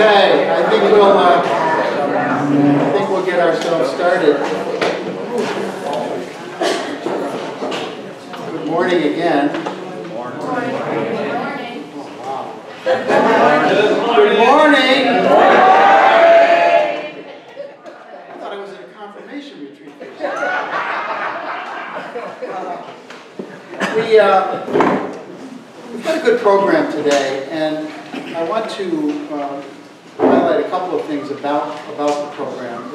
Okay, I think we'll get ourselves started. Good morning again. Good morning. Wow. Good morning. I thought I was at a confirmation retreat. We've got a good program today, and I want to highlight a couple of things about the program.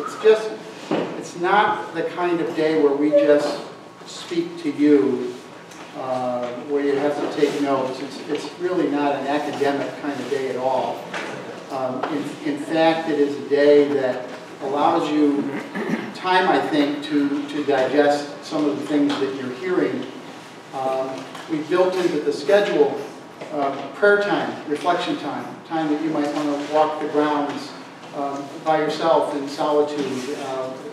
It's not the kind of day where we just speak to you, where you have to take notes. It's really not an academic kind of day at all. In fact, it is a day that allows you time, I think, to digest some of the things that you're hearing. We've built into the schedule prayer time, reflection time that you might want to walk the grounds by yourself in solitude,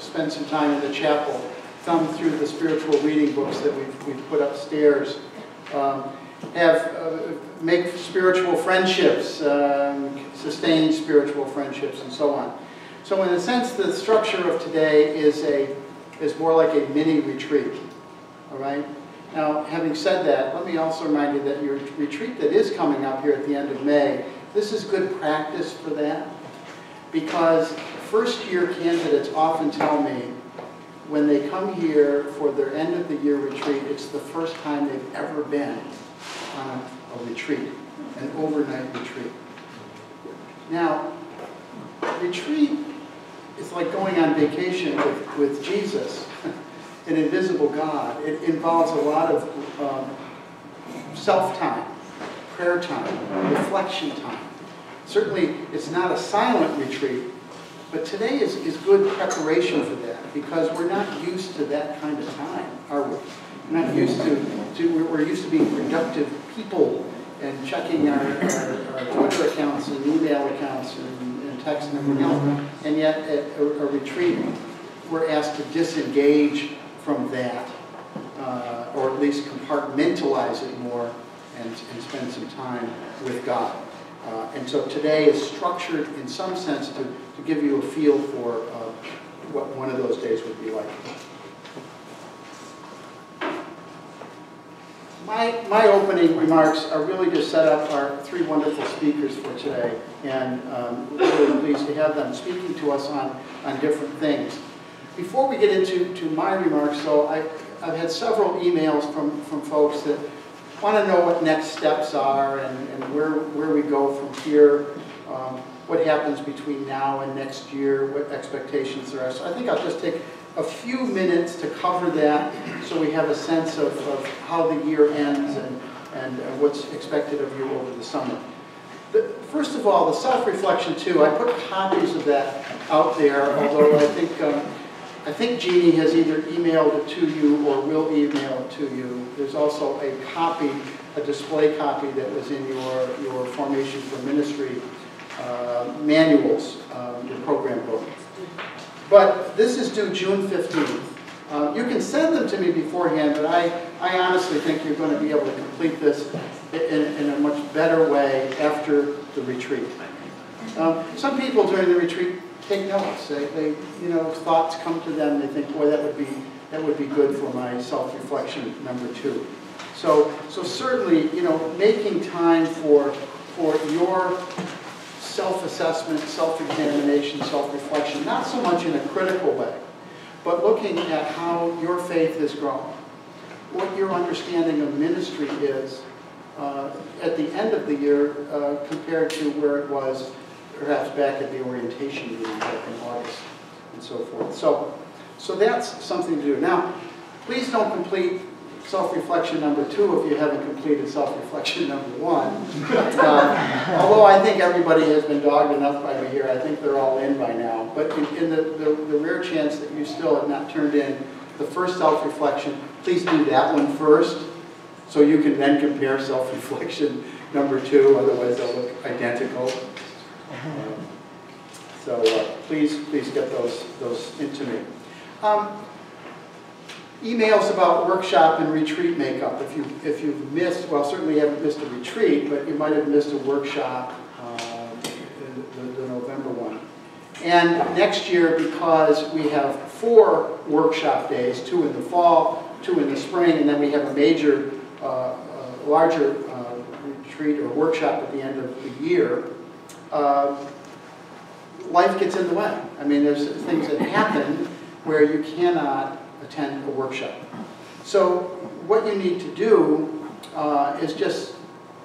spend some time in the chapel, thumb through the spiritual reading books that we've put upstairs, make spiritual friendships, sustain spiritual friendships, and so on. So in a sense, the structure of today is more like a mini retreat, all right? Now, having said that, let me also remind you that your retreat that is coming up here at the end of May, this is good practice for that, because first-year candidates often tell me when they come here for their end-of-the-year retreat, it's the first time they've ever been on a retreat, an overnight retreat. Now, retreat is like going on vacation with Jesus, an invisible God. It involves a lot of self-time, prayer time, reflection time. Certainly, it's not a silent retreat, but today is good preparation for that, because we're not used to that kind of time, are we? We're not used we're used to being productive people and checking our Twitter accounts and email accounts and text and everything else. And yet, at a retreat, we're asked to disengage from that, or at least compartmentalize it more and spend some time with God. And so today is structured in some sense to give you a feel for what one of those days would be like. My opening remarks are really to set up our three wonderful speakers for today, and we're really pleased to have them speaking to us on different things. Before we get into my remarks, though, I've had several emails from folks that want to know what next steps are and where we go from here, what happens between now and next year, what expectations there are. So I think I'll just take a few minutes to cover that so we have a sense of how the year ends and what's expected of you over the summer. First of all, the self-reflection too, I put copies of that out there, although I think Jeannie has either emailed it to you or will email it to you. There's also a copy, a display copy that was in your Formation for Ministry manuals, your program book. But this is due June 15th. You can send them to me beforehand, but I honestly think you're going to be able to complete this in a much better way after the retreat. Some people during the retreat take notes. They thoughts come to them. They think, boy, that would be good for my self-reflection number 2. So certainly, making time for your self-assessment, self-examination, self-reflection, not so much in a critical way, but looking at how your faith has grown, what your understanding of ministry is at the end of the year compared to where it was perhaps back at the orientation meeting back in August, and so forth. So that's something to do. Now, please don't complete self-reflection number 2 if you haven't completed self-reflection number 1. Although I think everybody has been dogged enough by me here, I think they're all in by now. But in the rare chance that you still have not turned in the first self-reflection, please do that one first, so you can then compare self-reflection number 2, otherwise they'll look identical. So please get those into me. Emails about workshop and retreat makeup. If you've missed, well, certainly you haven't missed a retreat, but you might have missed a workshop the November one. And next year, because we have 4 workshop days, 2 in the fall, 2 in the spring, and then we have a major, larger retreat or workshop at the end of the year, life gets in the way. I mean, there's things that happen where you cannot attend a workshop. So what you need to do is just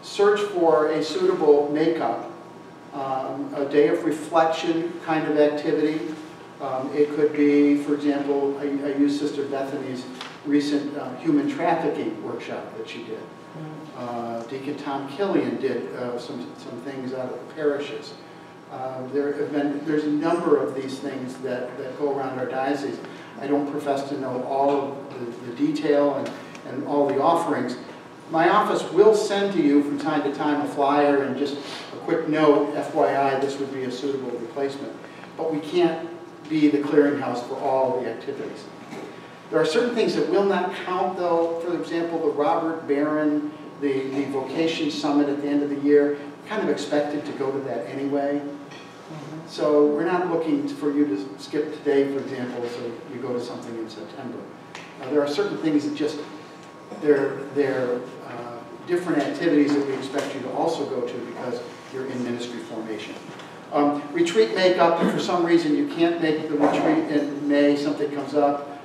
search for a suitable makeup, a day of reflection kind of activity. It could be, for example, I used Sister Bethany's recent human trafficking workshop that she did. Deacon Tom Killian did some things out of parishes. There's a number of these things that go around our diocese. I don't profess to know all of the detail and all the offerings. My office will send to you from time to time a flyer and just a quick note, FYI, this would be a suitable replacement. But we can't be the clearinghouse for all the activities. There are certain things that will not count, though. For example, the Robert Barron, the Vocation Summit at the end of the year, kind of expected to go to that anyway. So we're not looking for you to skip today, for example, so you go to something in September. There are certain things that just, they're different activities that we expect you to also go to because you're in ministry formation. Retreat makeup, if for some reason you can't make the retreat in May, something comes up,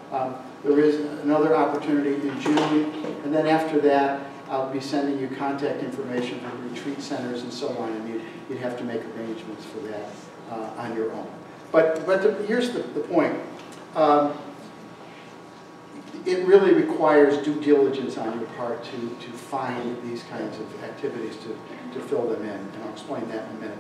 there is another opportunity in June, and then after that, I'll be sending you contact information for retreat centers and so on, and you'd have to make arrangements for that on your own. But here's the point. It really requires due diligence on your part to find these kinds of activities to fill them in, and I'll explain that in a minute.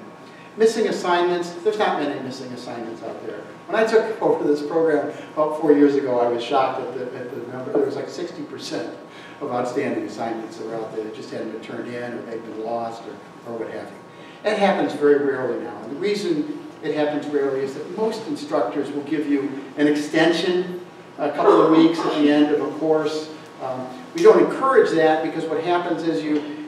Missing assignments, there's not many missing assignments out there. When I took over this program about 4 years ago, I was shocked at the number. There was like 60% of outstanding assignments that were out there that just hadn't been turned in, or they'd been lost, or what have you. It happens very rarely now. And the reason it happens rarely is that most instructors will give you an extension a couple of weeks at the end of a course. We don't encourage that because what happens is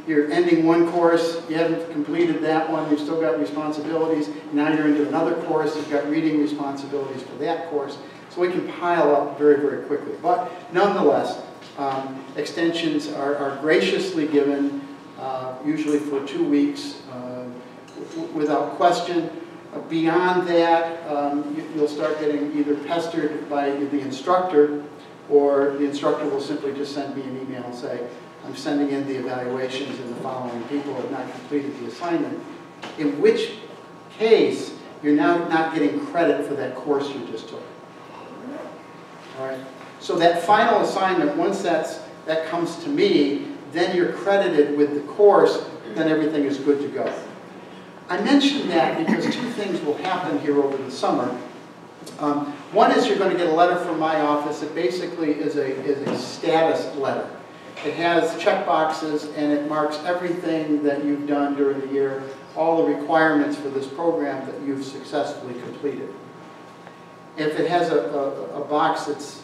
you're ending one course, you haven't completed that one, you've still got responsibilities, now you're into another course, you've got reading responsibilities for that course, so we can pile up very, very quickly. But nonetheless, extensions are graciously given, usually for 2 weeks, without question. Beyond that, you'll start getting either pestered by the instructor, or the instructor will simply just send me an email and say, I'm sending in the evaluations and the following people have not completed the assignment, in which case you're now not getting credit for that course you just took. All right? So that final assignment, once that comes to me, then you're credited with the course, then everything is good to go. I mention that because 2 things will happen here over the summer. One is you're going to get a letter from my office that basically is a status letter. It has check boxes and it marks everything that you've done during the year, all the requirements for this program that you've successfully completed. If it has a box that's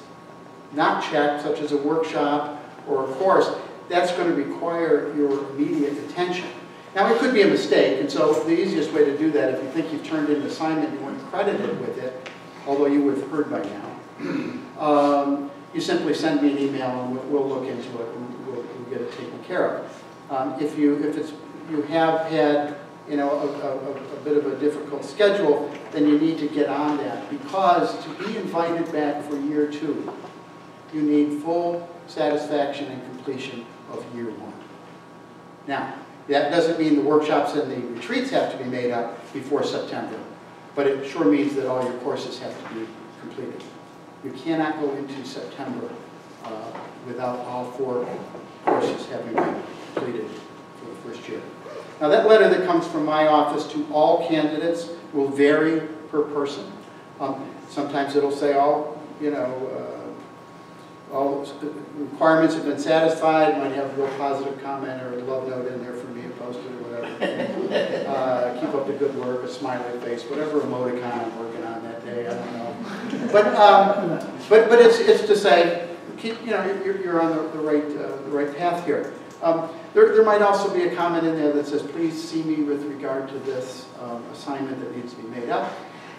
not checked, such as a workshop or a course, that's going to require your immediate attention. Now, it could be a mistake, and so the easiest way to do that, if you think you've turned in an assignment and you weren't credited with it, although you would have heard by now, you simply send me an email and we'll look into it and we'll get it taken care of. If you have had a bit of a difficult schedule, then you need to get on that, because to be invited back for year 2, you need full satisfaction and completion of year 1. Now, that doesn't mean the workshops and the retreats have to be made up before September, but it sure means that all your courses have to be completed. You cannot go into September without all 4 courses having been completed for the first year. Now, that letter that comes from my office to all candidates will vary per person. Sometimes it'll say all requirements have been satisfied, might have a real positive comment or a love note in there for me, a post-it or whatever. Keep up the good work, a smiley face, whatever emoticon I'm working on that day, I don't know. But it's to say, you're on the right path here. There might also be a comment in there that says, please see me with regard to this assignment that needs to be made up.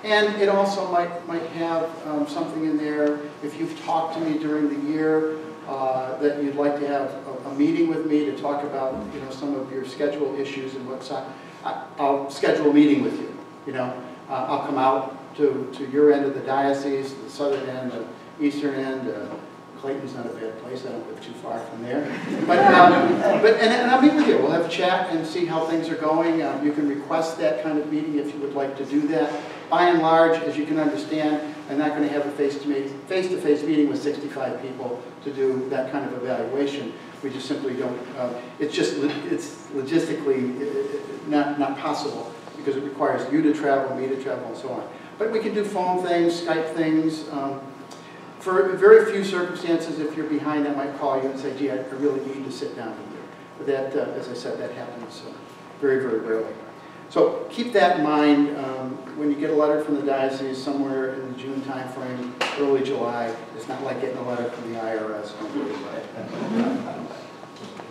And it also might have something in there, if you've talked to me during the year, that you'd like to have a meeting with me to talk about, some of your schedule issues and what's not. I'll schedule a meeting with you. I'll come out to your end of the diocese, the southern end, the eastern end. Clayton's not a bad place. I don't live too far from there. And I'll meet with you. We'll have a chat and see how things are going. You can request that kind of meeting if you would like to do that. By and large, as you can understand, I'm not going to have a face-to-face meeting with 65 people to do that kind of evaluation. We just simply don't. It's logistically not possible because it requires you to travel, me to travel, and so on. But we can do phone things, Skype things. For very few circumstances, if you're behind, I might call you and say, gee, I really need to sit down with you. But that, as I said, that happens very, very rarely. So keep that in mind when you get a letter from the diocese somewhere in the June timeframe, early July. It's not like getting a letter from the IRS. Don't worry about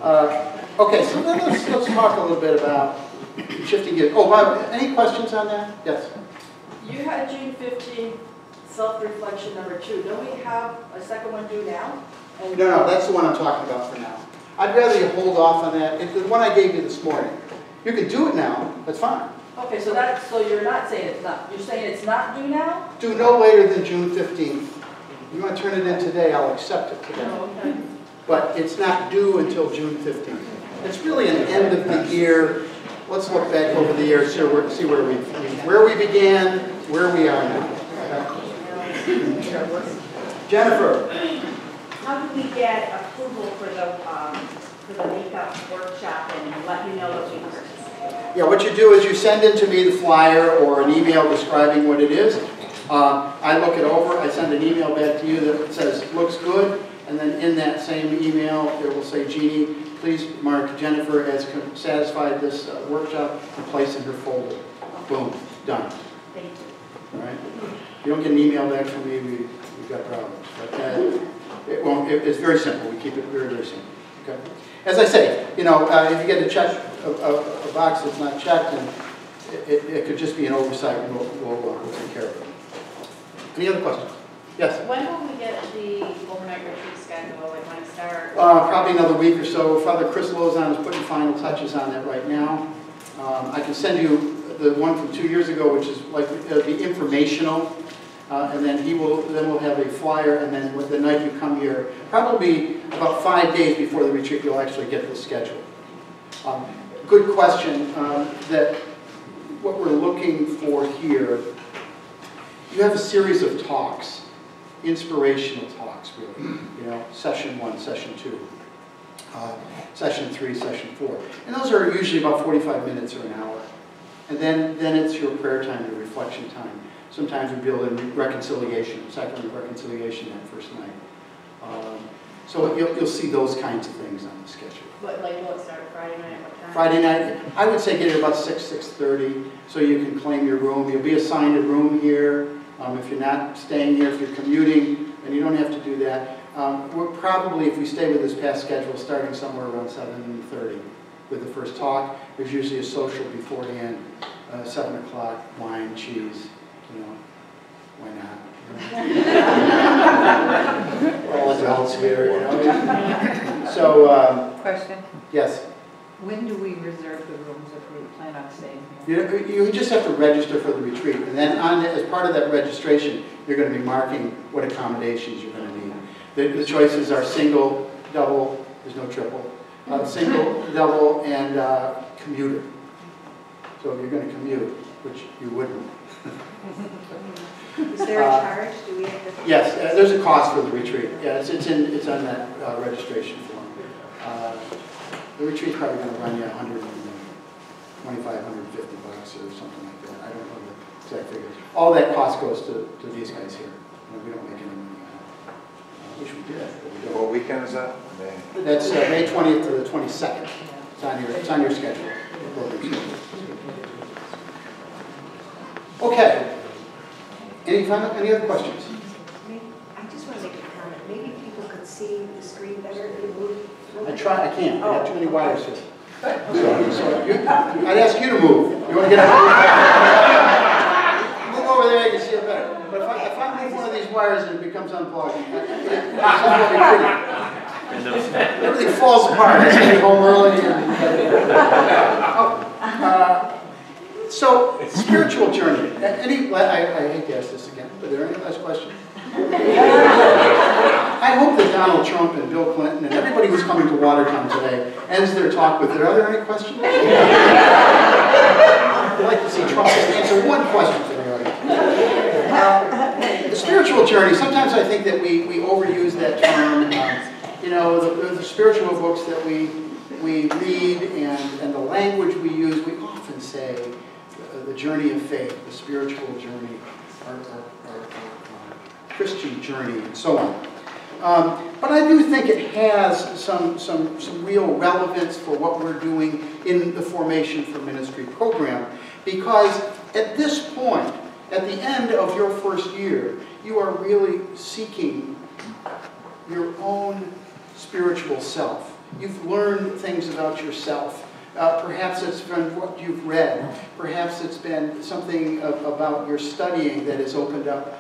it. Okay, so then let's talk a little bit about shifting gears. Oh, Bob, any questions on that? Yes? You had June 15th. Self-reflection number 2. Don't we have a second one due now? No, that's the one I'm talking about for now. I'd rather you hold off on that. It's the one I gave you this morning. You can do it now. That's fine. Okay, so you're not saying it's not. You're saying it's not due now? Due no later than June 15th. You want to turn it in today, I'll accept it today. Oh, okay. But it's not due until June 15th. It's really an end of the year. Let's look back over the year, see where we began, where we are now. Jennifer. How do we get approval for the makeup workshop and let you know that we participate? Yeah, what you do is you send in to me the flyer or an email describing what it is. I look it over, I send an email back to you that says, looks good, and then in that same email it will say, Jeannie, please mark Jennifer as satisfied this workshop and place in her folder. Boom, done. Thank you. All right? If you don't get an email back from me, we've got problems. But it's very simple. We keep it very, very simple. Okay? As I say, if you get a box that's not checked, and it could just be an oversight, and we'll take care of it. Any other questions? Yes? When will we get the overnight retreat schedule? Like when it starts? Probably another week or so. Father Chris Lozon is putting final touches on that right now. I can send you the one from 2 years ago, which is like the informational, and then we'll have a flyer, and then the night you come here, probably about 5 days before the retreat, you'll actually get the schedule. Good question. That what we're looking for here, you have a series of talks, inspirational talks, really. Session 1, session 2. Session 3, session 4. And those are usually about 45 minutes or an hour. And then it's your prayer time, your reflection time. Sometimes we build in reconciliation, sacrament of reconciliation that first night. So you'll see those kinds of things on the schedule. But will it start Friday night at what time? Friday night, I would say get here about 6:30, so you can claim your room. You'll be assigned a room here. If you're not staying here, if you're commuting, then you don't have to do that. We're probably, if we stay with this past schedule, starting somewhere around 7:30 with the first talk. There's usually a social beforehand, 7 o'clock, wine, cheese, why not? We're all adults here, So, Question. Yes? When do we reserve the rooms if we plan on staying here? You just have to register for the retreat, and then as part of that registration, you're going to be marking what accommodations you're going to need. The choices are single, double, there's no triple, single, double, and commuter. So if you're going to commute, which you wouldn't. Is there a charge? Do we have to? Yes, there's a cost for the retreat. Yeah, it's on that registration form. The retreat's probably going to run you $125, $150 or something like that. I don't know the exact figure. All that cost goes to these guys here. We don't make any money on it. I wish we did, but we don't. What weekend is that? That's May 20th to the 22nd. It's on your schedule. Okay. Any other questions? I just want to make a comment. Maybe people could see the screen better if you move. I try, I can't. I have too many wires here. I'd ask you to move. You want to get up? Move over there, you can see it better. But if I move one of these wires and it becomes unplugged, it's not really pretty. Everything falls apart. I stay home early. So, spiritual journey. I hate to ask this again, but are there any last questions? I hope that Donald Trump and Bill Clinton and everybody who's coming to Watertown today ends their talk with, are there any questions? I'd like to see Trump just answer one question for the audience. The spiritual journey, sometimes I think that we overuse that term. The spiritual books that we read and the language we use, we often say the journey of faith, the spiritual journey, our Christian journey, and so on. But I do think it has some real relevance for what we're doing in the Formation for Ministry program, because at this point, at the end of your first year, you are really seeking your own spiritual self. You've learned things about yourself. Perhaps it's been what you've read. Perhaps it's been something about your studying that has opened up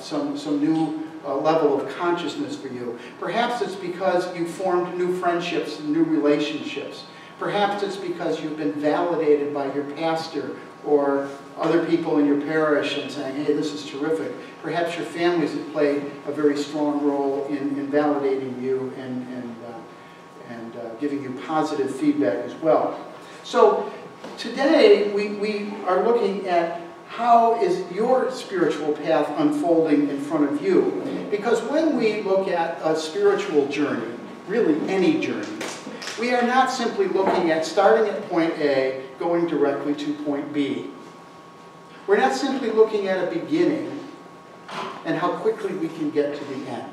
some new level of consciousness for you. Perhaps it's because you formed new friendships and new relationships. Perhaps it's because you've been validated by your pastor or other people in your parish and saying, hey, this is terrific. Perhaps your families have played a very strong role in validating you and giving you positive feedback as well. So today we are looking at how is your spiritual path unfolding in front of you. Because when we look at a spiritual journey, really any journey, we are not simply looking at starting at point A, going directly to point B. We're not simply looking at a beginning and how quickly we can get to the end.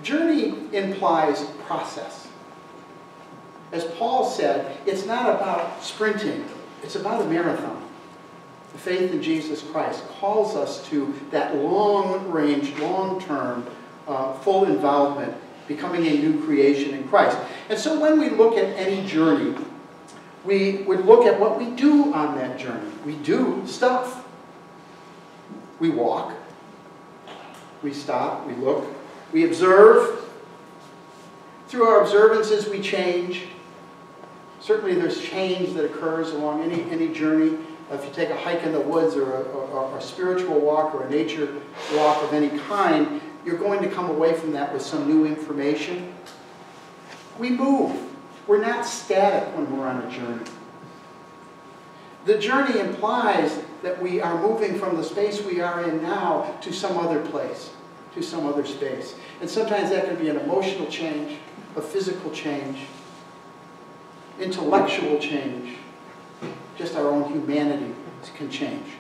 Journey implies process. As Paul said, it's not about sprinting, it's about a marathon. The faith in Jesus Christ calls us to that long-range, long-term, full involvement, becoming a new creation in Christ. And so when we look at any journey, we would look at what we do on that journey. We do stuff. We walk. We stop. We look. We observe. Through our observances, we change. Certainly there's change that occurs along any journey. If you take a hike in the woods or a spiritual walk or a nature walk of any kind, you're going to come away from that with some new information. We move. We're not static when we're on a journey. The journey implies that we are moving from the space we are in now to some other place, to some other space. And sometimes that can be an emotional change, a physical change, intellectual change. Just our own humanity can change.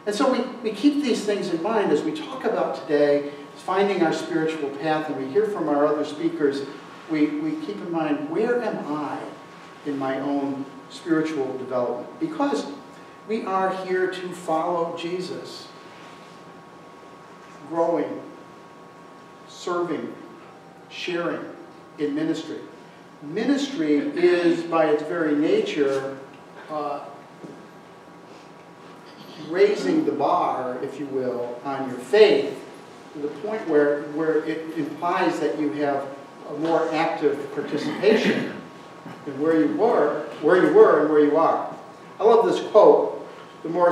And so we keep these things in mind as we talk about today, finding our spiritual path, and we hear from our other speakers, we keep in mind, where am I in my own spiritual development? Because we are here to follow Jesus, growing, serving, sharing in ministry. Ministry is, by its very nature, raising the bar, if you will, on your faith to the point where it implies that you have a more active participation in where you were and where you are. I love this quote: the more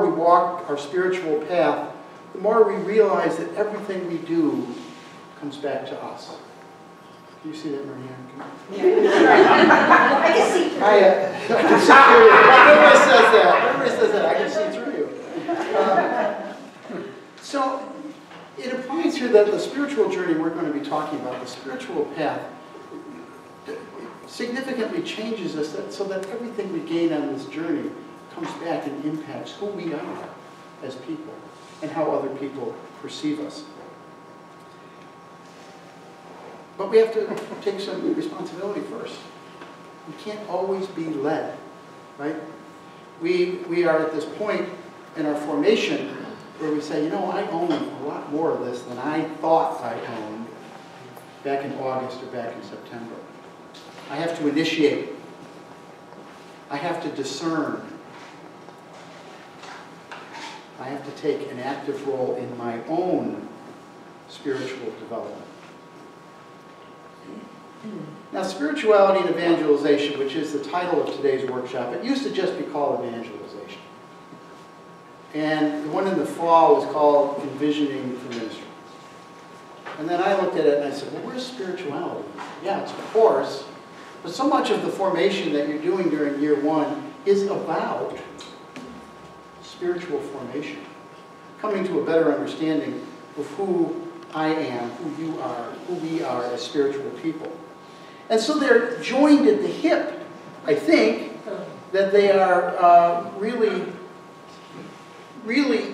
we walk our spiritual path, the more we realize that everything we do comes back to us. Do you see that, Marianne? I can see through I can see through you. Everybody says that. Everybody says that. I can see through you. So it implies here that the spiritual journey we're going to be talking about, the spiritual path, significantly changes us so that everything we gain on this journey comes back and impacts who we are as people and how other people perceive us. But we have to take some responsibility first. We can't always be led, right? We are at this point in our formation where we say, you know, I own a lot more of this than I thought I owned. back in August or back in September. I have to initiate. I have to discern. I have to take an active role in my own spiritual development. Now, spirituality and evangelization, which is the title of today's workshop, it used to just be called evangelization. And the one in the fall was called envisioning for ministry. And then I looked at it and I said, well, where's spirituality? Yeah, it's a course, but so much of the formation that you're doing during year one is about spiritual formation, coming to a better understanding of who I am, who you are, who we are as spiritual people. And so they're joined at the hip, I think, that they are really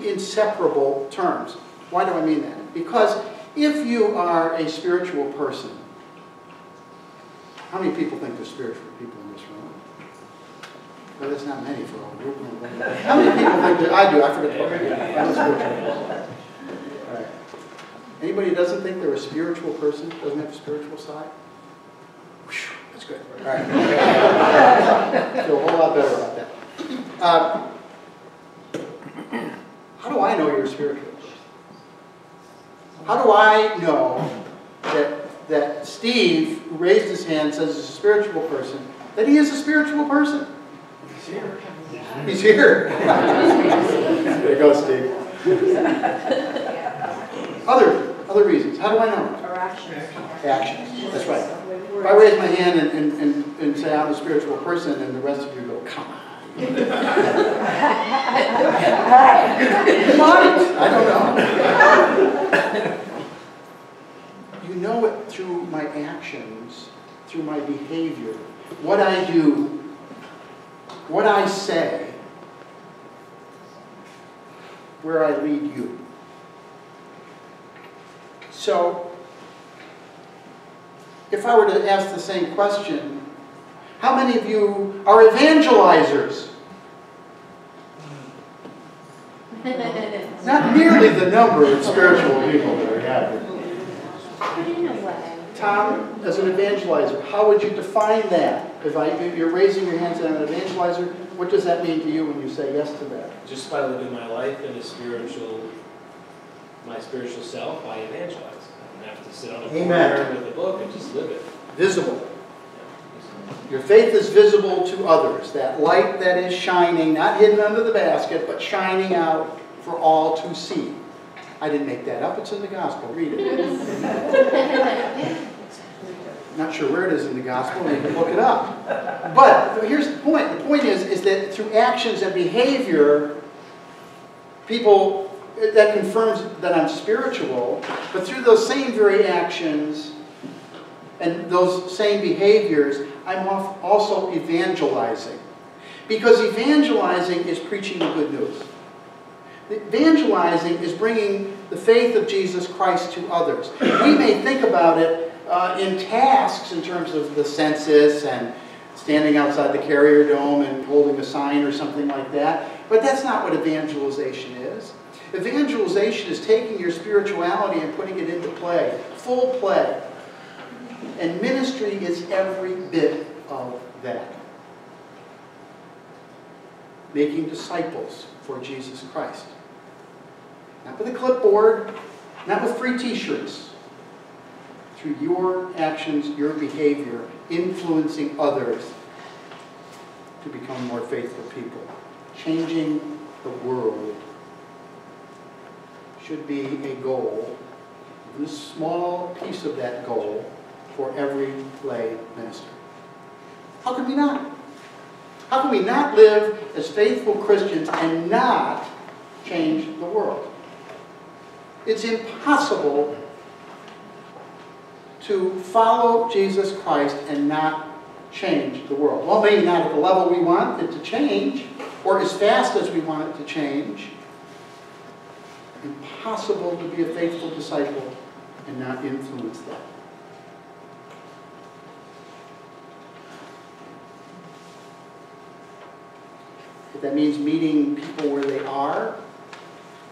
inseparable terms. Why do I mean that? Because if you are a spiritual person, how many people think there's spiritual people in this room? Well, there's not many for all group. How many people think that? I do. I forget to I'm a spiritual person. All right. Anybody who doesn't think they're a spiritual person, doesn't have a spiritual side? Whew, that's good. All right. I feel a whole lot better about that. How do I know you're a spiritual person? How do I know that Steve, who raised his hand, says he's a spiritual person, that he is a spiritual person? He's here. He's here. There you go, Steve. Other reasons. How do I know? Or actions. Actions. That's right. If I raise my hand and say I'm a spiritual person, and the rest of you go, come on. You might. I don't know. You know it through my actions, through my behavior, what I do, what I say, where I lead you. So, if I were to ask the same question, how many of you are evangelizers? Not nearly the number of spiritual people that we have here. Tom, as an evangelizer, how would you define that? If you're raising your hands and I'm an evangelizer, what does that mean to you when you say yes to that? Just by living my life in my spiritual self, I evangelize. I don't have to sit on a corner with a book and just live it. Visible. Your faith is visible to others. That light that is shining, not hidden under the basket, but shining out for all to see. I didn't make that up. It's in the gospel. Read it. Not sure where it is in the gospel. You can look it up. But here's the point. The point is that through actions and behavior, that confirms that I'm spiritual. But through those same very actions and those same behaviors, I'm also evangelizing. Because evangelizing is preaching the good news. Evangelizing is bringing the faith of Jesus Christ to others. We may think about it in tasks in terms of the census and standing outside the Carrier Dome and holding a sign or something like that, but that's not what evangelization is. Evangelization is taking your spirituality and putting it into play, full play. And ministry is every bit of that. Making disciples for Jesus Christ. Not with a clipboard, not with free t-shirts. Through your actions, your behavior, influencing others to become more faithful people. Changing the world should be a goal, a small piece of that goal for every lay minister. How can we not? How can we not live as faithful Christians and not change the world? It's impossible to follow Jesus Christ and not change the world. Well, maybe not at the level we want it to change, or as fast as we want it to change. Impossible to be a faithful disciple and not influence that. But that means meeting people where they are.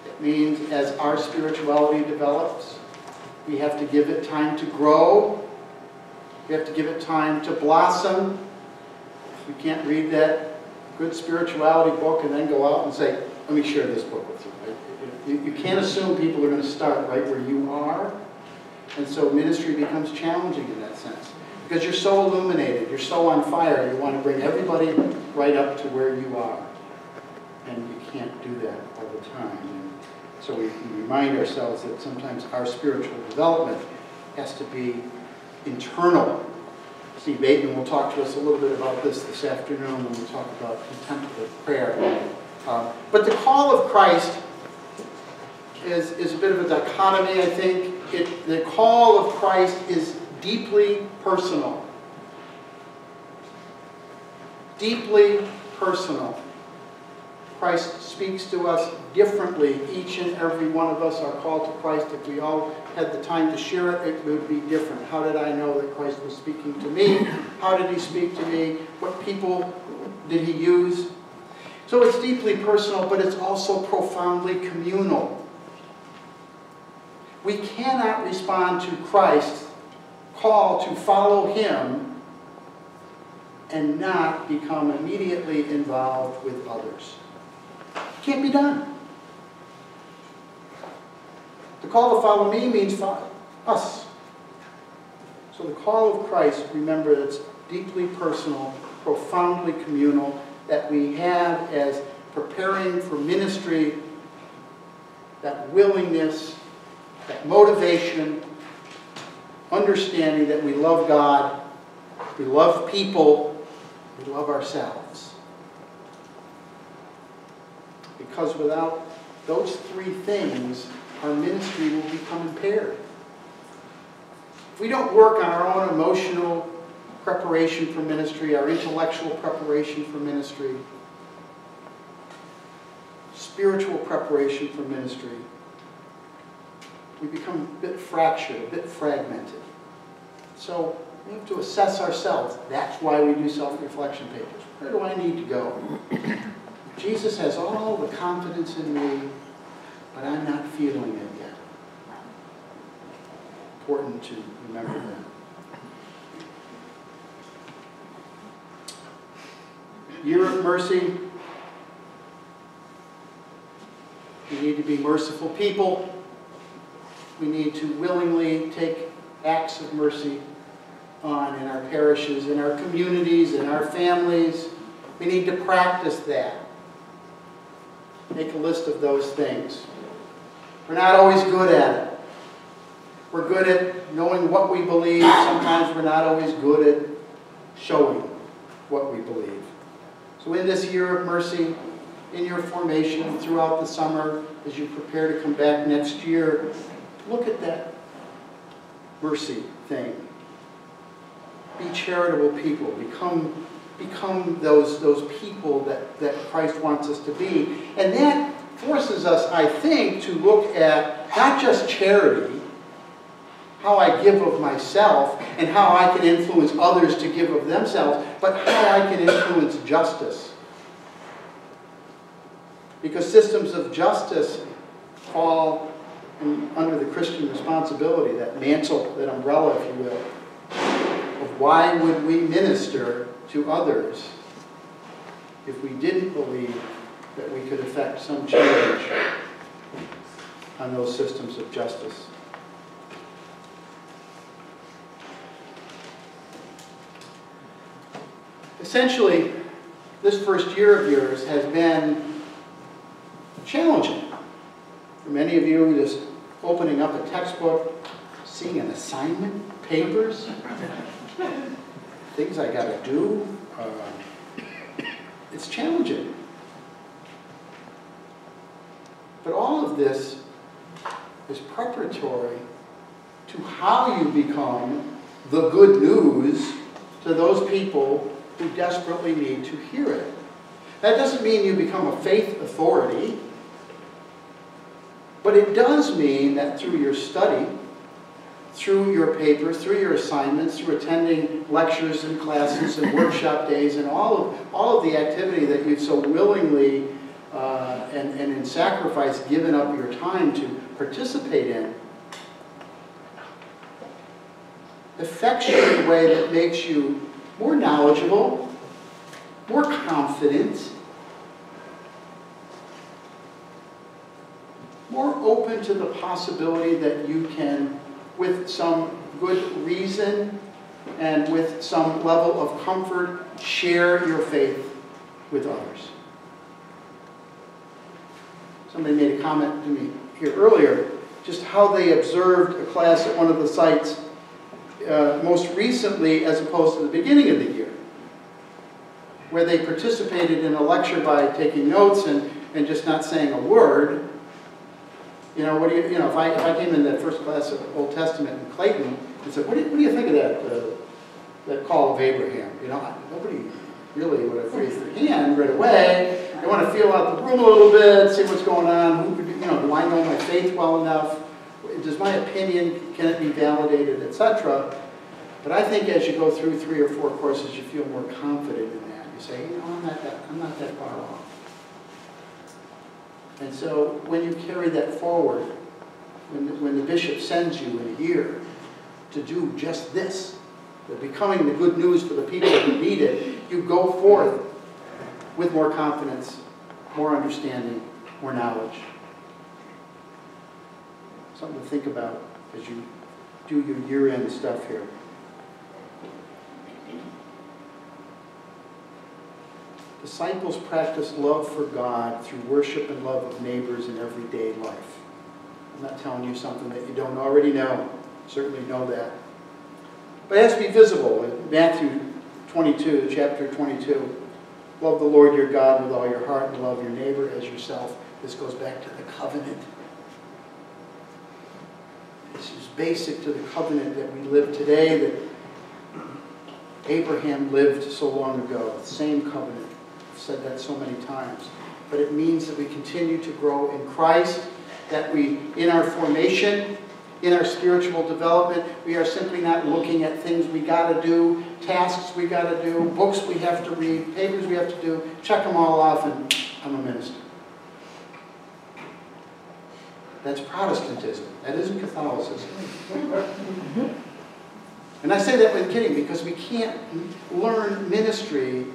It means as our spirituality develops, We have to give it time to grow. We have to give it time to blossom. We can't read that good spirituality book and then go out and say, let me share this book with you. You can't assume people are going to start right where you are. And so ministry becomes challenging in that sense. Because you're so illuminated, you're so on fire, you want to bring everybody right up to where you are. And you can't do that all the time. And so we remind ourselves that sometimes our spiritual development has to be internal. Steve Bateman will talk to us a little bit about this afternoon when we talk about contemplative prayer. But the call of Christ is a bit of a dichotomy, I think. The call of Christ is deeply personal. Deeply personal. Christ speaks to us differently. Each and every one of us are called to Christ. If we all had the time to share it, it would be different. How did I know that Christ was speaking to me? How did he speak to me? What people did he use? So it's deeply personal, but it's also profoundly communal. We cannot respond to Christ's call to follow him and not become immediately involved with others. It can't be done. The call to follow me means follow us. So the call of Christ, remember, it's deeply personal, profoundly communal, that we have as preparing for ministry, that willingness, that motivation, understanding that we love God, we love people, we love ourselves. Because without those three things, our ministry will become impaired. If we don't work on our own emotional preparation for ministry, our intellectual preparation for ministry, spiritual preparation for ministry, we become a bit fractured, a bit fragmented. So we have to assess ourselves. That's why we do self-reflection papers. Where do I need to go? Jesus has all the confidence in me, but I'm not feeling it yet. Important to remember that. Year of mercy. We need to be merciful people. We need to willingly take acts of mercy on in our parishes, in our communities, in our families. We need to practice that. Make a list of those things. We're not always good at it. We're good at knowing what we believe. Sometimes we're not always good at showing what we believe. So in this year of mercy, in your formation throughout the summer, as you prepare to come back next year, look at that mercy thing. Be charitable people. Become those people that Christ wants us to be. And that forces us, I think, to look at not just charity, how I give of myself, and how I can influence others to give of themselves, but how I can influence justice. Because systems of justice fall under the Christian responsibility, that mantle, that umbrella, if you will, of why would we minister to others if we didn't believe that we could effect some change on those systems of justice. Essentially, this first year of yours has been challenging. For many of you, just opening up a textbook, seeing an assignment, papers, things I got to do, it's challenging. But all of this is preparatory to how you become the good news to those people who desperately need to hear it. That doesn't mean you become a faith authority, but it does mean that through your study, through your papers, through your assignments, through attending lectures and classes and workshop days and all of the activity that you've so willingly and in sacrifice given up your time to participate in, affects you in a way that makes you more knowledgeable, more confident, more open to the possibility that you can, with some good reason and with some level of comfort, share your faith with others. Somebody made a comment to me here earlier, just how they observed a class at one of the sites most recently as opposed to the beginning of the year, where they participated in a lecture by taking notes and just not saying a word. You know, if I came in that first class of Old Testament in Clayton and said, what do you think of that call of Abraham? You know, nobody really would have raised their hand right away. They want to feel out the room a little bit, see what's going on. Do I know my faith well enough? Does my opinion, can it be validated, etc.? But I think as you go through 3 or 4 courses, you feel more confident in that. You say, I'm not that far off. And so when you carry that forward, when the bishop sends you in a year to do just this, becoming the good news for the people who need it, you go forth with more confidence, more understanding, more knowledge. Something to think about as you do your year-end stuff here. Disciples practice love for God through worship and love of neighbors in everyday life. I'm not telling you something that you don't already know. Certainly know that. But it has to be visible. In Matthew 22, chapter 22, love the Lord your God with all your heart and love your neighbor as yourself. This goes back to the covenant. This is basic to the covenant that we live today, that Abraham lived so long ago. The same covenant. I've said that so many times. But it means that we continue to grow in Christ, that we, in our formation, in our spiritual development, we are simply not looking at things we got to do, tasks we got to do, books we have to read, papers we have to do, check them all off, and I'm a minister. That's Protestantism. That isn't Catholicism. And I say that with kidding, because we can't learn ministry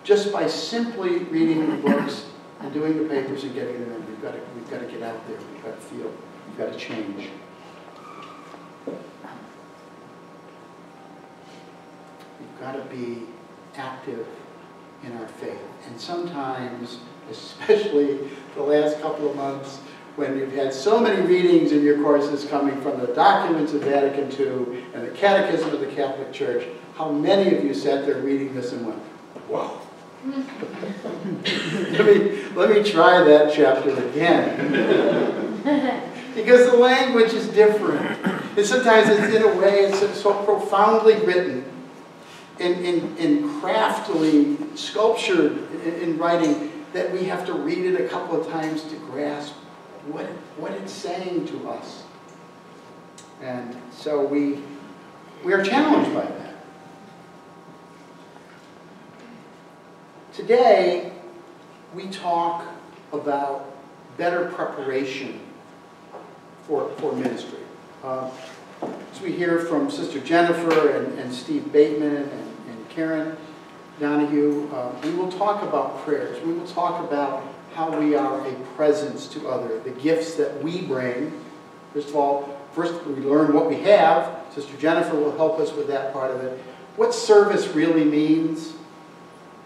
just by simply reading the books and doing the papers and getting them in. We've got to get out there. We've got to feel. We've got to change. We've got to be active in our faith. And sometimes, especially the last couple of months, when you've had so many readings in your courses coming from the documents of Vatican II and the Catechism of the Catholic Church, how many of you sat there reading this and went, wow. let me try that chapter again. Because the language is different. And sometimes it's in a way, it's so profoundly written and craftily sculptured in writing that we have to read it a couple of times to grasp what it's saying to us. And so we are challenged by that. Today, we talk about better preparation for ministry. As we hear from Sister Jennifer and Steve Bateman and Karen Donahue, we will talk about prayers. We will talk about how we are a presence to others, the gifts that we bring. First of all, we learn what we have. Sister Jennifer will help us with that part of it. What service really means.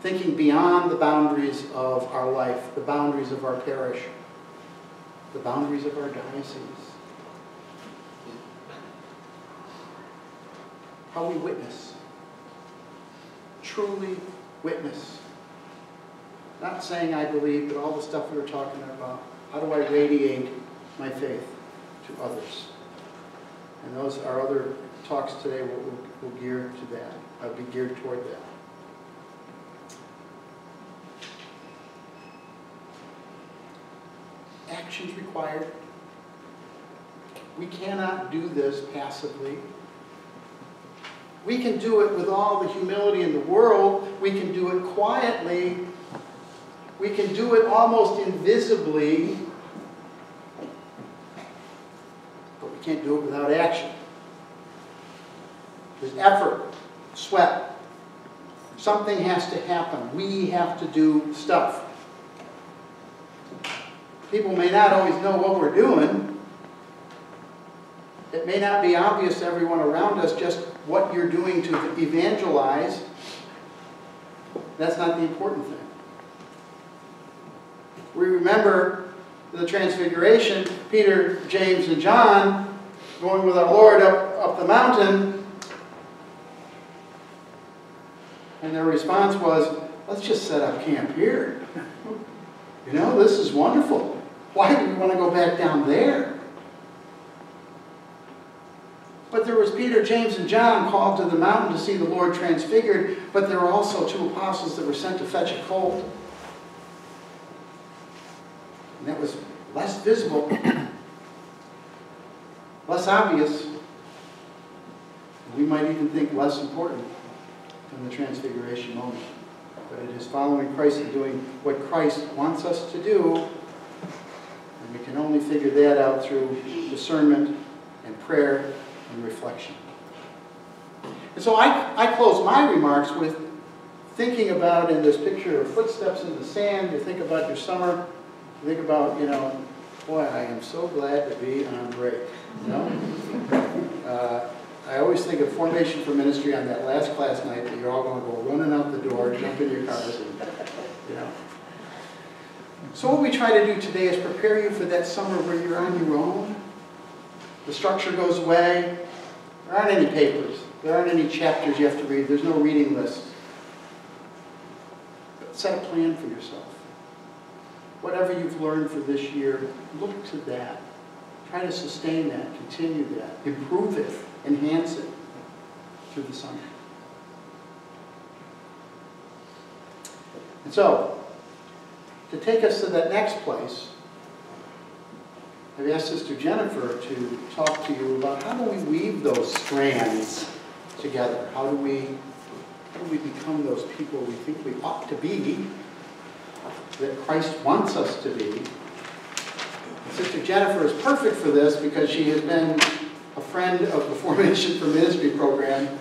Thinking beyond the boundaries of our life, the boundaries of our parish, the boundaries of our diocese. How we witness. Truly witness. Not saying I believe, but all the stuff we were talking about. How do I radiate my faith to others? And those, our other talks today will gear to that, be geared toward that. Actions required. We cannot do this passively. We can do it with all the humility in the world. We can do it quietly. We can do it almost invisibly. But we can't do it without action. There's effort, sweat. Something has to happen. We have to do stuff. People may not always know what we're doing. It may not be obvious to everyone around us just what you're doing to evangelize. That's not the important thing. We remember the Transfiguration, Peter, James, and John going with our Lord up the mountain. And their response was, let's just set up camp here. You know, this is wonderful. Why do we want to go back down there? But there was Peter, James, and John called to the mountain to see the Lord transfigured, but there were also 2 apostles that were sent to fetch a colt. And that was less visible, less obvious, we might even think less important than the Transfiguration moment. But it is following Christ and doing what Christ wants us to do, and we can only figure that out through discernment and prayer and reflection. And so I close my remarks with thinking about, in this picture of footsteps in the sand, you think about your summer, you think about, you know, boy, I am so glad to be on break, you know? I always think of formation for ministry on that last class night that you're all going to go running out the door, jump in your cars, and, you know. So what we try to do today is prepare you for that summer where you're on your own. The structure goes away. There aren't any papers. There aren't any chapters you have to read. There's no reading list. But set a plan for yourself. Whatever you've learned for this year, look to that. Try to sustain that, continue that, improve it, enhance it through the summer. And so, to take us to that next place, I've asked Sister Jennifer to talk to you about how do we weave those strands together? How do we become those people we think we ought to be, that Christ wants us to be? And Sister Jennifer is perfect for this because she has been a friend of the Formation for Ministry program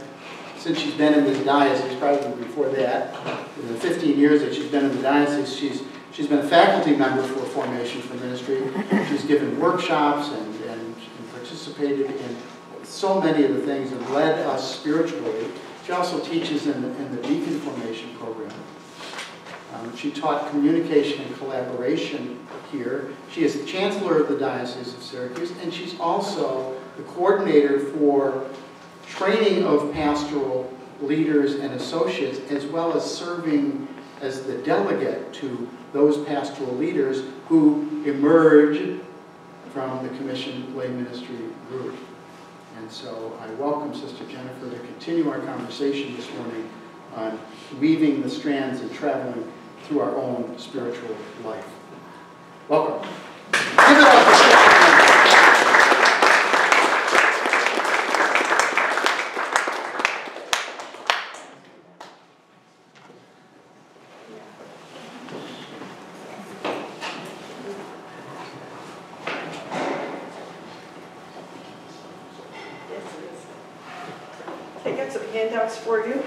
since she's been in this diocese, probably before that. In the 15 years that she's been in the diocese, she's been a faculty member for Formation for Ministry. She's given workshops and participated in so many of the things and led us spiritually. She also teaches in the Deacon Formation program. She taught communication and collaboration here. She is the Chancellor of the Diocese of Syracuse, and she's also the coordinator for training of pastoral leaders and associates, as well as serving as the delegate to those pastoral leaders who emerge from the Commissioned Lay Ministry group. And so I welcome Sister Jennifer to continue our conversation this morning on weaving the strands and traveling through our own spiritual life. Welcome. Give it up for Sister Jennifer. I got some handouts for you.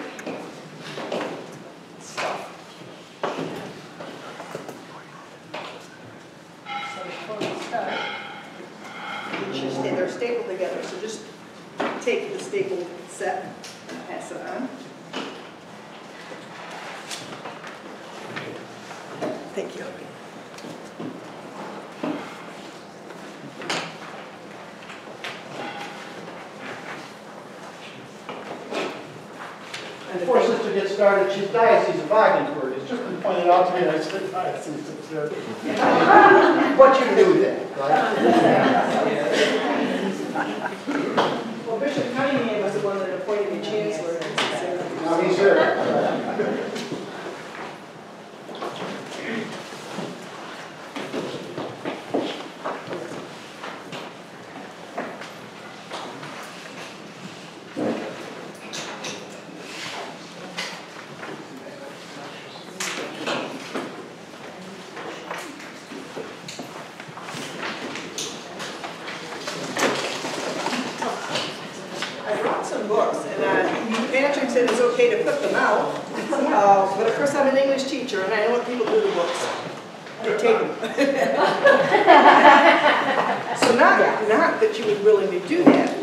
Stuff. So before we start, they're stapled together, so just take the stapled set and pass it on. Thank you. And before Sister gets started, she's Diocese of Ogdensburg. It's just been pointed out to me, and I said Diocese of Syracuse. What you knew then, right? Well, Bishop Cunningham was the one that appointed me chancellor. Now he's here. I brought some books, and said it's okay to put them out. But of course, I'm an English teacher, and I know what people do to books. They take them. So not that you would willingly do that,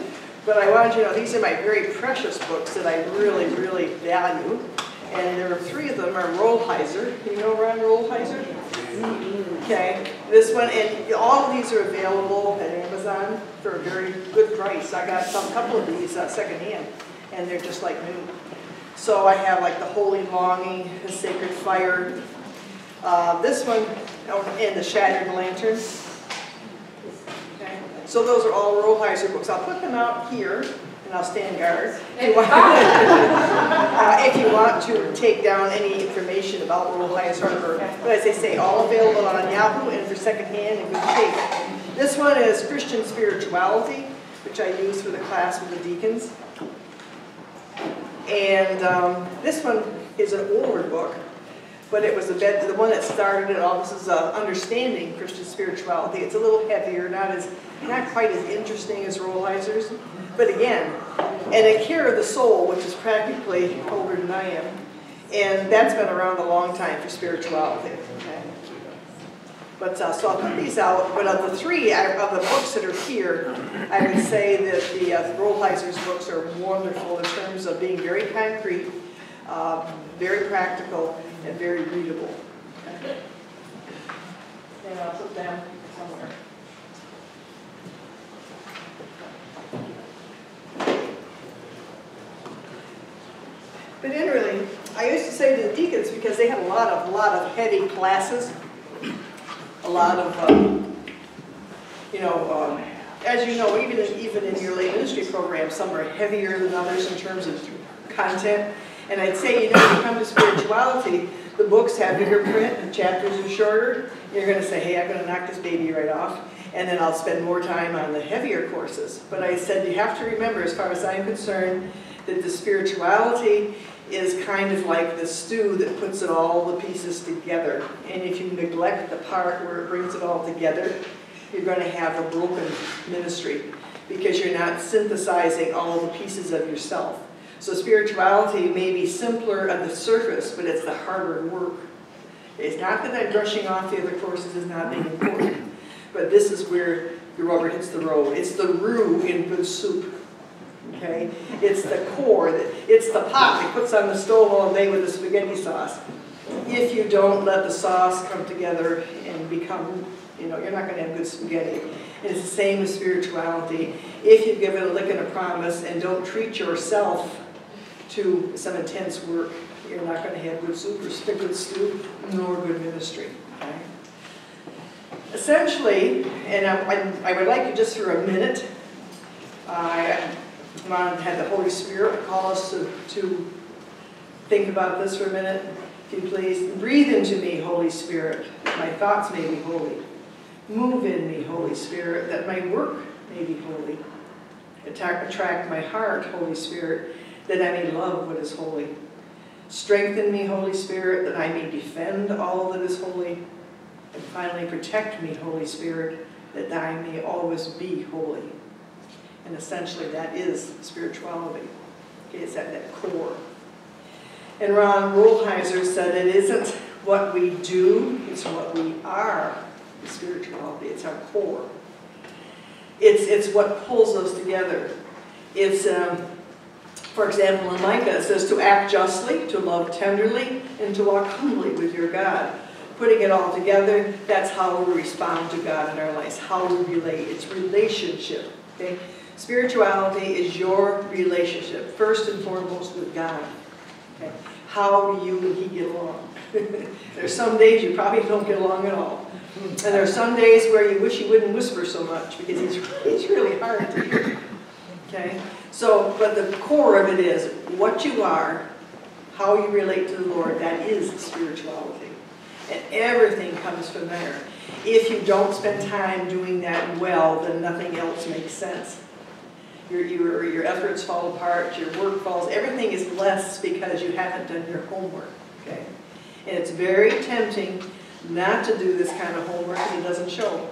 but I wanted you to know these are my very precious books that I really, really value. And there are 3 of them are Rollheiser. You know Ron Rollheiser? Okay, this one, and all of these are available at Amazon for a very good price. I got a couple of these secondhand, and they're just like new. So I have like the Holy Longing, the Sacred Fire, this one, and the Shattered Lantern. Okay, so those are all Rollheiser books. I'll put them out here, and I'll stand guard. If you want to take down any information about Rollheiser, but as they say, all available on Yahoo and for secondhand in good shape. This one is Christian Spirituality, which I use for the class with the deacons. And this one is an older book, but it was the one that started it all. This is Understanding Christian Spirituality. It's a little heavier, not quite as interesting as Rollheiser's. But again, and a Care of the Soul, which is practically older than I am, and that's been around a long time for spirituality. Okay? But so I'll put these out. But of the 3 of the books that are here, I would say that the Rollheiser's books are wonderful in terms of being very concrete, very practical, and very readable. Okay? And I'll put them somewhere. But generally, I used to say to the deacons, because they had a lot of heavy classes, a lot of, as you know, even in your lay ministry program, some are heavier than others in terms of content. And I'd say, when you come to spirituality, the books have bigger print, the chapters are shorter. You're going to say, hey, I'm going to knock this baby right off, and then I'll spend more time on the heavier courses. But I said, you have to remember, as far as I'm concerned, that the spirituality is kind of like the stew that puts all the pieces together. And if you neglect the part where it brings it all together, you're going to have a broken ministry because you're not synthesizing all the pieces of yourself. So spirituality may be simpler at the surface, but it's the harder work. It's not that I'm brushing off the other courses as not being important, but this is where the rubber hits the road. It's the roux in good soup. Okay? It's the core, it's the pot that puts on the stove all day with the spaghetti sauce. If you don't let the sauce come together and become, you're not going to have good spaghetti. And it's the same with spirituality. If you give it a lick and a promise and don't treat yourself to some intense work, you're not going to have good soup or good stew, nor good ministry. Okay? Essentially, and I would like you just for a minute, I want to have the Holy Spirit call us to think about this for a minute. If you please, breathe into me, Holy Spirit, that my thoughts may be holy. Move in me, Holy Spirit, that my work may be holy. Attract my heart, Holy Spirit, that I may love what is holy. Strengthen me, Holy Spirit, that I may defend all that is holy. And finally, protect me, Holy Spirit, that I may always be holy. And essentially, that is spirituality. Okay, it's at that core. And Ron Rollheiser said it isn't what we do, it's what we are. The spirituality, it's our core. It's what pulls us together. It's, for example, in Micah, it says to act justly, to love tenderly, and to walk humbly with your God. Putting it all together, that's how we respond to God in our lives, how we relate. It's relationship. Okay? Spirituality is your relationship, first and foremost with God. Okay? How do you and He get along? There's some days you probably don't get along at all. And there are some days where you wish He wouldn't whisper so much because He's really hard to hear. Okay? So, but the core of it is what you are, how you relate to the Lord, that is spirituality. And everything comes from there. If you don't spend time doing that well, then nothing else makes sense. Your efforts fall apart, your work falls, everything is less because you haven't done your homework. Okay? And it's very tempting not to do this kind of homework because it doesn't show.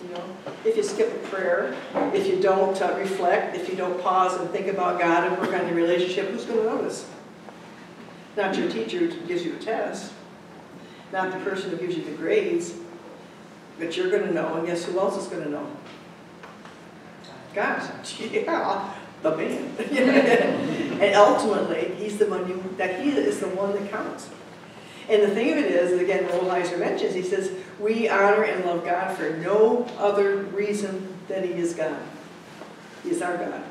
You know, if you skip a prayer, if you don't reflect, if you don't pause and think about God and work on your relationship, who's going to notice? Not your teacher who gives you a test, not the person who gives you the grades, but you're going to know, and guess who else is going to know? God. Yeah, the man. And ultimately, he is the one that counts. And the thing of it is, again, Rolheiser mentions, he says, we honor and love God for no other reason than he is God. He is our God.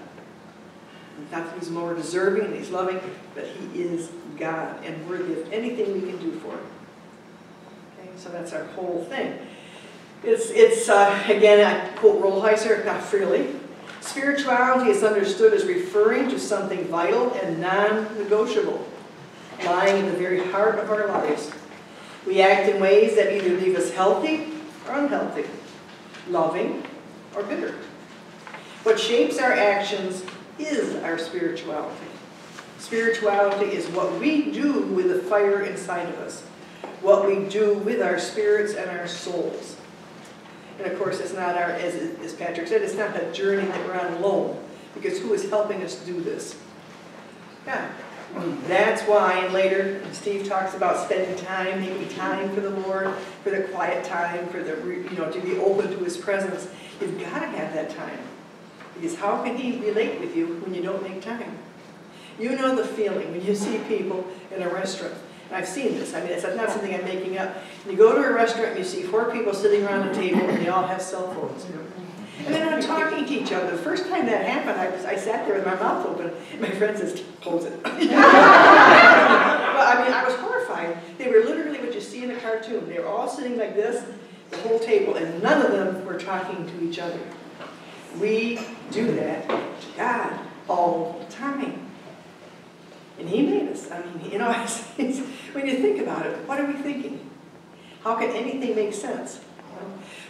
Not that he's more deserving and he's loving, but he is God and worthy of anything we can do for him. Okay, so that's our whole thing. It's again, I quote Rolheiser, not freely. Spirituality is understood as referring to something vital and non-negotiable, lying in the very heart of our lives. We act in ways that either leave us healthy or unhealthy, loving or bitter. What shapes our actions is our spirituality. Spirituality is what we do with the fire inside of us, what we do with our spirits and our souls. And of course, it's not our, as Patrick said, it's not a journey that we're on alone, because who is helping us do this? God. That's why, and later, Steve talks about spending time, making time for the Lord, for the quiet time, for the, to be open to his presence. You've got to have that time. Because how can he relate with you when you don't make time? You know the feeling when you see people in a restaurant. And I've seen this. I mean, it's not something I'm making up. You go to a restaurant and you see 4 people sitting around a table and they all have cell phones. And they're not talking to each other. The first time that happened, I sat there with my mouth open, and my friend says, close it. Well, I mean, I was horrified. They were literally what you see in a cartoon. They were all sitting like this, the whole table, and none of them were talking to each other. We do that to God all the time. And he made us. I mean, when you think about it, what are we thinking? How can anything make sense?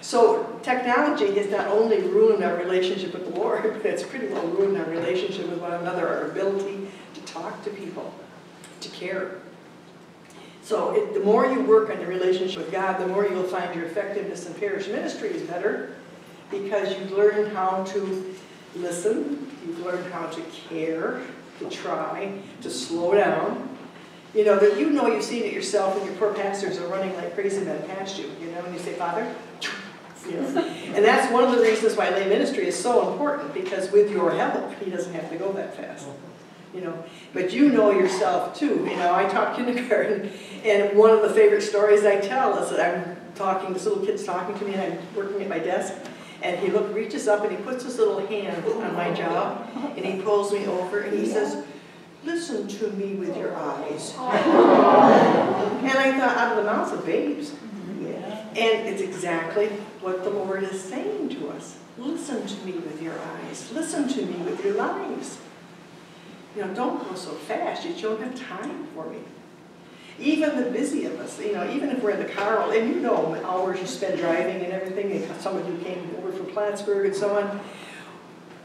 So technology has not only ruined our relationship with the Lord, but it's pretty well ruined our relationship with one another, our ability to talk to people, to care. So the more you work on your relationship with God, the more you'll find your effectiveness in parish ministry is better, because you've learned how to listen, you've learned how to care, to try, to slow down. You've seen it yourself when your poor pastors are running like crazy men past you, and you say, Father, and that's one of the reasons why lay ministry is so important, because with your help, he doesn't have to go that fast. But yourself too. I taught kindergarten, and one of the favorite stories I tell is that this little kid's talking to me, and I'm working at my desk, and he reaches up and he puts his little hand on my jaw, and he pulls me over, and he says, listen to me with your eyes. And I thought, out of the mouths of babes. And it's exactly what the Lord is saying to us. Listen to me with your eyes. Listen to me with your lives. Don't go so fast. You don't have time for me. Even the busy of us, even if we're in the car, and hours you spend driving and everything, and someone who came over from Plattsburgh and so on.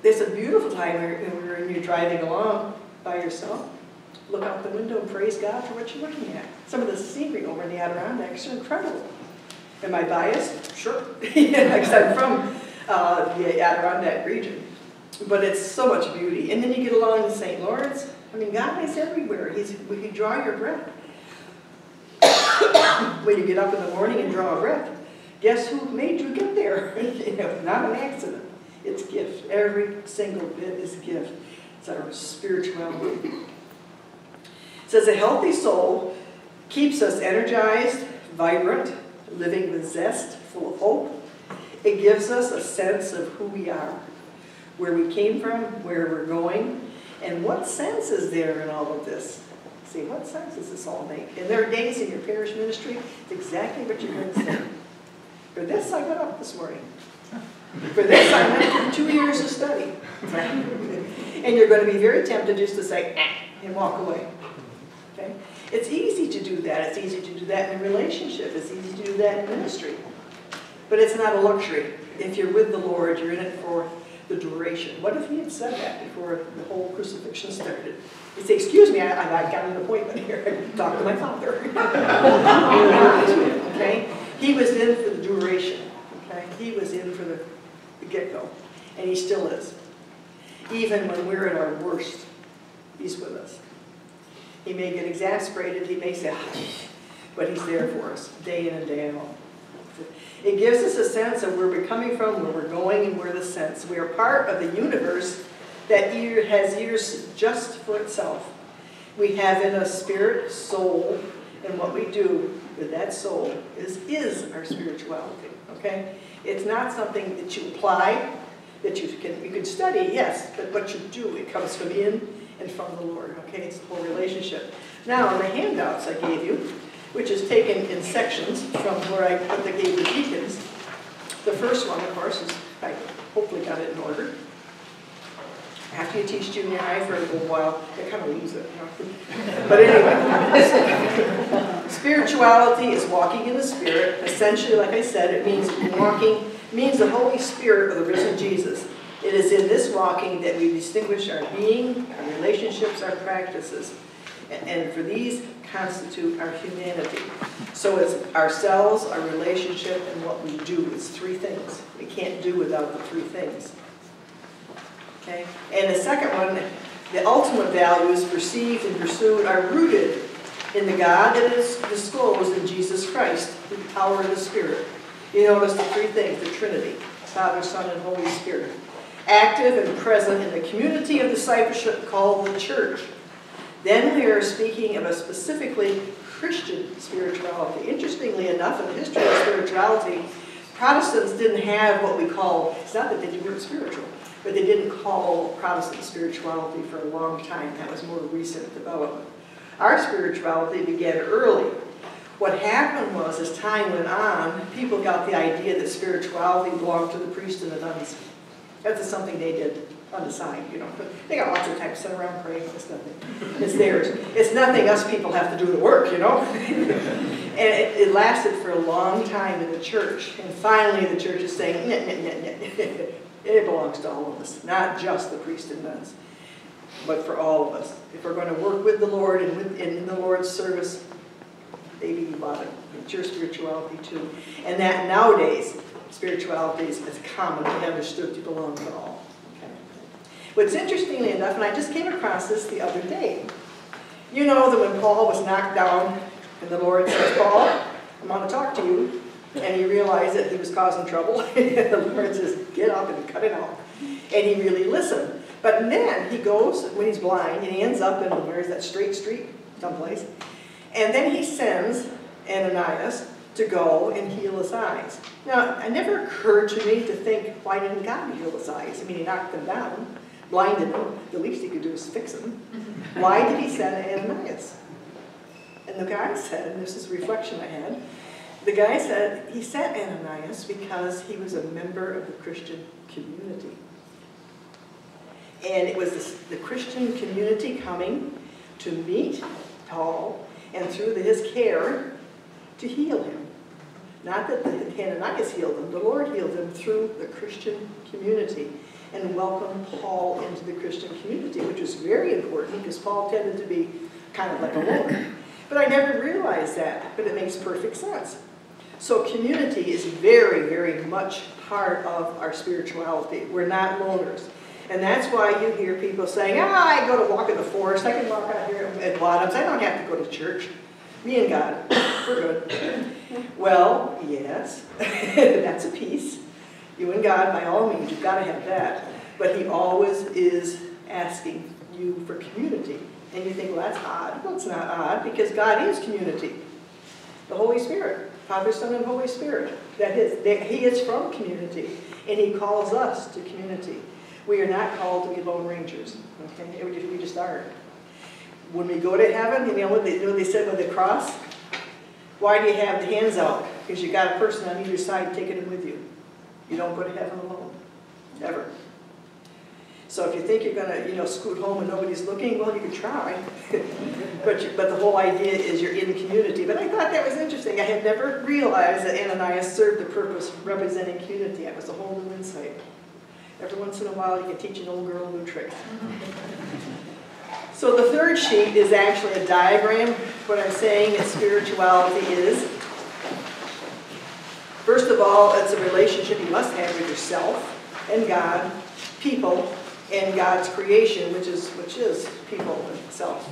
There's a beautiful time when you're driving along by yourself. Look out the window and praise God for what you're looking at. Some of the scenery over in the Adirondacks are incredible. Am I biased? Sure. Because I'm from the Adirondack region. But it's so much beauty. And then you get along to St. Lawrence. I mean, God is everywhere. We can draw your breath. When you get up in the morning and draw a breath, guess who made you get there? Not an accident. It's gift. Every single bit is gift. It's our spirituality. It says a healthy soul keeps us energized, vibrant, living with zest, full of hope. It gives us a sense of who we are, where we came from, where we're going, and what sense is there in all of this? See, what sense does this all make? And there are days in your parish ministry, it's exactly what you're going to say. For this, I got up this morning. For this, I went through 2 years of study. And you're going to be very tempted just to say, and walk away. Okay? It's easy to do that. It's easy to do that in a relationship. It's easy to do that in ministry. But it's not a luxury. If you're with the Lord, you're in it for the duration. What if he had said that before the whole crucifixion started? He'd say, excuse me, I got an appointment here. Talk to my father. Okay? He was in for the duration. Okay? He was in for the He still is. Even when we're at our worst, He's with us. He may get exasperated, He may say, but He's there for us, day in and day out. It gives us a sense of where we're coming from, where we're going, and where the sense. We are part of the universe that has ears just for itself. We have in us spirit, soul, and what we do with that soul is our spirituality, okay? It's not something that you apply, that you can study, yes, but what you do, it comes from in and from the Lord, okay? It's the whole relationship. Now, in the handouts I gave you, which is taken in sections from where I gave the deacons, the first one, of course, is, I hopefully got it in order. After you teach junior high for a little while, they kind of lose it, you know? But anyway, spirituality is walking in the Spirit. Essentially, like I said, it means walking, it means the Holy Spirit of the risen Jesus. It is in this walking that we distinguish our being, our relationships, our practices. And for these constitute our humanity. So it's ourselves, our relationship, and what we do. It's three things. We can't do without the three things. Okay? And the second one, the ultimate values perceived and pursued are rooted in the God that is disclosed in Jesus Christ through the power of the Spirit. You notice the three things, the Trinity, Father, Son, and Holy Spirit. Active and present in the community of discipleship called the church. Then we are speaking of a specifically Christian spirituality. Interestingly enough, in the history of spirituality, Protestants didn't have what we call, it's not that they weren't spiritual, but they didn't call Protestant spirituality for a long time. That was more recent development. Our spirituality began early. What happened was, as time went on, people got the idea that spirituality belonged to the priests and the nuns. That's just something they did on the side, you know. But they got lots of time to sit around praying. It's nothing. It's theirs. It's nothing us people have to do the work, you know. And it lasted for a long time in the church. And finally the church is saying, it belongs to all of us, not just the priests and nuns, but for all of us. If we're going to work with the Lord and in the Lord's service, baby, you bought it. It's your spirituality too. And that nowadays, spirituality is commonly understood to belong to all. Okay. What's interestingly enough, and I just came across this the other day, you know that when Paul was knocked down and the Lord says, Paul, I want to talk to you, and he realized that he was causing trouble, and the Lord says, get up and cut it out. And he really listened. But then he goes, when he's blind, and he ends up in, where's that, Straight Street, someplace, and then he sends Ananias to go and heal his eyes. Now, it never occurred to me to think, why didn't God heal his eyes? I mean, he knocked them down, blinded them. The least he could do is fix them. Why did he send Ananias? And the guy said, and this is a reflection I had, the guy said he sent Ananias because he was a member of the Christian community. And it was the Christian community coming to meet Paul and through his care to heal him. Not that Ananias healed him, the Lord healed him through the Christian community and welcomed Paul into the Christian community, which was very important because Paul tended to be kind of like a loner. But I never realized that, but it makes perfect sense. So community is very, very much part of our spirituality. We're not loners. And that's why you hear people saying, I go to walk in the forest, I can walk out here at Wadhams, I don't have to go to church. Me and God, we're good. Well, yes, that's a piece. You and God, by all means, you've got to have that. But he always is asking you for community. And you think, well, that's odd. Well, it's not odd, because God is community. The Holy Spirit, Father, Son, and Holy Spirit. He is from community, and he calls us to community. We are not called to be lone rangers. Okay? We just aren't. When we go to heaven, you know what they said with the cross? Why do you have the hands out? Because you got a person on either side taking them with you. You don't go to heaven alone, ever. So if you think you're going to, scoot home and nobody's looking, well, you can try. but the whole idea is you're in community. But I thought that was interesting. I had never realized that Ananias served the purpose of representing community. That was a whole new insight. Every once in a while, you can teach an old girl a new trick. So the third sheet is actually a diagram. What I'm saying is spirituality is, first of all, it's a relationship you must have with yourself and God people and God's creation, which is people itself.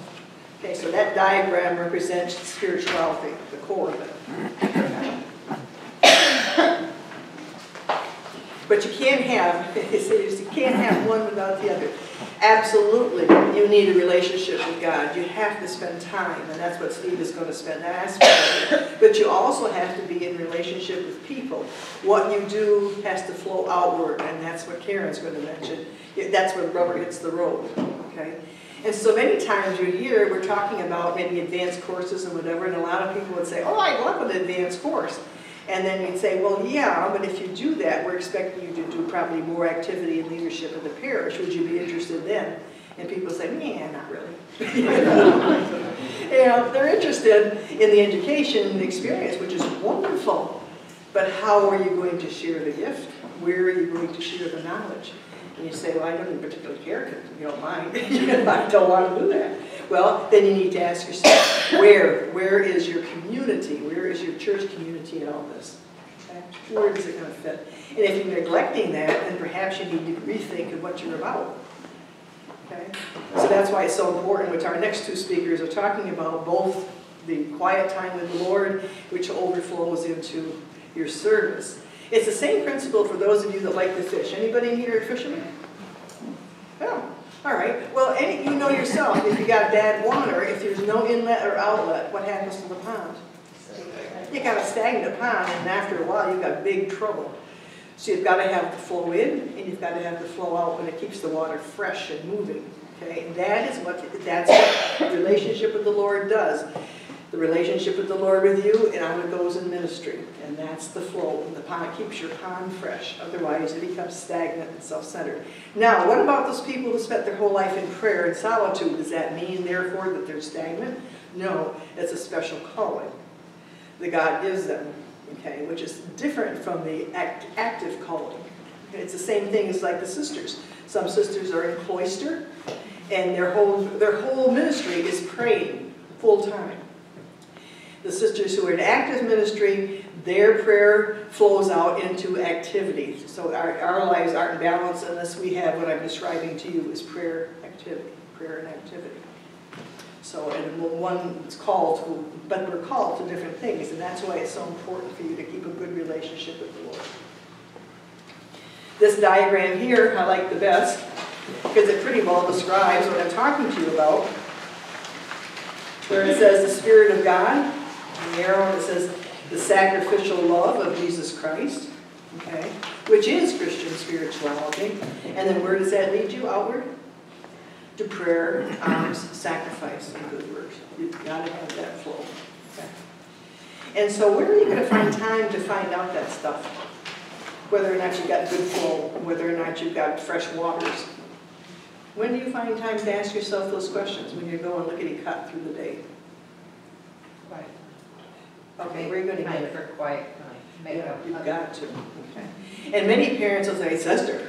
Okay, so that diagram represents spirituality, the core of it. But you can't have one without the other. Absolutely, you need a relationship with God. You have to spend time, and that's what Steve is going to spend that aspect of it. But you also have to be in relationship with people. What you do has to flow outward, and that's what Karen's going to mention. That's when rubber hits the road, okay? And so many times you hear, we're talking about maybe advanced courses and whatever, and a lot of people would say, oh, I love an advanced course. And then you'd say, well, yeah, but if you do that, we're expecting you to do probably more activity and leadership in the parish. Would you be interested then? And people say, yeah, not really. You know, they're interested in the education and the experience, which is wonderful. But how are you going to share the gift? Where are you going to share the knowledge? And you say, well, I don't in particular care because you don't mind. I don't want to do that. Well, then you need to ask yourself, where is your community? Where is your church community in all this? Okay? Where is it going to fit? And if you're neglecting that, then perhaps you need to rethink of what you're about. Okay? So that's why it's so important, which our next two speakers are talking about, both the quiet time with the Lord, which overflows into your service. It's the same principle for those of you that like to fish. Anybody in here a fisherman? Oh, all right. Well, you know yourself, if you got bad water, if there's no inlet or outlet, what happens to the pond? You got a stagnant pond, and after a while, you've got big trouble. So you've got to have the flow in, and you've got to have the flow out, when it keeps the water fresh and moving. Okay, and that's what the relationship with the Lord does. The relationship with the Lord with you, and on with those in ministry. And that's the flow. And the pond keeps your pond fresh. Otherwise, it becomes stagnant and self-centered. Now, what about those people who spent their whole life in prayer and solitude? Does that mean, therefore, that they're stagnant? No, it's a special calling that God gives them, okay, which is different from the active calling. It's the same thing as like the sisters. Some sisters are in cloister, and their whole ministry is praying full time. The sisters who are in active ministry, their prayer flows out into activity. So our lives aren't in balance unless we have what I'm describing to you as prayer and activity. So, and one's called to, but we're called to different things, and that's why it's so important for you to keep a good relationship with the Lord. This diagram here I like the best because it pretty well describes what I'm talking to you about. Where it says the Spirit of God. The arrow that says the sacrificial love of Jesus Christ, okay, which is Christian spirituality. And then where does that lead you? Outward? To prayer, alms, sacrifice, and good works. You've got to have that flow. Okay. And so where are you going to find time to find out that stuff? Whether or not you've got good flow, whether or not you've got fresh waters. When do you find time to ask yourself those questions? When you're going lickety-cut through the day? Quiet. Okay, where are you going to get it? For quiet time. Yeah, you've got to. Okay. And many parents will say, sister,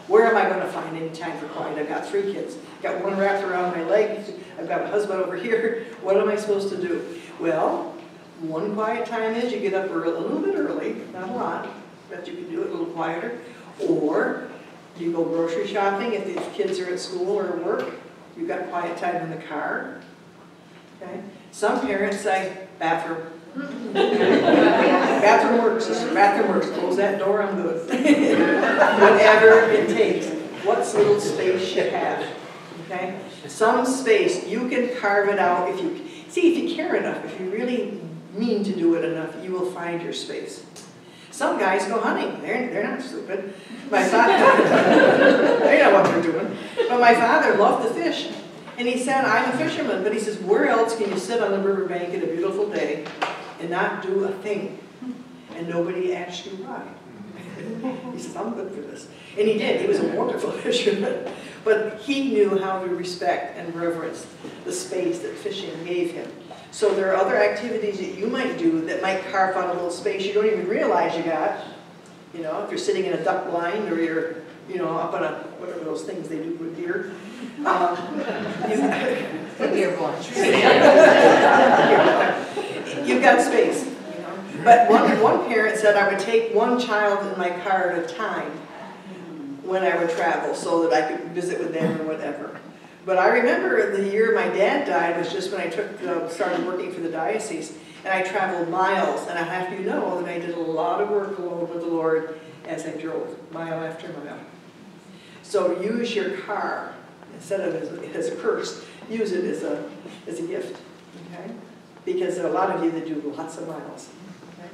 where am I going to find any time for quiet? I've got 3 kids. Got one wrapped around my leg. I've got a husband over here. What am I supposed to do? Well, one quiet time is you get up early, a little bit early, not a lot, but you can do it a little quieter. Or you go grocery shopping if the kids are at school or work. You've got quiet time in the car. Okay. Some parents say, bathroom. Bathroom works, sister. Bathroom works. Close that door, I'm good. Whatever it takes. What little space you have. Okay? Some space, you can carve it out if you see, if you care enough, if you really mean to do it enough, you will find your space. Some guys go hunting. They're not stupid. My father, they know what they're doing. But my father loved to fish. And he said, I'm a fisherman, but he says, where else can you sit on the riverbank in a beautiful day and not do a thing? And nobody asks you why. He says, I'm good for this. And he did. He was a wonderful fisherman. But he knew how to respect and reverence the space that fishing gave him. So there are other activities that you might do that might carve out a little space you don't even realize you got. You know, if you're sitting in a duck blind or you're, you know, up on a, whatever those things they do with deer. Deer blind. You've got space. You know? But one parent said, I would take one child in my car at a time. when I would travel so that I could visit with them or whatever. But I remember the year my dad died was just when I started working for the diocese, and I traveled miles, and I have you know that I did a lot of work alone with the Lord as I drove, mile after mile. So use your car, instead of as a curse, use it as a gift, okay? Because there are a lot of you that do lots of miles, okay?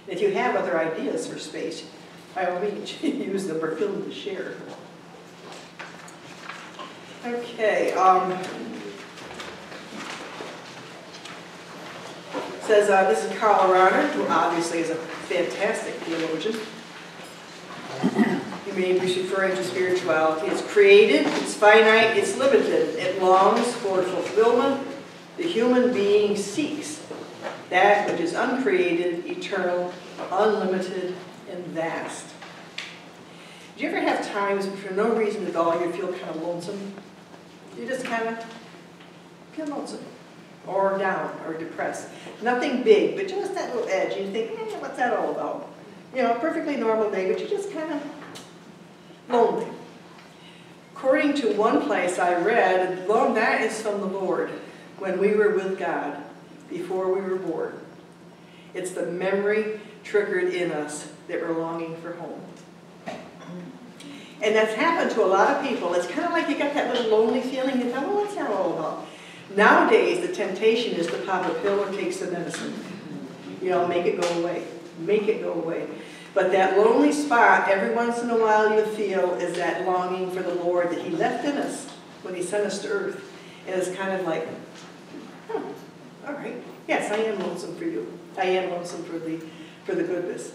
And if you have other ideas for space, by all means, use them or fill them to share. Okay, says this is Karl Rahner, who obviously is a fantastic theologian. He may be referring to spirituality. It's created, it's finite, it's limited. It longs for fulfillment. The human being seeks that which is uncreated, eternal, unlimited, and vast. Do you ever have times when for no reason at all you feel kind of lonesome? You just kind of feel lonesome, or down, or depressed. Nothing big, but just that little edge. You think, what's that all about? You know, a perfectly normal day, but you're just kind of lonely. According to one place I read, that is from the Lord, when we were with God, before we were born. It's the memory triggered in us that we're longing for home. And that's happened to a lot of people. It's kind of like you got that little lonely feeling. You thought, well, what's that all about? Nowadays, the temptation is to pop a pill or take some medicine. You know, make it go away. Make it go away. But that lonely spot, every once in a while you feel, is that longing for the Lord that He left in us when He sent us to earth. And it's kind of like, all right, yes, I am lonesome for you. I am lonesome for the goodness.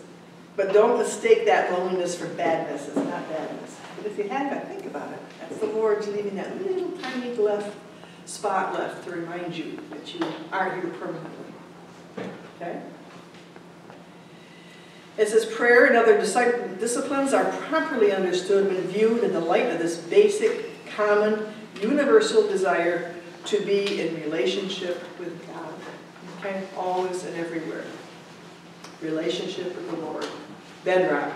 But don't mistake that loneliness for badness. It's not badness. But if you haven't, think about it. That's the Lord leaving that little tiny spot left to remind you that you aren't here permanently. Okay? It says prayer and other disciplines are properly understood when viewed in the light of this basic, common, universal desire to be in relationship with God. Okay? Always and everywhere. Relationship with the Lord. Bedrock.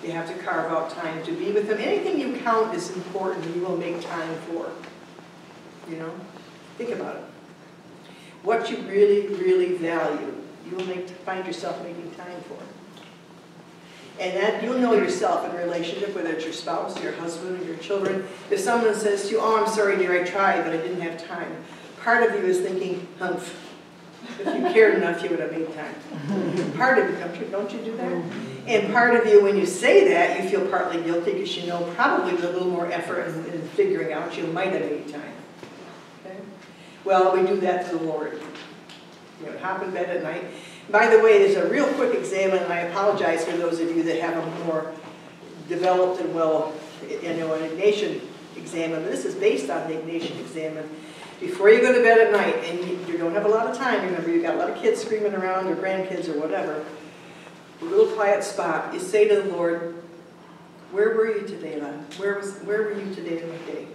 You have to carve out time to be with Him. Anything you count is important and you will make time for. You know? Think about it. What you really, really value, you will find yourself making time for. And that you'll know yourself in a relationship, whether it's your spouse, your husband, or your children. If someone says to you, oh, I'm sorry, dear, I tried, but I didn't have time. Part of you is thinking, humph. If you cared enough, you would have made time. Part of you, don't you do that? And part of you, when you say that, you feel partly guilty because you know probably with a little more effort in figuring out you might have made time. Okay? Well, we do that to the Lord. You know, hop in bed at night. By the way, there's a real quick exam, and I apologize for those of you that have a more developed and well, you know, an Ignatian exam. And this is based on the Ignatian exam. Before you go to bed at night, and you don't have a lot of time, remember you've got a lot of kids screaming around, or grandkids or whatever, a little quiet spot, you say to the Lord, where were you today, lad? Where were you today in my day?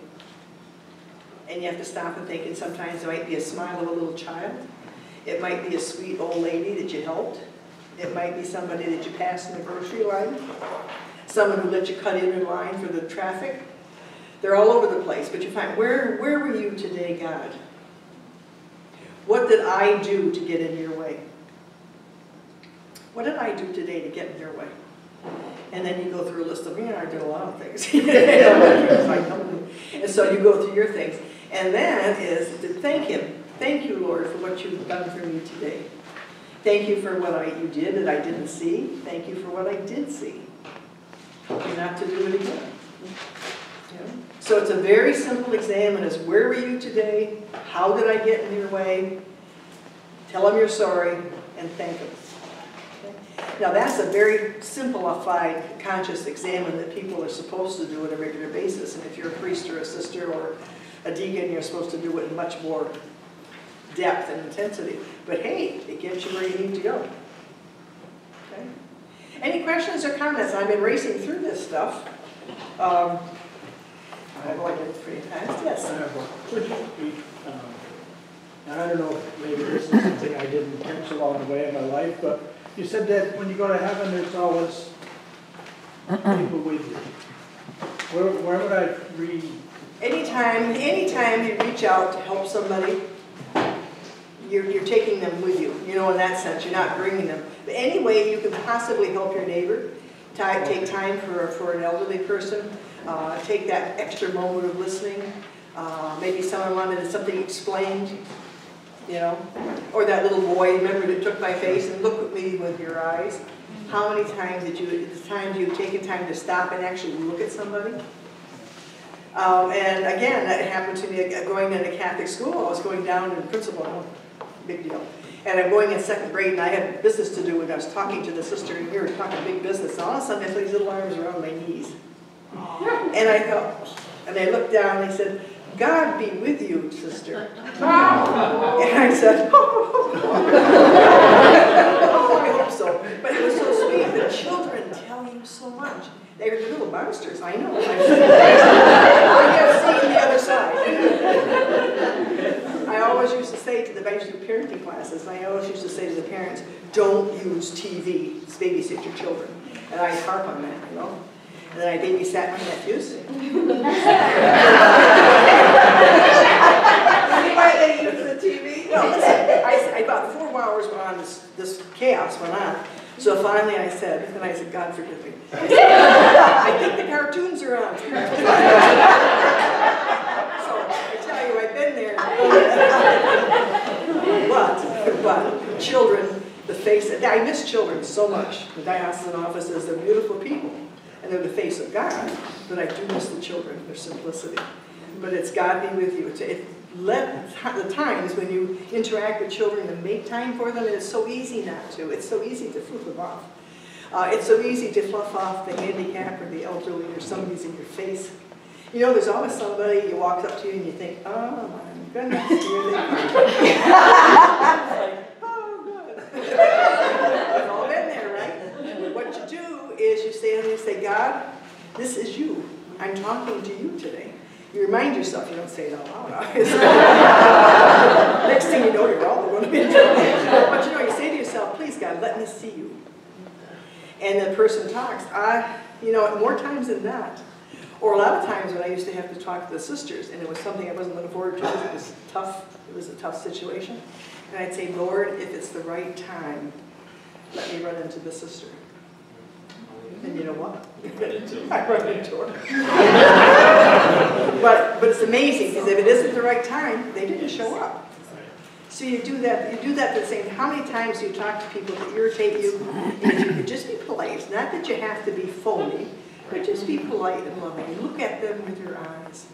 And you have to stop and think, and sometimes it might be a smile of a little child. It might be a sweet old lady that you helped. It might be somebody that you passed in the grocery line. Someone who let you cut in line for the traffic. They're all over the place, but you find, where were you today, God? What did I do to get in your way? What did I do today to get in your way? And then you go through a list of, I did a lot of things. And so you go through your things. And then is to thank Him. Thank you, Lord, for what you've done for me today. Thank you for what you did that I didn't see. Thank you for what I did see. Help me not to do it again. Yeah. So it's a very simple exam, and it's where were you today? How did I get in your way? Tell Him you're sorry, and thank Him. Okay? Now that's a very simplified conscious exam that people are supposed to do on a regular basis. And if you're a priest or a sister or a deacon, you're supposed to do it in much more depth and intensity. But hey, it gets you where you need to go. Okay? Any questions or comments? I've been racing through this stuff. I've liked it pretty fast. Yes? Would you repeat, and I don't know if maybe this is something I didn't catch along the way in my life, but you said that when you go to heaven, there's always people with you. Where would I read? Anytime you reach out to help somebody, you're taking them with you. You know, in that sense, you're not bringing them. But any way you can possibly help your neighbor, take time for an elderly person, take that extra moment of listening. Maybe someone wanted something explained, you know, or that little boy, remember, that took my face and looked at me with your eyes. How many times you've taken time to stop and actually look at somebody? And again, that happened to me going into Catholic school. I was going down in principal, big deal. And I'm going in 2nd grade, and I had business to do, and I was talking to the sister, and we were talking big business. And all of a sudden, I felt these little arms around my knees. And I thought, and I looked down, and I said, God be with you, sister. And I said, oh, I hope so. But it was so sweet. The children tell you so much. They're the little monsters, I know. I have seen the other side. I always used to say to the parenting classes, I always used to say to the parents, don't use TV to babysit your children. And I harp on that, you know. And then I babysat my nephews. Why they use the TV? Well, listen, about 4 hours went on, this chaos went on. So finally I said, God forgive me. I think the cartoons are on. So I tell you, I've been there. But children, the face, I miss children so much. The diocesan offices, they're beautiful people. And they're the face of God. But I do miss the children, their simplicity. But it's God be with you. Let the times when you interact with children and make time for them, and it's so easy not to. It's so easy to flip them off. It's so easy to fluff off the handicap or the elderly or somebody's in your face. You know, there's always somebody who walks up to you and you think, oh my goodness, here they come. It's like, oh good. We've all been there, right? What you do is you stand there and say, God, this is you. I'm talking to you today. You remind yourself, you don't say it out loud. Next thing you know, you're all going to be in trouble. But you know, you say to yourself, please God, let me see you. And the person talks. You know, more times than not. Or a lot of times when I used to have to talk to the sisters, and it was something I wasn't looking forward to, it was tough, it was a tough situation. And I'd say, Lord, if it's the right time, let me run into the sister. And you know what? I run into her. But it's amazing, because if it isn't the right time, they didn't show up. So you do that at the same time. How many times do you talk to people that irritate you? And if you could just be polite, it's not that you have to be phony, but just be polite and loving. And look at them with your eyes.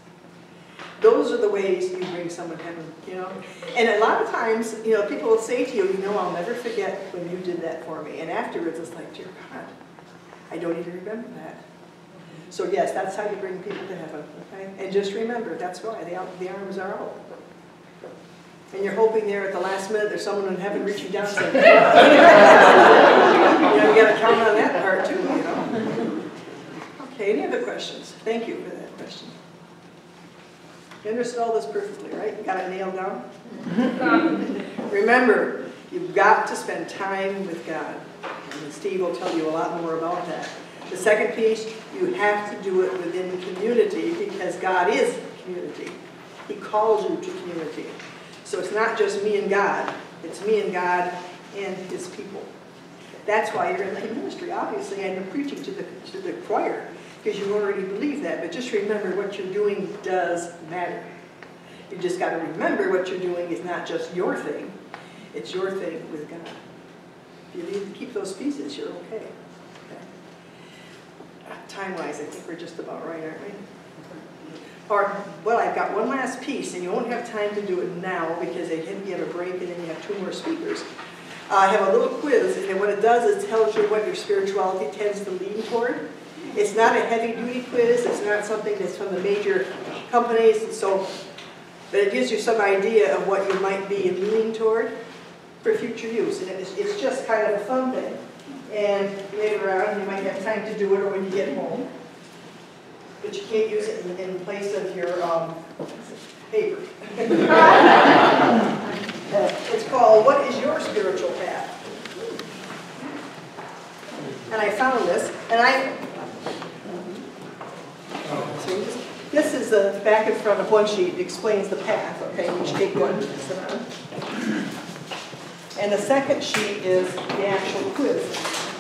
Those are the ways you bring someone heaven, you know. And a lot of times, you know, people will say to you, you know, I'll never forget when you did that for me. And afterwards, it's like, dear God, I don't even remember that. So yes, that's how you bring people to heaven, okay? And just remember, that's why the arms are out. And you're hoping there at the last minute there's someone in heaven reaching down and saying, you know, you got to count on that part too, you know. Okay, any other questions? Thank you for that question. You understood all this perfectly, right? You got it nailed down? Remember, you've got to spend time with God. And Steve will tell you a lot more about that. The second piece, you have to do it within community because God is community. He calls you to community. So it's not just me and God. It's me and God and His people. That's why you're in the ministry, obviously, and you're preaching to the choir because you already believe that. But just remember what you're doing does matter. You just got to remember what you're doing is not just your thing. It's your thing with God. If you need to keep those pieces, you're okay. Time-wise, I think we're just about right, aren't we? Well, I've got one last piece, and you won't have time to do it now because you have a break and then you have 2 more speakers. I have a little quiz, and what it does is it tells you what your spirituality tends to lean toward. It's not a heavy-duty quiz. It's not something that's from the major companies, but it gives you some idea of what you might be leaning toward for future use. And it's just kind of a fun thing. And later on, you might have time to do it or when you get home. But you can't use it in place of your paper. It's called, What is Your Spiritual Path? And I found this, and this is the back and front of one sheet. It explains the path, okay? We should take one. And the second sheet is the actual quiz.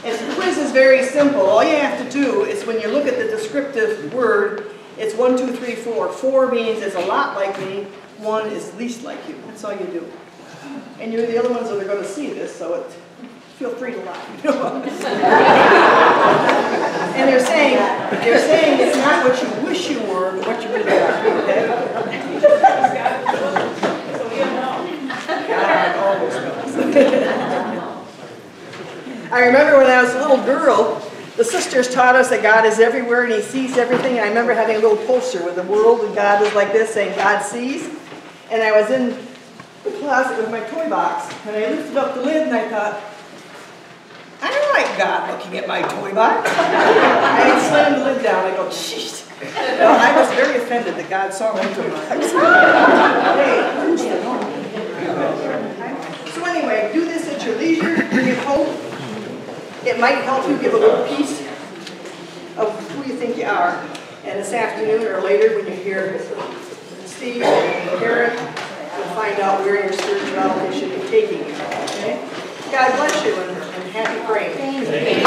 And the quiz is very simple. All you have to do is when you look at the descriptive word, it's 1, 2, 3, 4. 4 means it's a lot like me. 1 is least like you. That's all you do. And you're the other ones that are going to see this, so feel free to lie. And they're saying it's not what you wish you were, but what you really are. Okay? So we don't know. God always knows. I remember when I was a little girl, the sisters taught us that God is everywhere and He sees everything. And I remember having a little poster with the world and God was like this, saying God sees. And I was in the closet with my toy box, and I lifted up the lid and I thought, I don't like God looking at my toy box. I slammed the lid down. I go, jeez. Well, I was very offended that God saw my toy box. So anyway, do this at your leisure. Bring it home. It might help you give a little piece of who you think you are. And this afternoon or later when you hear Steve and Karen, you'll find out where your spirituality should be taking you. Okay? God bless you and happy praying. Thank you.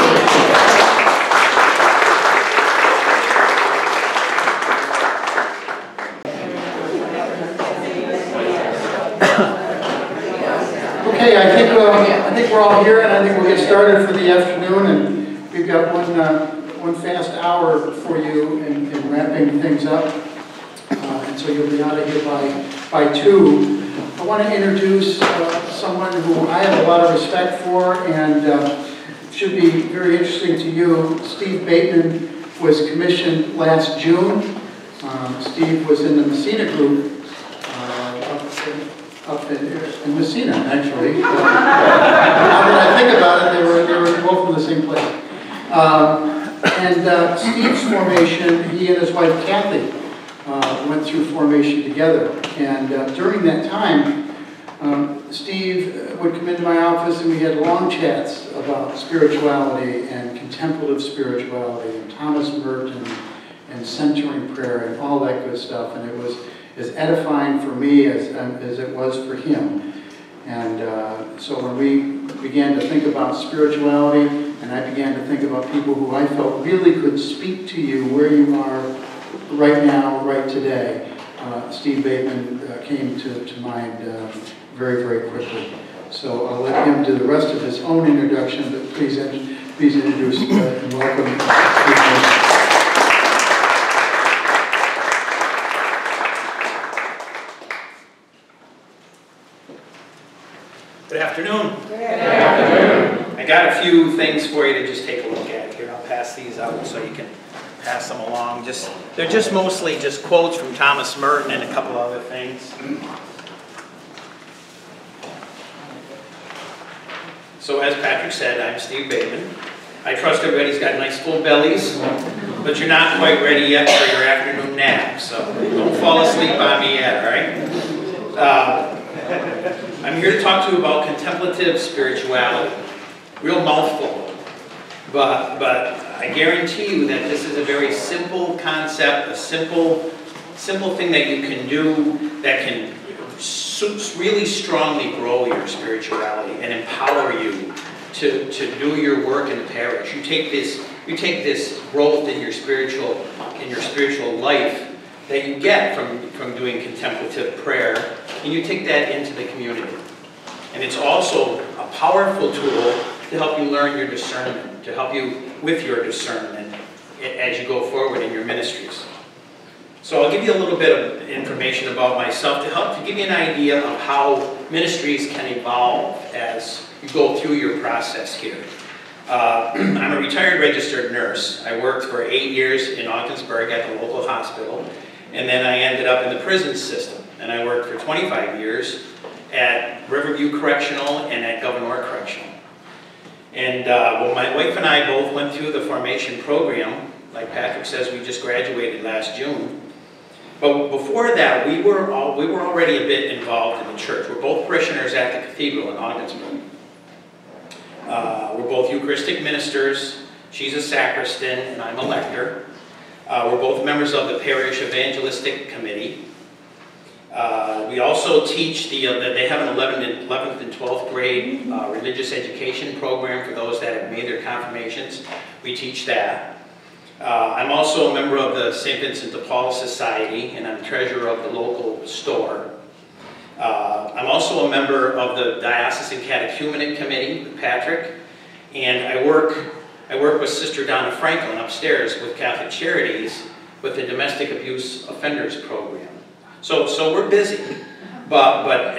Okay, I think we're all here, and I think we'll get started for the afternoon. And we've got one fast hour for you in wrapping things up, and so you'll be out of here by 2. I want to introduce someone who I have a lot of respect for, and should be very interesting to you. Steve Bateman was commissioned last June. Steve was in the Messina group. Up in Messina, actually. Now that I think about it, they were both from the same place. And Steve's formation, he and his wife Kathy went through formation together. And during that time, Steve would come into my office and we had long chats about spirituality and contemplative spirituality and Thomas Merton and centering prayer and all that good stuff. And it was as edifying for me as it was for him. And so when we began to think about spirituality, and I began to think about people who I felt really could speak to you where you are right now, right today, Steve Bateman came to mind very, very quickly. So I'll let him do the rest of his own introduction, but please introduce and welcome Steve. Good afternoon. Good afternoon. I got a few things for you to just take a look at here. I'll pass these out so you can pass them along. They're just mostly just quotes from Thomas Merton and a couple other things. So as Patrick said, I'm Steve Bateman. I trust everybody's got nice full bellies, but you're not quite ready yet for your afternoon nap, so don't fall asleep on me yet, all right? I'm here to talk to you about contemplative spirituality. Real mouthful, but I guarantee you that this is a very simple concept, a simple thing that you can do that can really strongly grow your spirituality and empower you to do your work in the parish. You take this growth in your spiritual life that you get from doing contemplative prayer, and you take that into the community. And it's also a powerful tool to help you learn your discernment, to help you with your discernment as you go forward in your ministries. So I'll give you a little bit of information about myself to give you an idea of how ministries can evolve as you go through your process here. I'm a retired registered nurse. I worked for 8 years in Ogdensburg at the local hospital, and then I ended up in the prison system. And I worked for 25 years at Riverview Correctional and at Governor Correctional. And well, my wife and I both went through the formation program. Like Patrick says, we just graduated last June. But before that, we were already a bit involved in the church. We're both parishioners at the cathedral in Ogdensburg. We're both Eucharistic ministers. She's a sacristan, and I'm a lector. We're both members of the Parish Evangelistic Committee. We also teach they have an 11th and 12th grade religious education program for those that have made their confirmations. We teach that. I'm also a member of the St. Vincent de Paul Society, and I'm treasurer of the local store. I'm also a member of the Diocesan Catechumenate Committee with Patrick, and I work with Sister Donna Franklin upstairs with Catholic Charities with the Domestic Abuse Offenders Program. So we're busy, but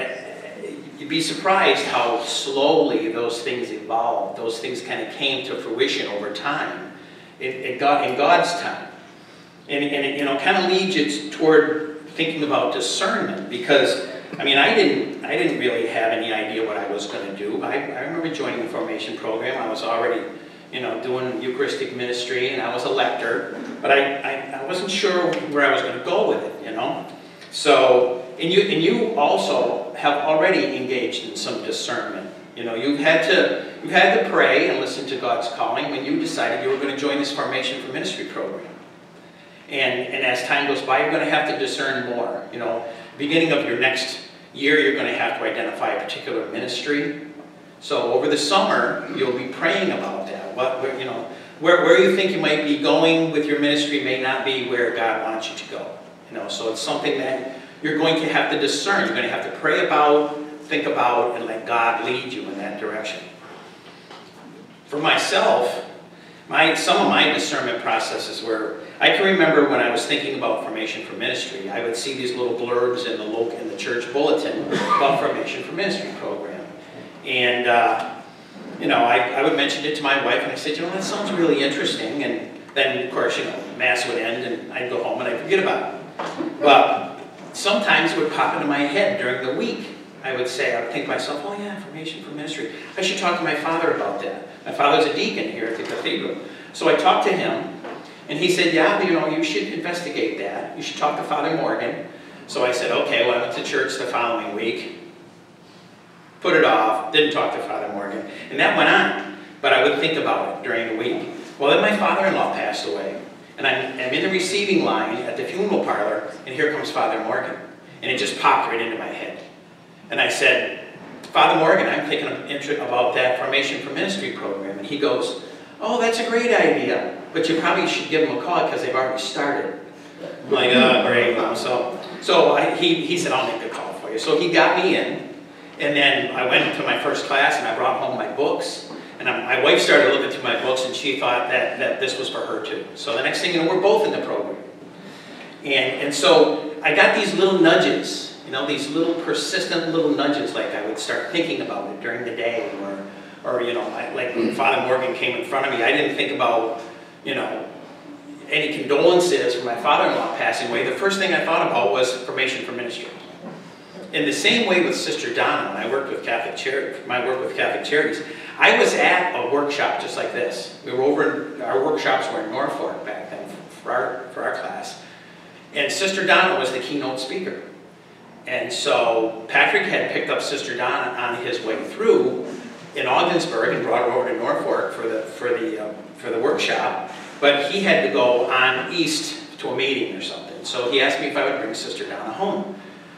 you'd be surprised how slowly those things evolved. Those things kind of came to fruition over time, in God's time. And it kind of leads you toward thinking about discernment, because I mean, I didn't really have any idea what I was going to do. I remember joining the formation program. I was already, doing Eucharistic ministry, and I was a lector, but I wasn't sure where I was going to go with it, So, and you also have already engaged in some discernment. You've had to pray and listen to God's calling when you decided you were going to join this Formation for Ministry program. And as time goes by, you're going to have to discern more. Beginning of your next year, you're going to have to identify a particular ministry. So over the summer, you'll be praying about that. Where you think you might be going with your ministry may not be where God wants you to go. So it's something that you're going to have to discern. You're going to have to pray about, think about, and let God lead you in that direction. For myself, some of my discernment processes were, I can remember when I was thinking about Formation for Ministry, I would see these little blurbs in the church bulletin about Formation for Ministry program. And, I would mention it to my wife, and I said, that sounds really interesting. And then, of course, Mass would end, and I'd go home, and I'd forget about it. But sometimes it would pop into my head during the week. I would think to myself, oh yeah, Formation for Ministry. I should talk to my father about that. My father's a deacon here at the cathedral. So I talked to him, and he said, yeah, you should investigate that. You should talk to Father Morgan. So I said, okay, well, I went to church the following week, put it off, didn't talk to Father Morgan. And that went on, but I would think about it during the week. Well, then my father-in-law passed away, and I'm in the receiving line at the funeral parlor, and here comes Father Morgan. And it just popped right into my head. And I said, Father Morgan, I'm thinking about that Formation for Ministry program. And he goes, oh, that's a great idea, but you probably should give them a call because they've already started. I'm like, oh, great. He said, I'll make a call for you. So he got me in, and then I went to my first class, and I brought home my books. And my wife started looking through my books, and she thought that this was for her too. So the next thing you know, we're both in the program. And so I got these little nudges, these little persistent little nudges, like I would start thinking about it during the day, or like when Father Morgan came in front of me, I didn't think about, any condolences for my father-in-law passing away. The first thing I thought about was Formation for Ministry. In the same way with Sister Donna, when I worked with Catholic Charities, I was at a workshop just like this. Our workshops were in Norfolk back then for our class. And Sister Donna was the keynote speaker. And so Patrick had picked up Sister Donna on his way through in Ogdensburg and brought her over to Norfolk for the workshop. But he had to go on east to a meeting or something. So he asked me if I would bring Sister Donna home.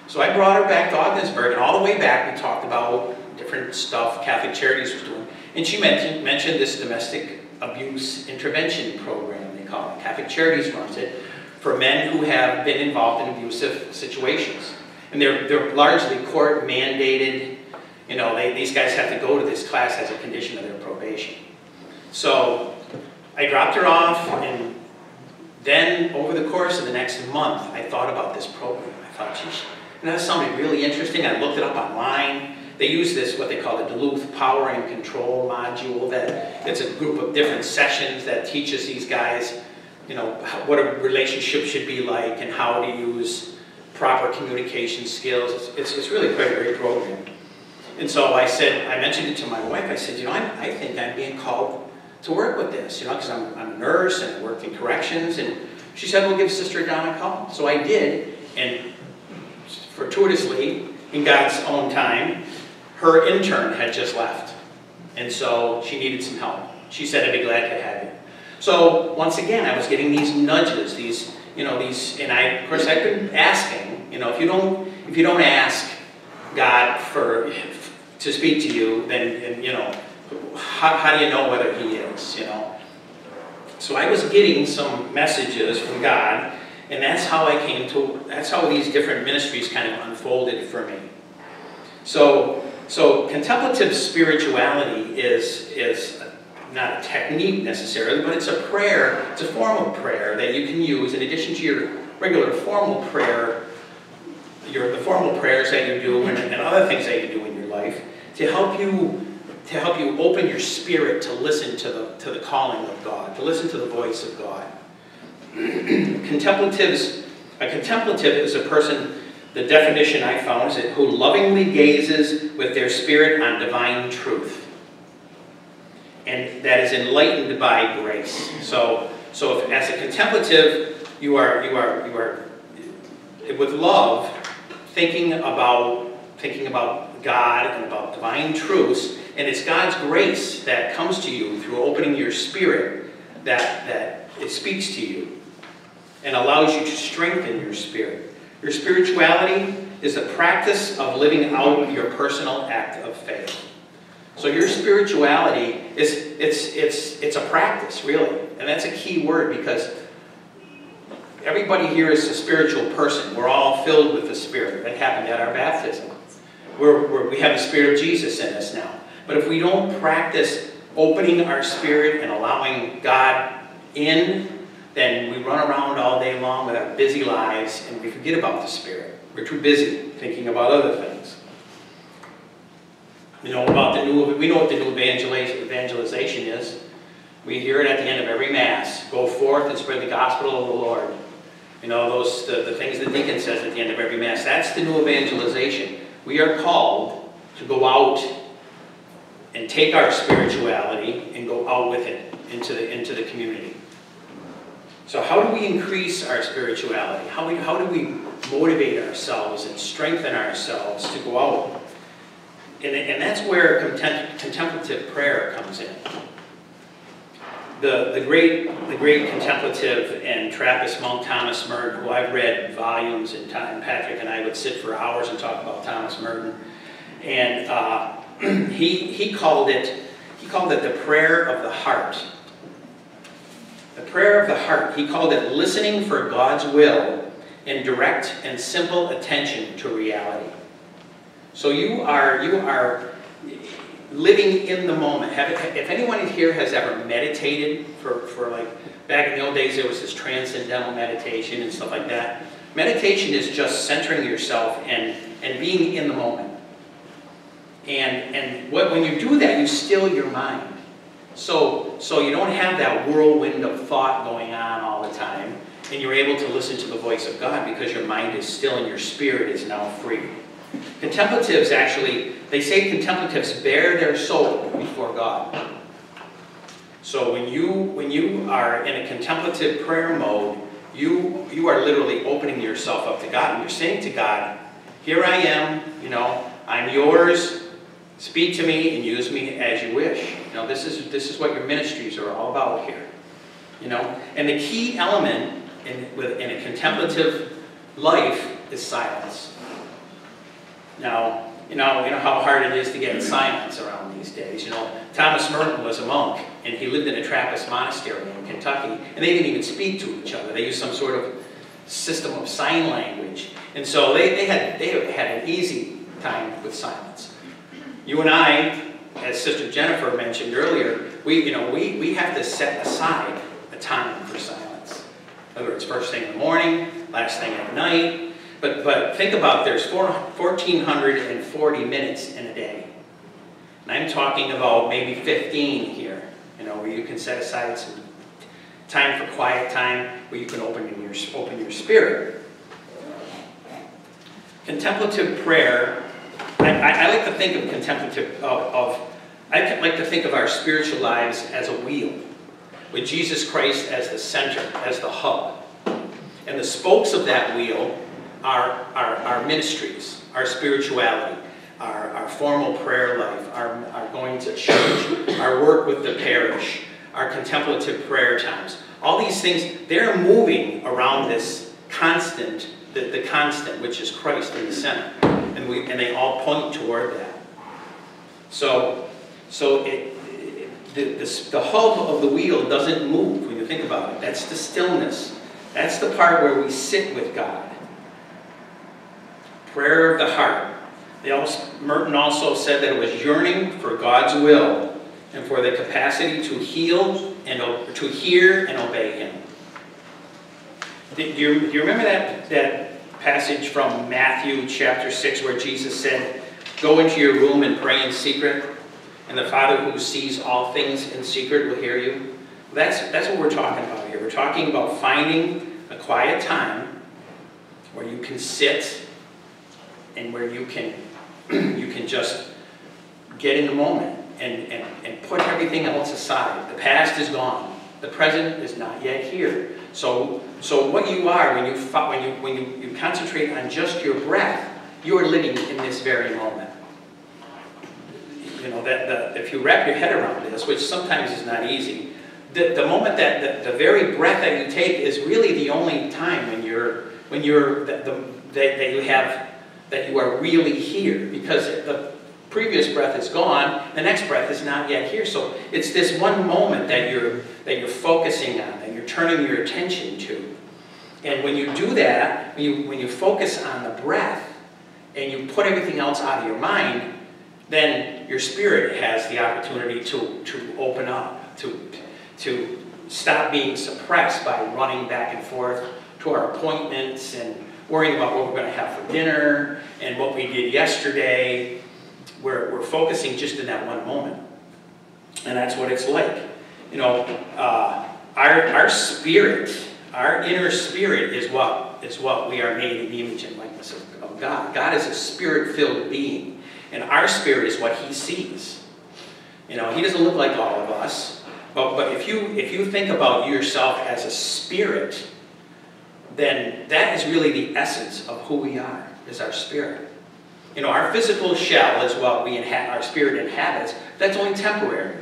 So I brought her back to Ogdensburg, and all the way back we talked about different stuff Catholic Charities was doing. And she mentioned this domestic abuse intervention program, they call it. Catholic Charities runs it for men who have been involved in abusive situations. And they're largely court mandated. These guys have to go to this class as a condition of their probation. So I dropped her off, and then over the course of the next month, I thought about this program. I thought, geez, that sounded really interesting. I looked it up online. They use this, what they call the Duluth Power and Control module. It's a group of different sessions that teaches these guys, what a relationship should be like and how to use proper communication skills. It's really quite a great program. And so I mentioned it to my wife. I said, I think I'm being called to work with this, because I'm a nurse and I worked in corrections. And she said, well, give Sister Donna a call. So I did, and fortuitously, in God's own time, her intern had just left. And so she needed some help. She said, I'd be glad to have you. So once again, I was getting these nudges, these, and of course I've been asking, if you don't ask God to speak to you, then, how do you know whether He is, So I was getting some messages from God, and that's how these different ministries kind of unfolded for me. So contemplative spirituality is not a technique necessarily, but it's a prayer, it's a form of prayer that you can use in addition to your regular formal prayer, the formal prayers that you do and other things that you do in your life to help you open your spirit to listen to the calling of God, to listen to the voice of God. A contemplative is a person, the definition I found is who lovingly gazes with their spirit on divine truth, and that is enlightened by grace. So if, as a contemplative, you are with love, thinking about God and about divine truths, and it's God's grace that comes to you through opening your spirit that it speaks to you and allows you to strengthen your spirit. Your spirituality is the practice of living out your personal act of faith. So your spirituality it's a practice, really, and that's a key word because everybody here is a spiritual person. We're all filled with the Spirit. That happened at our baptism. We have the Spirit of Jesus in us now. But if we don't practice opening our spirit and allowing God in, then we run around all day long with our busy lives and we forget about the Spirit. We're too busy thinking about other things. We know what the new evangelization is. We hear it at the end of every Mass. Go forth and spread the gospel of the Lord. The things the deacon says at the end of every Mass. That's the new evangelization. We are called to go out and take our spirituality and go out with it into the community. So how do we increase our spirituality? How do we motivate ourselves and strengthen ourselves to go out? And that's where contemplative prayer comes in. The great contemplative and Trappist monk Thomas Merton, who I've read volumes in time, Patrick and I would sit for hours and talk about Thomas Merton, and he called it the prayer of the heart. The prayer of the heart. He called it listening for God's will and direct and simple attention to reality. So you are living in the moment. If anyone here has ever meditated for like, back in the old days there was this transcendental meditation and stuff like that. Meditation is just centering yourself and being in the moment. And when you do that, you still your mind. So you don't have that whirlwind of thought going on all the time, and you're able to listen to the voice of God because your mind is still and your spirit is now free. Contemplatives they say contemplatives bare their soul before God. So when you are in a contemplative prayer mode, you are literally opening yourself up to God, and you're saying to God, here I am, I'm yours, speak to me and use me as you wish. This is what your ministries are all about here. And the key element in a contemplative life is silence. Now, you know how hard it is to get silence around these days. Thomas Merton was a monk, and he lived in a Trappist monastery in Kentucky, and they didn't even speak to each other. They used some sort of system of sign language, and so they had an easy time with silence. You and I, as Sister Jennifer mentioned earlier, we have to set aside a time for silence, whether it's first thing in the morning, last thing at night. But think about there's 1,440 minutes in a day. And I'm talking about maybe 15 here, where you can set aside some time for quiet time, where you can open your spirit. Contemplative prayer, I like to think of I like to think of our spiritual lives as a wheel, with Jesus Christ as the center, as the hub. And the spokes of that wheel are our ministries, our spirituality, our formal prayer life, our going to church, our work with the parish, our contemplative prayer times. All these things, they're moving around this constant, the constant, which is Christ in the center. And they all point toward that. So the hub of the wheel doesn't move when you think about it. That's the stillness. That's the part where we sit with God. Prayer of the heart. Merton also said that it was yearning for God's will and for the capacity to heal and to hear and obey Him. Do you remember that passage from Matthew chapter 6 where Jesus said, "Go into your room and pray in secret, and the Father who sees all things in secret will hear you"? That's what we're talking about here. We're talking about finding a quiet time where you can sit and where you can just get in the moment and put everything else aside. The past is gone. The present is not yet here. So what you are when you concentrate on just your breath, you are living in this very moment. You know that if you wrap your head around this, which sometimes is not easy, the moment that the very breath that you take is really the only time that you are really here, because the previous breath is gone, the next breath is not yet here. So it's this one moment that you're focusing on, that you're turning your attention to. And when you do that, when you focus on the breath and you put everything else out of your mind, then your spirit has the opportunity to open up, to stop being suppressed by running back and forth to our appointments and worrying about what we're going to have for dinner and what we did yesterday. We're focusing just in that one moment. And that's what it's like. You know, our spirit, our inner spirit is what we are made in the image and likeness of God. God is a spirit-filled being. And our spirit is what He sees. You know, He doesn't look like all of us. But if you think about yourself as a spirit, then that is really the essence of who we are, is our spirit. You know, our physical shell is what our spirit inhabits. That's only temporary.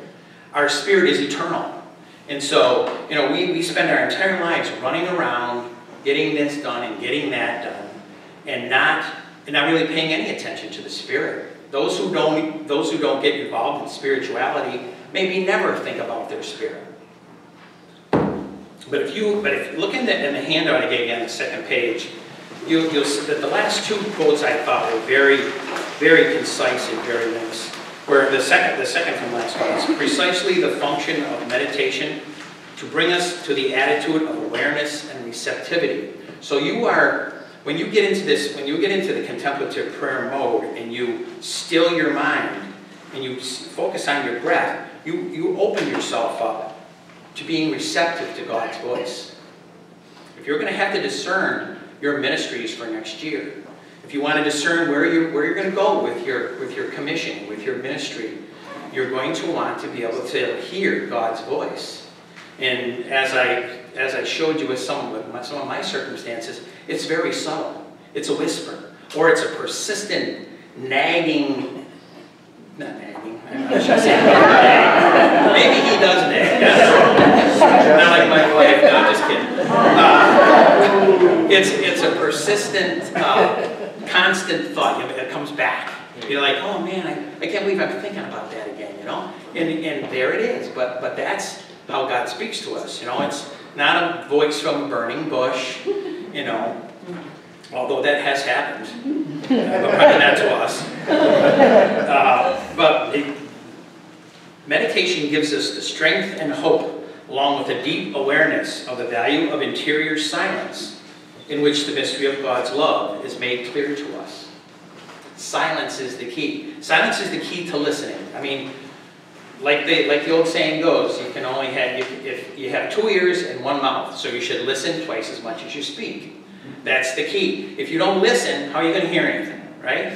Our spirit is eternal. And so, you know, we spend our entire lives running around, getting this done and getting that done, and not really paying any attention to the spirit. Those who don't get involved in spirituality maybe never think about their spirit. But if you look in the handout I gave you on the second page, you'll see that the last two quotes I thought were very, very concise and very nice. Where the second from last one is precisely the function of meditation to bring us to the attitude of awareness and receptivity. So when you get into the contemplative prayer mode and you still your mind and you focus on your breath, you open yourself up to being receptive to God's voice. If you're going to have to discern your ministries for next year, if you want to discern where you're going to go with your commission, with your ministry, you're going to want to be able to hear God's voice. And as I showed you with some of my circumstances, it's very subtle. It's a whisper, or it's a persistent nagging. Not nagging. I should say nagging. Maybe he does nag. Not like my wife. No, I'm just kidding. It's a persistent, constant thought. It comes back. You're like, oh man, I can't believe I'm thinking about that again. You know, and there it is. But that's how God speaks to us. You know, it's not a voice from a burning bush. You know, although that has happened, but probably not to us. Meditation gives us the strength and hope, along with a deep awareness of the value of interior silence, in which the mystery of God's love is made clear to us. Silence is the key. Silence is the key to listening. I mean, like the old saying goes, you can only if you have 2 ears and 1 mouth, so you should listen twice as much as you speak. That's the key. If you don't listen, how are you going to hear anything, right?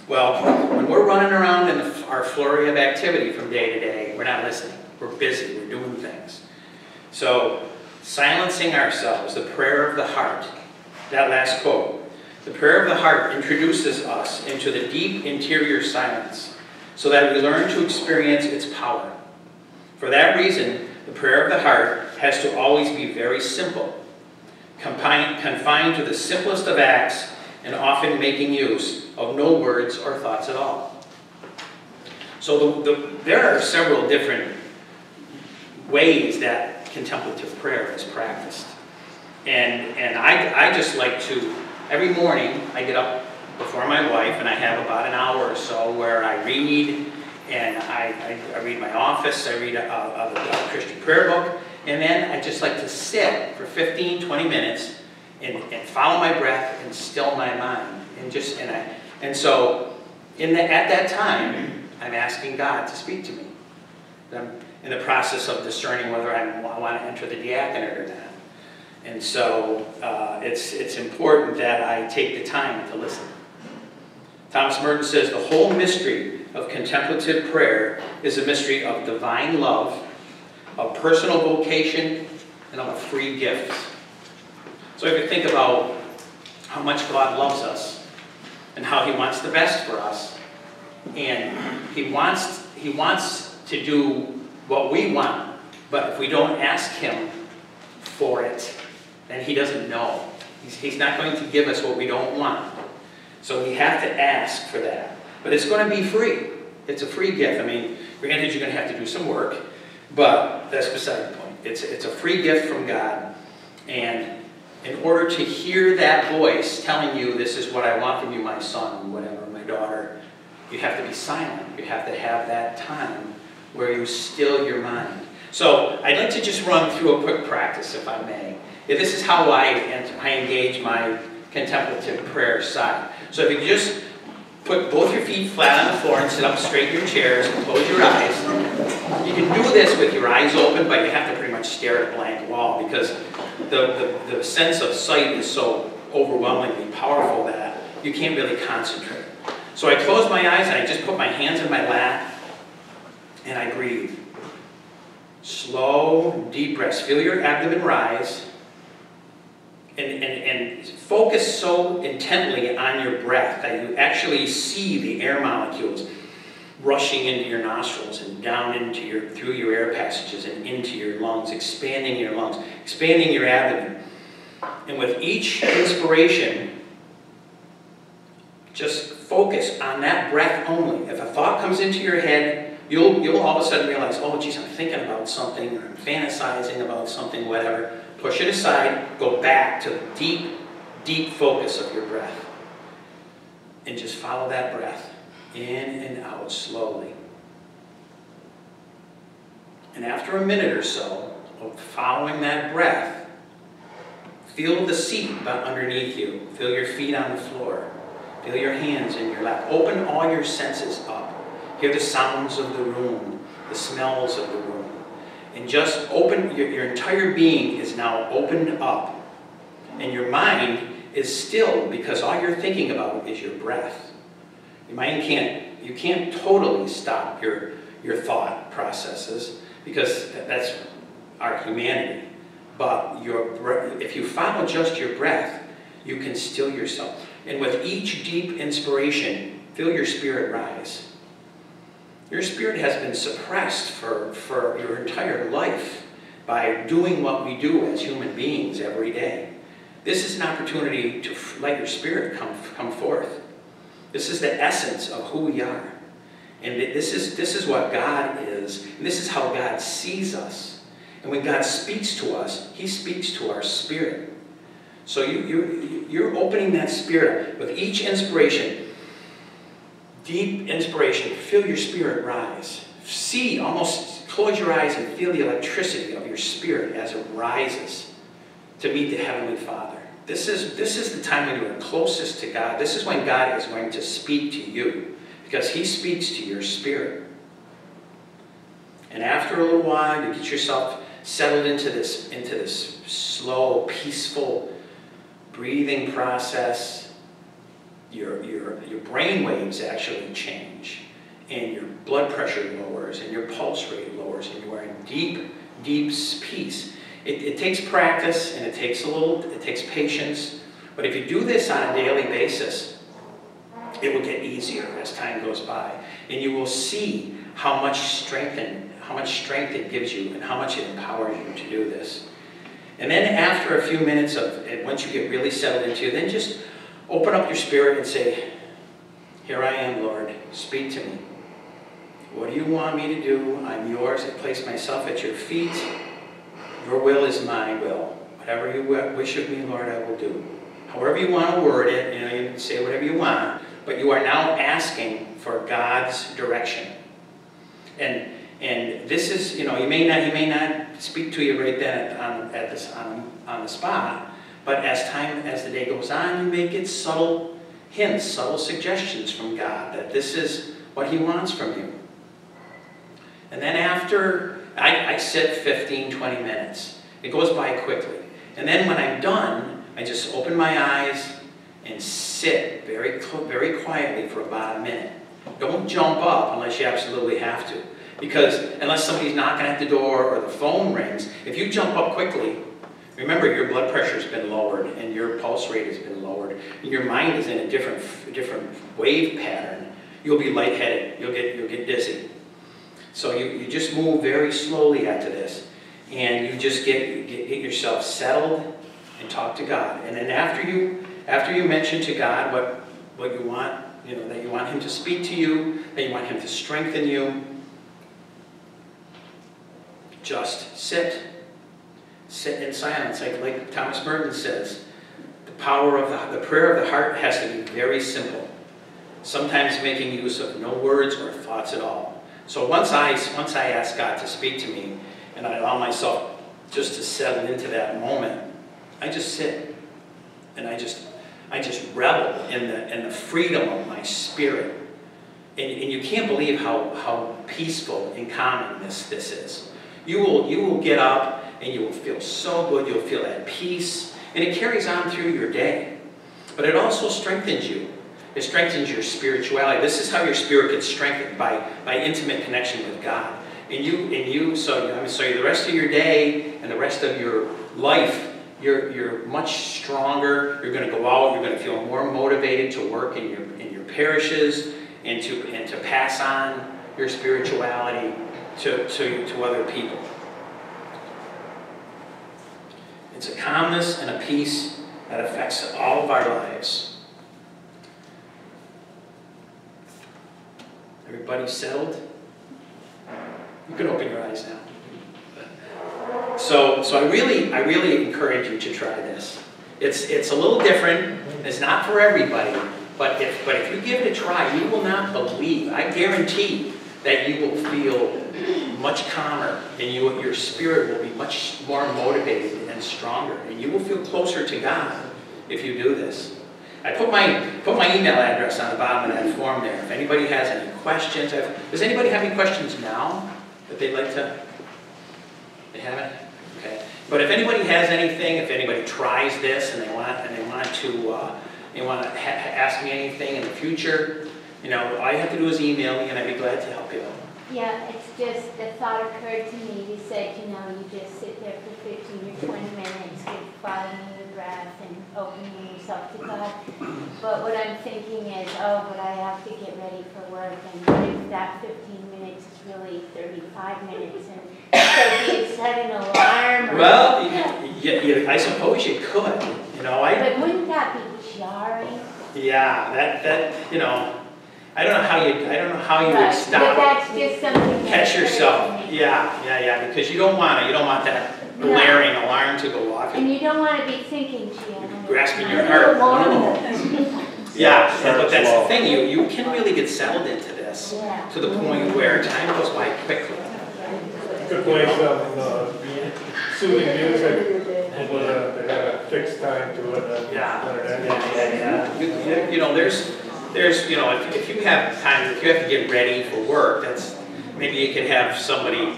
Well, when we're running around in our flurry of activity from day to day, we're not listening. We're busy. We're doing things. So, silencing ourselves, the prayer of the heart. That last quote. The prayer of the heart introduces us into the deep interior silence so that we learn to experience its power. For that reason, The prayer of the heart has to always be very simple, confined to the simplest of acts, and often making use of no words or thoughts at all. So there are several different ways that contemplative prayer is practiced. And I just like to, every morning I get up before my wife and I have about an hour or so where I read, and I read my office, I read a Christian prayer book, and then I just like to sit for 15, 20 minutes and follow my breath and still my mind. And so at that time, I'm asking God to speak to me. I'm in the process of discerning whether I want to enter the diaconate or not. And so it's important that I take the time to listen. Thomas Merton says, the whole mystery of contemplative prayer is a mystery of divine love, of personal vocation, and of a free gift. So if you think about how much God loves us and how He wants the best for us, and He wants to do what we want, but if we don't ask Him for it, then He doesn't know. He's not going to give us what we don't want. So we have to ask for that. But it's going to be free. It's a free gift. I mean, granted, you're going to have to do some work, but that's beside the point. It's a free gift from God. And in order to hear that voice telling you, this is what I want from you, my son, whatever, my daughter, you have to be silent. You have to have that time where you still your mind. So I'd like to just run through a quick practice, if I may. This is how I engage my contemplative prayer side. So if you just put both your feet flat on the floor and sit up straight in your chairs and close your eyes. You can do this with your eyes open, but you have to pretty much stare at a blank wall because the sense of sight is so overwhelmingly powerful that you can't really concentrate. So I close my eyes and I just put my hands in my lap and I breathe. Slow, deep breaths. Feel your abdomen rise. And focus so intently on your breath that you actually see the air molecules rushing into your nostrils and down into through your air passages and into your lungs, expanding your lungs, expanding your abdomen. And with each inspiration, just focus on that breath only. If a thought comes into your head, you'll all of a sudden realize, oh geez, I'm thinking about something, or I'm fantasizing about something, whatever. Push it aside, go back to the deep, deep focus of your breath. And just follow that breath in and out slowly. And after a minute or so of following that breath, feel the seat underneath you. Feel your feet on the floor. Feel your hands in your lap. Open all your senses up. Hear the sounds of the room, the smells of the room. And just open, your entire being is now opened up. And your mind is still because all you're thinking about is your breath. Your mind you can't totally stop your thought processes because that's our humanity. But if you follow just your breath, you can still yourself. And with each deep inspiration, feel your spirit rise. Your spirit has been suppressed for your entire life by doing what we do as human beings every day. This is an opportunity to let your spirit come forth. This is the essence of who we are. And this is what God is. And this is how God sees us. And when God speaks to us, He speaks to our spirit. So you're opening that spirit with each inspiration. Deep inspiration, feel your spirit rise. Almost close your eyes and feel the electricity of your spirit as it rises to meet the Heavenly Father. This is the time when you are closest to God. This is when God is going to speak to you because He speaks to your spirit. And after a little while, you get yourself settled into this slow, peaceful breathing process. Your brain waves actually change, and your blood pressure lowers, and your pulse rate lowers, and you are in deep, deep peace. It takes practice, and it takes patience, but if you do this on a daily basis, it will get easier as time goes by, and you will see how much strengthened, much strength it gives you and how much it empowers you to do this. And then after a few minutes of it, once you get really settled into it, then just open up your spirit and say, here I am, Lord, speak to me. What do you want me to do? I'm yours. I place myself at your feet. Your will is my will. Whatever you wish of me, Lord, I will do. However you want to word it, you can say whatever you want, but you are now asking for God's direction. And this is, he may not speak to you right then on the spot, but as the day goes on, you may get subtle hints, subtle suggestions from God that this is what he wants from you. And then after, I sit 15, 20 minutes. It goes by quickly. And then when I'm done, I just open my eyes and sit very quietly for about a minute. Don't jump up unless you absolutely have to. Because unless somebody's knocking at the door or the phone rings, if you jump up quickly, remember your blood pressure's been lowered and your pulse rate has been lowered. And your mind is in a different wave pattern. You'll be lightheaded. You'll get dizzy. So you just move very slowly after this. And you just get yourself settled and talk to God. And then after you mention to God what you want, that you want him to speak to you, that you want him to strengthen you, just sit. Sit in silence. Like Thomas Merton says, the power of the prayer of the heart has to be very simple. Sometimes making use of no words or thoughts at all. So once I ask God to speak to me, and I allow myself just to settle into that moment, I just sit, and I just revel in the freedom of my spirit. And you can't believe how peaceful and calming this is. You will get up and you will feel so good. You'll feel at peace, and it carries on through your day. But it also strengthens you. It strengthens your spirituality. This is how your spirit gets strengthened, by intimate connection with God. So the rest of your day and the rest of your life, you're much stronger. You're going to go out. You're going to feel more motivated to work in your parishes and to pass on your spirituality to other people. It's a calmness and a peace that affects all of our lives. Everybody settled? You can open your eyes now. So I really encourage you to try this. It's a little different. It's not for everybody, but if you give it a try, you will not believe. I guarantee that you will feel much calmer, and your spirit will be much more motivated and stronger, and you will feel closer to God if you do this. I put my email address on the bottom of that form there. If anybody has any questions, does anybody have any questions now that they'd like to? They haven't? Okay. But if anybody has anything, if anybody tries this and they want to ask me anything in the future, all you have to do is email me, and I'd be glad to help you. Yeah, it's just the thought occurred to me. You said, you just sit there for 15 or 20 minutes, following your breath and opening yourself to God. But what I'm thinking is, but I have to get ready for work, and what if that 15 minutes is really 35 minutes, and so do you set an alarm? Well, I suppose you could. But wouldn't that be jarring? Yeah, I don't know how you would stop. But that's just something. Catch yourself. Yeah. Because you don't want that blaring alarm to go off. And you don't want to be thinking, Gianna. Grasping your heart. Yeah, but that's the thing. You can really get settled into this to the point where time goes by quickly. You could play some soothing music, but they have a fixed time to it. Yeah. There's if you have time, if you have to get ready for work, maybe you can have somebody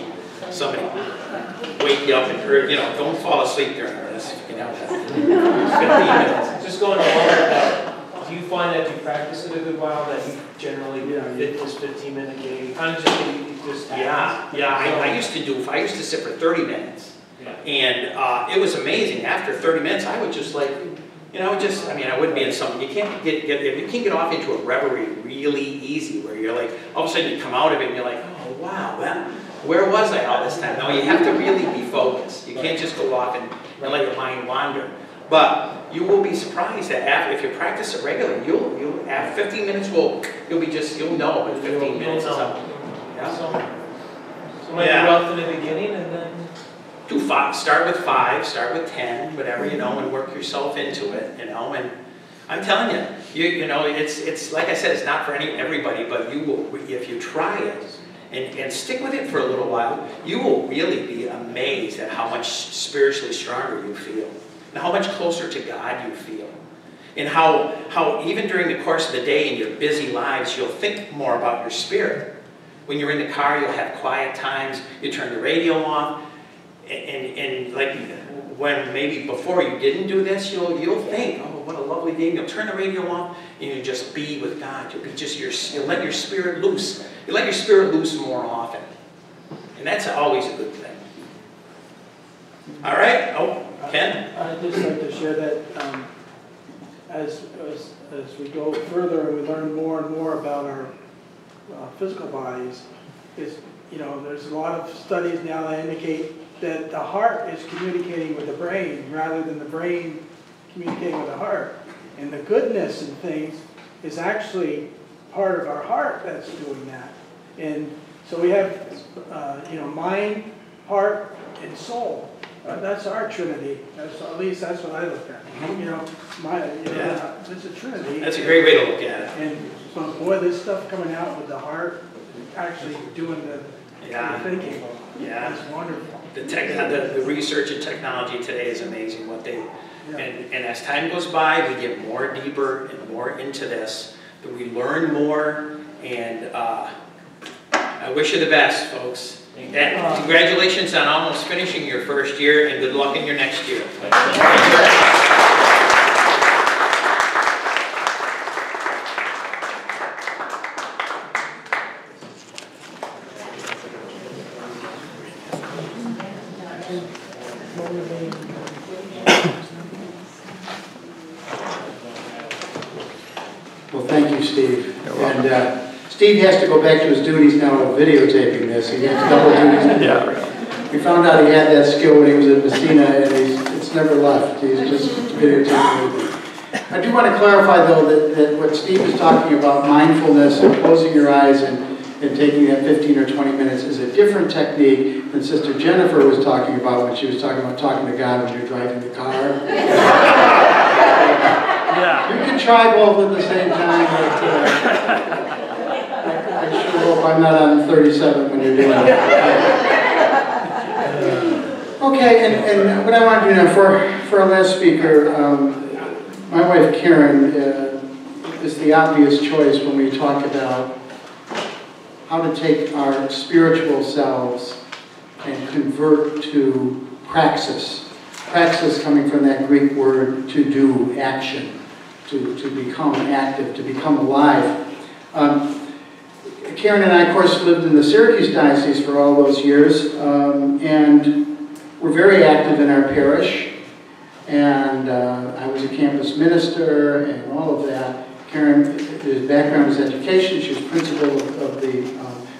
wake you up and don't fall asleep during this. 15 minutes. Just going along with that, do you find that you practice it a good while, that you generally fit this 15-minute game? Kind of just I used to sit for 30 minutes. Yeah. And it was amazing. After 30 minutes, I would just I wouldn't be in something. You can't get off into a reverie really easy, where you're like, all of a sudden you come out of it and you're like, oh wow, where was I all this time? No, you have to really be focused. You can't just go off and let your mind wander. But you will be surprised that after, if you practice it regularly, you'll after 15 minutes you'll know when 15 minutes is up. Yeah. So maybe rough in the beginning and then do 5. Start with 5. Start with 10. Whatever, you know, and work yourself into it. You know, and I'm telling you, you know, it's like I said, it's not for everybody, but you will, if you try it and stick with it for a little while, you will really be amazed at how much spiritually stronger you feel, and how much closer to God you feel, and how even during the course of the day in your busy lives, you'll think more about your spirit. When you're in the car, you'll have quiet times. You turn the radio off, and like when maybe before you didn't do this, you'll think, oh, what a lovely day. You'll turn the radio off, and you just be with God. You'll be just you'll let your spirit loose. You let your spirit loose more often, and that's always a good thing. All right. Oh, Ken. I'd just like to share that as we go further and we learn more and more about our physical bodies, you know, there's a lot of studies now that indicate that the heart is communicating with the brain rather than the brain communicating with the heart. And the goodness in things is actually part of our heart that's doing that. And so we have, you know, mind, heart, and soul. That's our Trinity. At least that's what I look at. You know, it's a Trinity. That's a great way to look at it. And so, boy, this stuff coming out with the heart, actually doing the thinking. Yeah. It's wonderful. The research and technology today is amazing. What they and as time goes by, we get more deeper and more into this. That we learn more, and I wish you the best, folks. And congratulations on almost finishing your first year, and good luck in your next year. Well, thank you, Steve. And Steve has to go back to his duties now of videotaping this. He has double duties. Yeah. We found out he had that skill when he was at Messina, and it's never left. He's just videotaping everything. I do want to clarify, though, that what Steve is talking about, mindfulness and closing your eyes and taking that 15 or 20 minutes, is a different technique than Sister Jennifer was talking about when she was talking about talking to God when you're driving the car. You can try both at the same time, but I sure hope I'm not on 37 when you're doing it. Okay, and what I want to do now, for our last speaker, my wife Karen is the obvious choice when we talk about how to take our spiritual selves and convert to praxis. Praxis coming from that Greek word to do, action. To become active, to become alive. Karen and I, of course, lived in the Syracuse Diocese for all those years, and we're very active in our parish, and I was a campus minister and all of that. Karen's background is education. She was principal of the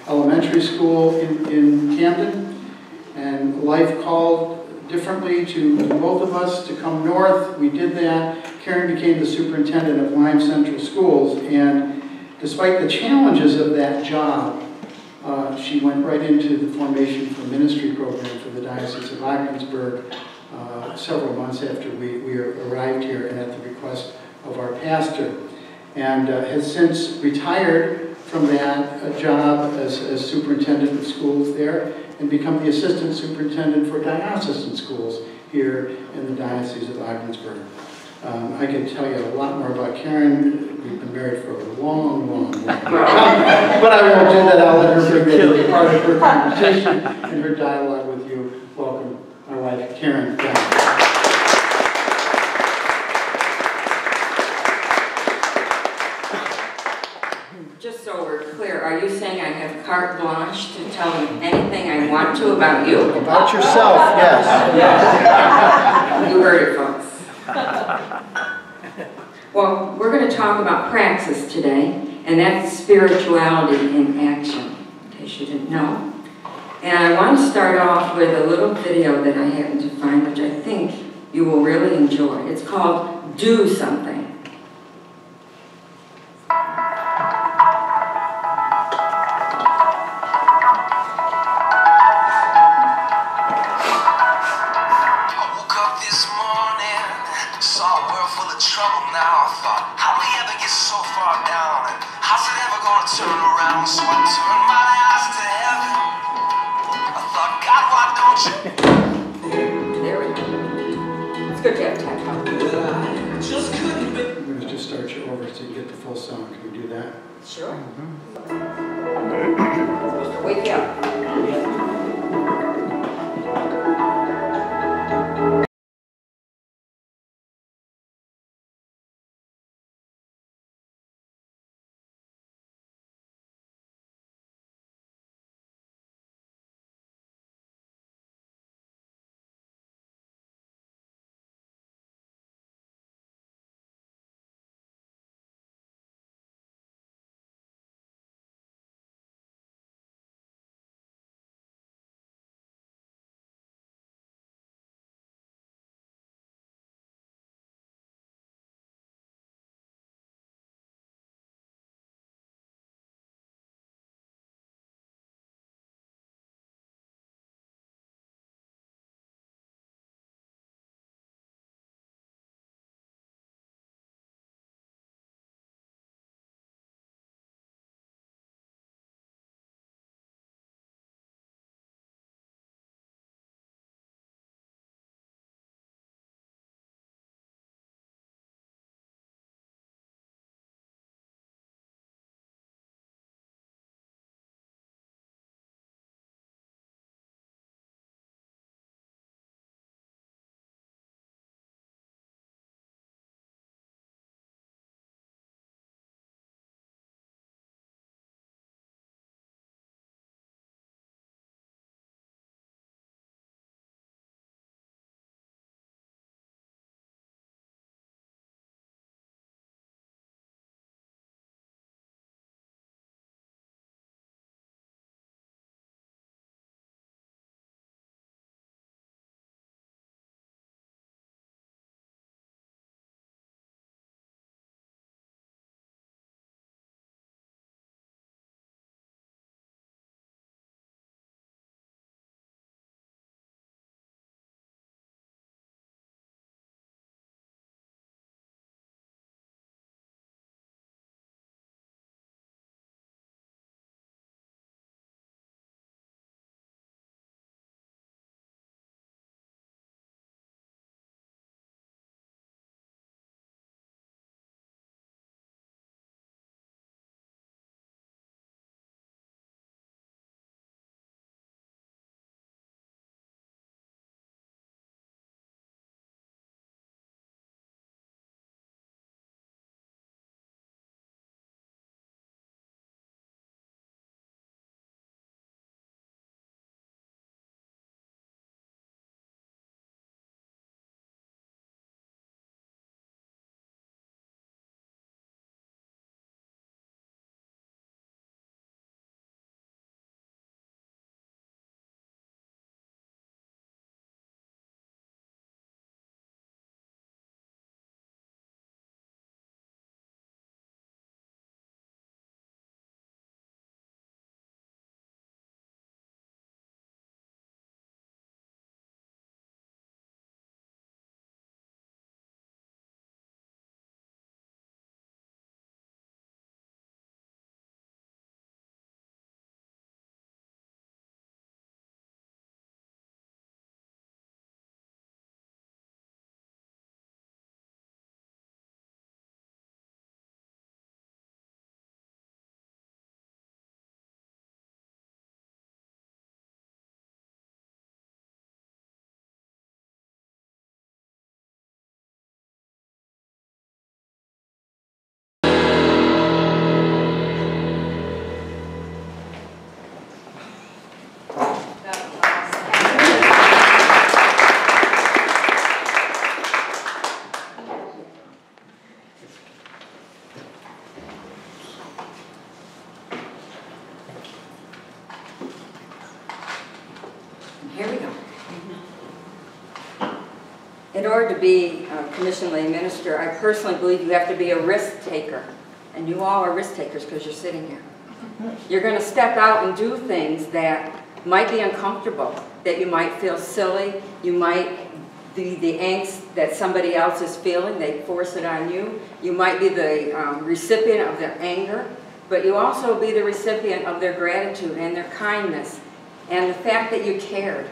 elementary school in Camden, and life called differently to both of us to come north. We did that. Karen became the superintendent of Lyme Central Schools, and despite the challenges of that job, she went right into the formation for ministry program for the Diocese of Ogdensburg several months after we arrived here, and at the request of our pastor, and has since retired from that job as superintendent of schools there and become the assistant superintendent for diocesan schools here in the Diocese of Ogdensburg. I can tell you a lot more about Karen. We've been married for a long time. But I won't do that. I'll let her bring that as part of her conversation and her dialogue with you. Welcome, my wife, Karen. Just so we're clear, are you saying I have carte blanche to tell him anything I want to about you? About yourself, yes. You heard it, folks. Well, we're going to talk about praxis today, and that's spirituality in action, in case you didn't know. And I want to start off with a little video that I happened to find, which I think you will really enjoy. It's called Do Something. Saw a world full of trouble now. I thought, how we ever get so far down? And how's it ever gonna turn around? So I turned my eyes to heaven. I thought, God, why don't you? There we go. It's good to have tech help. Just couldn't be. I'm going to just start you over so you get the full song. Can we do that? Sure. Supposed to wake you up. Here we go. In order to be a commissioned lay minister, I personally believe you have to be a risk taker. And you all are risk takers because you're sitting here. You're going to step out and do things that might be uncomfortable, that you might feel silly, you might be the angst that somebody else is feeling, they force it on you. You might be the recipient of their anger, but you also be the recipient of their gratitude and their kindness and the fact that you cared.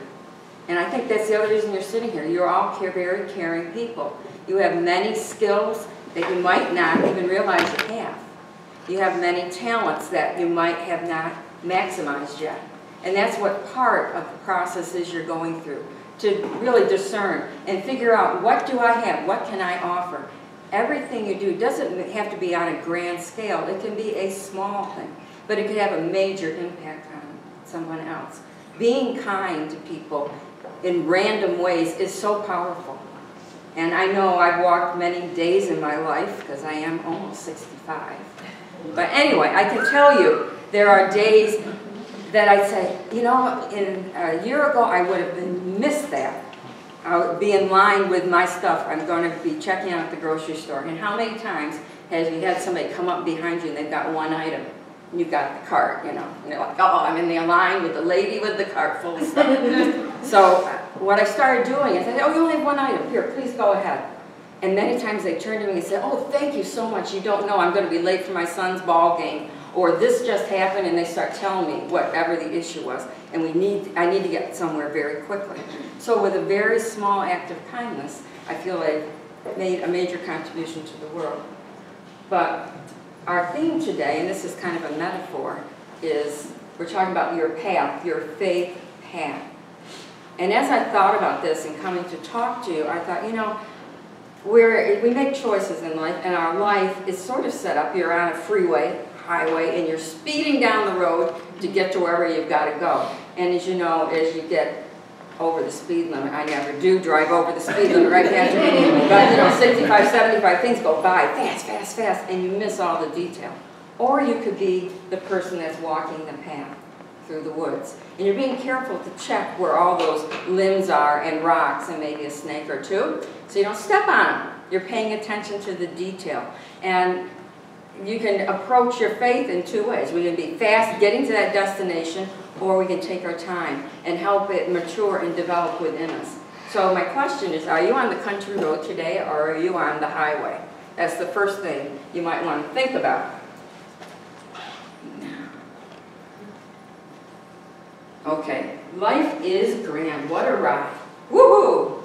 And I think that's the other reason you're sitting here. You're all very caring people. You have many skills that you might not even realize you have. You have many talents that you might have not maximized yet. And that's what part of the process is you're going through, to really discern and figure out, what do I have, what can I offer? Everything you do doesn't have to be on a grand scale. It can be a small thing, but it can have a major impact on someone else. Being kind to people in random ways is so powerful. And I know I've walked many days in my life, because I am almost 65. But anyway, I can tell you, there are days that I say, you know, a year ago I would have missed that. I would be in line with my stuff. I'm going to be checking out at the grocery store. And how many times have you had somebody come up behind you and they've got one item? And you've got the cart, you know. And they're like, oh, I'm in the line with the lady with the cart full of stuff. So what I started doing is, I said, oh, you only have one item. Here, please go ahead. And many times they turn to me and say, oh, thank you so much. You don't know, I'm going to be late for my son's ball game. Or this just happened, and they start telling me whatever the issue was. And I need to get somewhere very quickly. So with a very small act of kindness, I feel I've made a major contribution to the world. But our theme today, and this is kind of a metaphor, is we're talking about your path, your faith path. And as I thought about this and coming to talk to you, I thought, you know, we make choices in life, and our life is sort of set up. You're on a freeway, highway, and you're speeding down the road to get to wherever you've got to go. And as you know, as you get over the speed limit, I never do drive over the speed limit right past you, but you know, 65, 75, things go by fast, fast, fast, and you miss all the detail. Or you could be the person that's walking the path through the woods. And you're being careful to check where all those limbs are and rocks and maybe a snake or two, so you don't step on them. You're paying attention to the detail. And you can approach your faith in two ways. We can be fast getting to that destination, or we can take our time and help it mature and develop within us. So my question is, are you on the country road today, or are you on the highway? That's the first thing you might want to think about. Okay, life is grand. What a ride. Woohoo!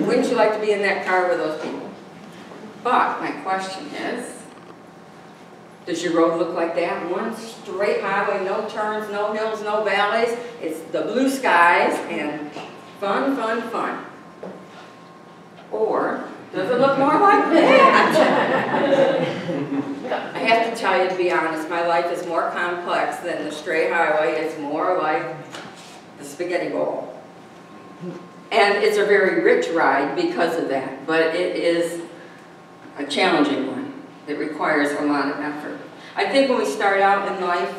Wouldn't you like to be in that car with those people? But my question is, does your road look like that? One straight highway, no turns, no hills, no valleys. It's the blue skies and fun, fun, fun. Or does it look more like that? I have to tell you, to be honest, my life is more complex than the straight highway. It's more like the spaghetti bowl. And it's a very rich ride because of that, but it is a challenging one. It requires a lot of effort. I think when we start out in life,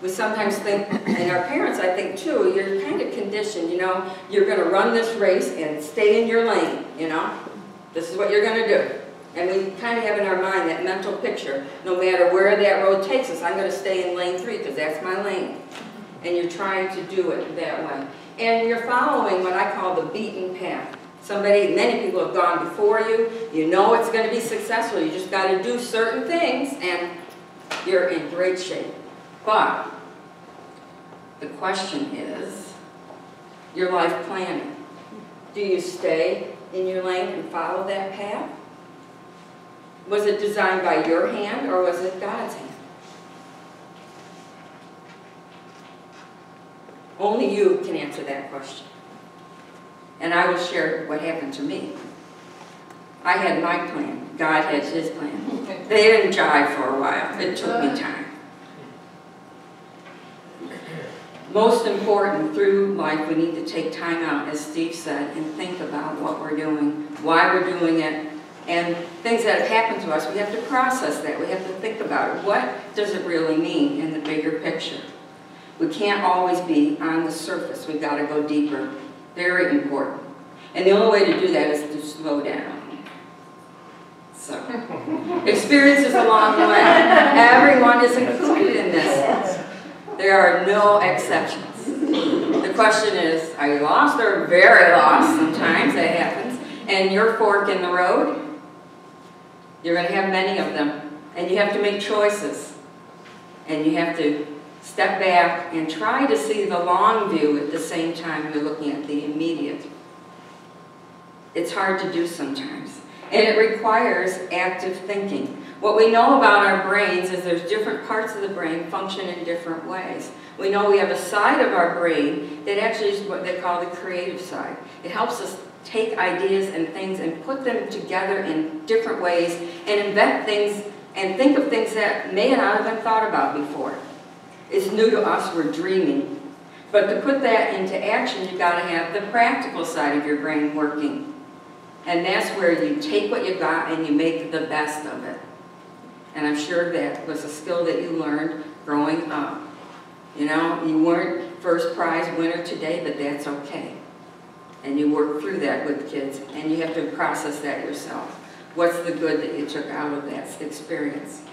we sometimes think, and our parents I think too, you're kind of conditioned, you know, you're going to run this race and stay in your lane, you know. This is what you're going to do. And we kind of have in our mind that mental picture, no matter where that road takes us, I'm going to stay in lane 3 because that's my lane. And you're trying to do it that way. And you're following what I call the beaten path. Many people have gone before you. You know it's going to be successful. You just got to do certain things and you're in great shape. But the question is, your life planning. Do you stay in your lane and follow that path? Was it designed by your hand or was it God's hand? Only you can answer that question. And I will share what happened to me. I had my plan. God had his plan. They didn't jive for a while. It took me time. Most important, through life, we need to take time out, as Steve said, and think about what we're doing, why we're doing it, and things that have happened to us. We have to process that. We have to think about it. What does it really mean in the bigger picture? We can't always be on the surface. We've got to go deeper. Very important. And the only way to do that is to slow down. So, experience is a long way. Everyone is included in this. There are no exceptions. The question is, are you lost or very lost? Sometimes that happens. And your fork in the road, you're going to have many of them. And you have to make choices. And you have to step back and try to see the long view at the same time you're looking at the immediate. It's hard to do sometimes. And it requires active thinking. What we know about our brains is there's different parts of the brain function in different ways. We know we have a side of our brain that actually is what they call the creative side. It helps us take ideas and things and put them together in different ways and invent things and think of things that may not have been thought about before. It's new to us, we're dreaming. But to put that into action, you've got to have the practical side of your brain working. And that's where you take what you got and you make the best of it. And I'm sure that was a skill that you learned growing up. You know, you weren't first prize winner today, but that's okay. And you work through that with kids, and you have to process that yourself. What's the good that you took out of that experience?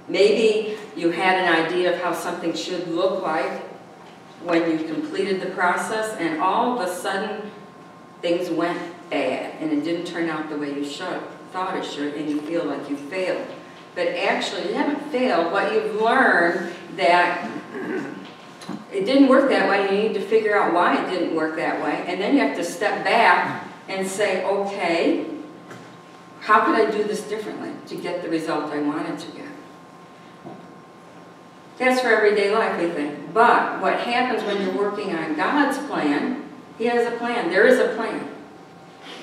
Maybe you had an idea of how something should look like when you completed the process, and all of a sudden, things went bad, and it didn't turn out the way you thought it should, and you feel like you failed. But actually, you haven't failed. What you've learned that it didn't work that way, you need to figure out why it didn't work that way, and then you have to step back and say, okay, how could I do this differently to get the result I wanted to get? That's for everyday life, we think. But what happens when you're working on God's plan, He has a plan. There is a plan.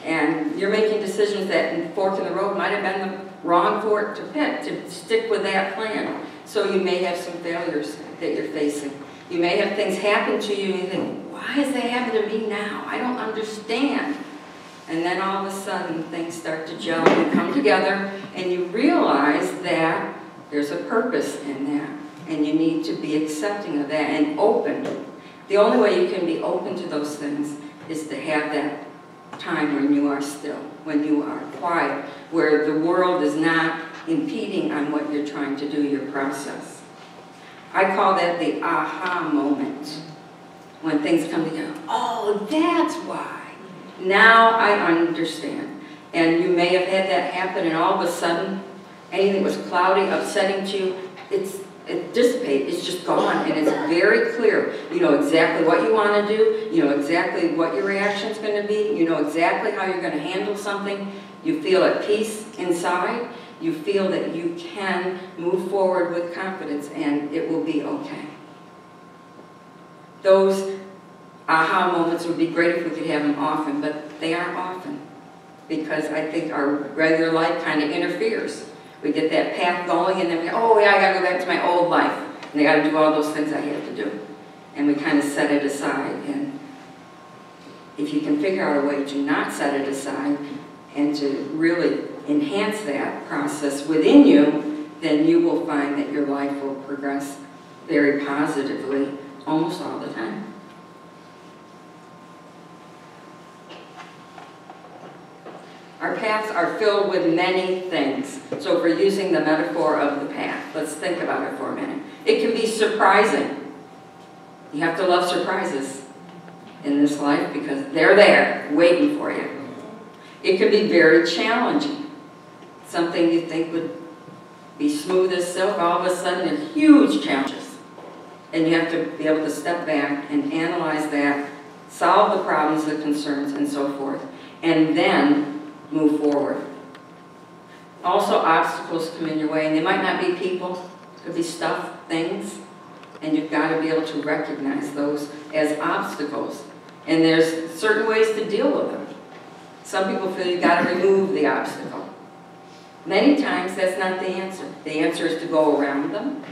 And you're making decisions that fork in the road might have been the wrong fork to pick, to stick with that plan. So you may have some failures that you're facing. You may have things happen to you and you think, why is that happening to me now? I don't understand. And then all of a sudden things start to gel and come together and you realize that there's a purpose in that. And you need to be accepting of that and open. The only way you can be open to those things is to have that time when you are still, when you are quiet, where the world is not impeding on what you're trying to do, your process. I call that the aha moment, when things come together. Oh, that's why. Now I understand. And you may have had that happen, and all of a sudden, anything that was cloudy, upsetting to you, it dissipates, it's just gone, and it's very clear. You know exactly what you want to do, you know exactly what your reaction is going to be, you know exactly how you're going to handle something, you feel at peace inside, you feel that you can move forward with confidence, and it will be okay. Those aha moments would be great if we could have them often, but they aren't often, because I think our regular life kind of interferes. We get that path going, and then we go, oh yeah, I gotta go back to my old life, and I gotta do all those things I have to do. And we kind of set it aside, and if you can figure out a way to not set it aside, and to really enhance that process within you, then you will find that your life will progress very positively almost all the time. Our paths are filled with many things. So if we're using the metaphor of the path, let's think about it for a minute. It can be surprising. You have to love surprises in this life because they're there, waiting for you. It can be very challenging. Something you think would be smooth as silk, all of a sudden are huge challenges. And you have to be able to step back and analyze that, solve the problems, the concerns, and so forth, and then move forward. Also, obstacles come in your way, and they might not be people, it could be stuff, things, and you've got to be able to recognize those as obstacles. And there's certain ways to deal with them. Some people feel you've got to remove the obstacle. Many times that's not the answer. The answer is to go around them,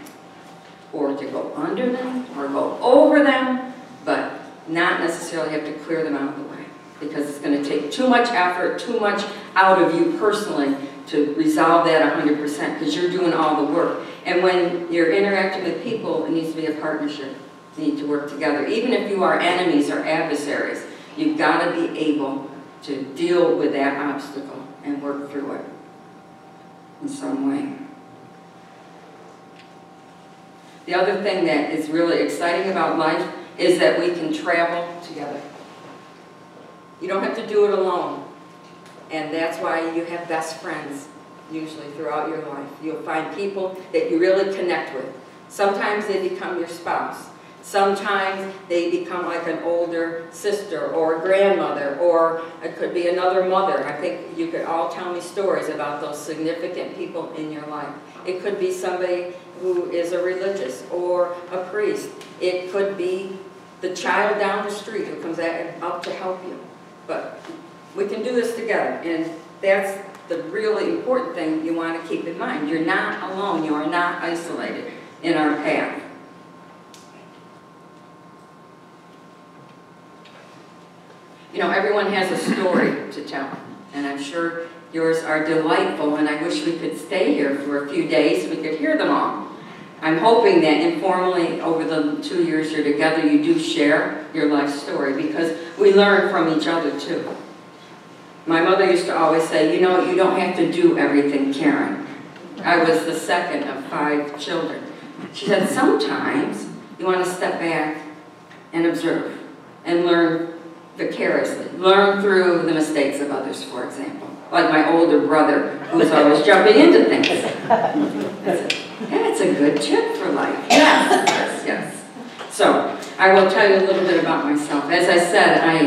or to go under them, or go over them, but not necessarily have to clear them out of the way. Because it's going to take too much effort, too much out of you personally to resolve that 100%, because you're doing all the work. And when you're interacting with people, it needs to be a partnership. need to work together. Even if you are enemies or adversaries, you've got to be able to deal with that obstacle and work through it in some way. The other thing that is really exciting about life is that we can travel together. You don't have to do it alone. And that's why you have best friends, usually throughout your life. You'll find people that you really connect with. Sometimes they become your spouse. Sometimes they become like an older sister or a grandmother, or it could be another mother. I think you could all tell me stories about those significant people in your life. It could be somebody who is a religious or a priest. It could be the child down the street who comes up to help you. But we can do this together, and that's the really important thing you want to keep in mind. You're not alone. You are not isolated in our path. You know, everyone has a story to tell, and I'm sure yours are delightful, and I wish we could stay here for a few days so we could hear them all. I'm hoping that informally over the 2 years you're together, you do share your life story, because we learn from each other too. My mother used to always say, you know, you don't have to do everything, Karen. I was the second of 5 children. She said, sometimes you want to step back and observe and learn vicariously. Learn through the mistakes of others, for example. Like my older brother, who was always jumping into things. That's a good tip for life. Yes, yes, yes. So, I will tell you a little bit about myself. As I said, I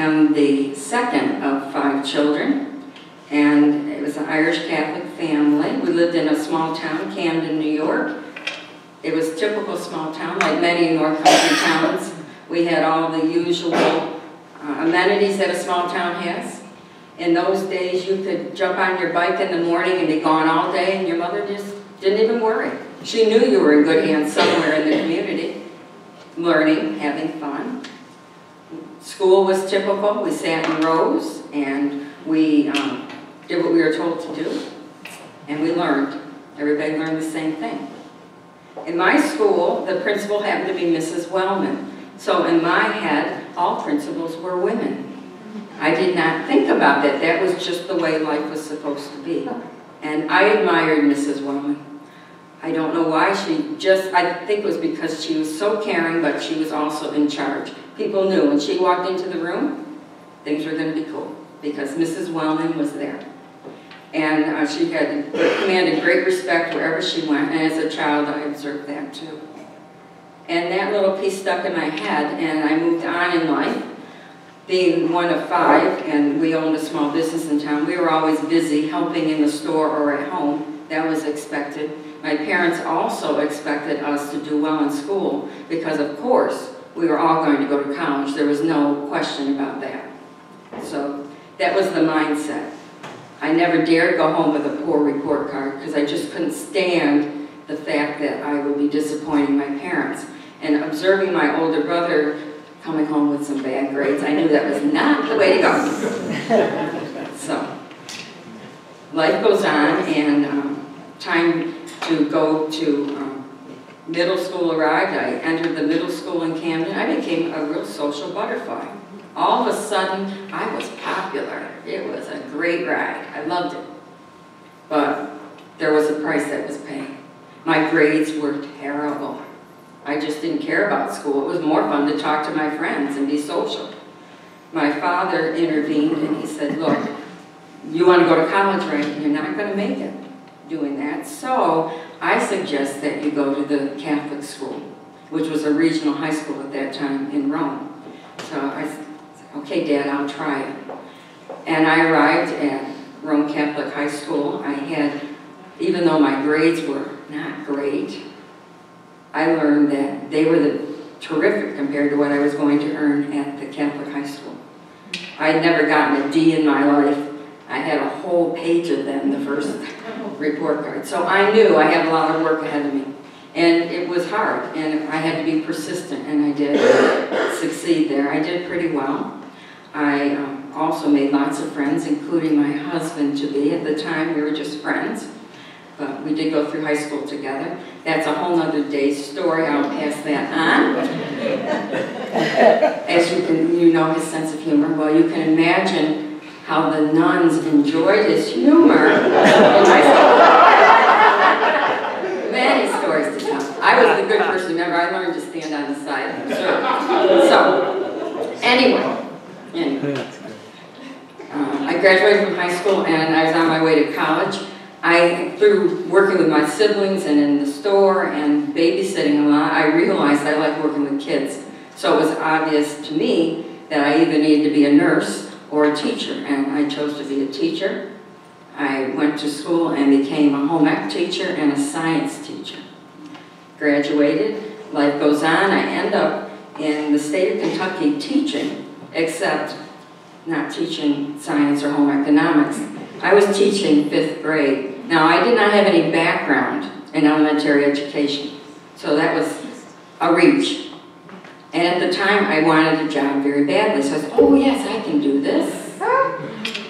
am the second of 5 children, and it was an Irish Catholic family. We lived in a small town, Camden, New York. It was typical small town, like many North Country towns. We had all the usual amenities that a small town has. In those days, you could jump on your bike in the morning and be gone all day, and your mother just didn't even worry. She knew you were in good hands somewhere in the community, learning, having fun. School was typical. We sat in rows, and we did what we were told to do, and we learned. Everybody learned the same thing. In my school, the principal happened to be Mrs. Wellman. So in my head, all principals were women. I did not think about that. That was just the way life was supposed to be. And I admired Mrs. Wellman. I don't know why, I think it was because she was so caring, but she was also in charge. People knew when she walked into the room, things were going to be cool, because Mrs. Wellman was there. And she had commanded great respect wherever she went, and as a child I observed that too. And that little piece stuck in my head, and I moved on in life. Being one of 5, and we owned a small business in town, we were always busy helping in the store or at home. That was expected. My parents also expected us to do well in school, because of course we were all going to go to college. There was no question about that. So that was the mindset. I never dared go home with a poor report card, because I just couldn't stand the fact that I would be disappointing my parents. And observing my older brother coming home with some bad grades, I knew that was not the way to go. So, life goes on, and time to go to middle school arrived. I entered the middle school in Camden. I became a real social butterfly. All of a sudden, I was popular. It was a great ride. I loved it. But there was a price that was paid. My grades were terrible. I just didn't care about school. It was more fun to talk to my friends and be social. My father intervened, and he said, look, you want to go to college, right? You're not going to make it doing that. So I suggest that you go to the Catholic school, which was a regional high school at that time in Rome. So I said, okay, Dad, I'll try it. And I arrived at Rome Catholic High School. I had, even though my grades were not great, I learned that they were terrific compared to what I was going to earn at the Catholic high school. I had never gotten a D in my life. I had a whole page of them, the first report card. So I knew I had a lot of work ahead of me. And it was hard, and I had to be persistent, and I did succeed there. I did pretty well. I also made lots of friends, including my husband-to-be. At the time, we were just friends. but we did go through high school together. That's a whole nother day's story. I'll pass that on. As you know his sense of humor. Well, you can imagine how the nuns enjoyed his humor in high school. Many stories to tell. I was the good person. Remember, I learned to stand on the side and serve. So, anyway. I graduated from high school and I was on my way to college. Through working with my siblings and in the store and babysitting a lot, I realized I like working with kids. So it was obvious to me that I either needed to be a nurse or a teacher, and I chose to be a teacher. I went to school and became a home ec teacher and a science teacher. Graduated, life goes on. I end up in the state of Kentucky teaching, except not teaching science or home economics. I was teaching 5th grade. Now, I did not have any background in elementary education, so that was a reach. And at the time, I wanted a job very badly, so I said, oh yes, I can do this.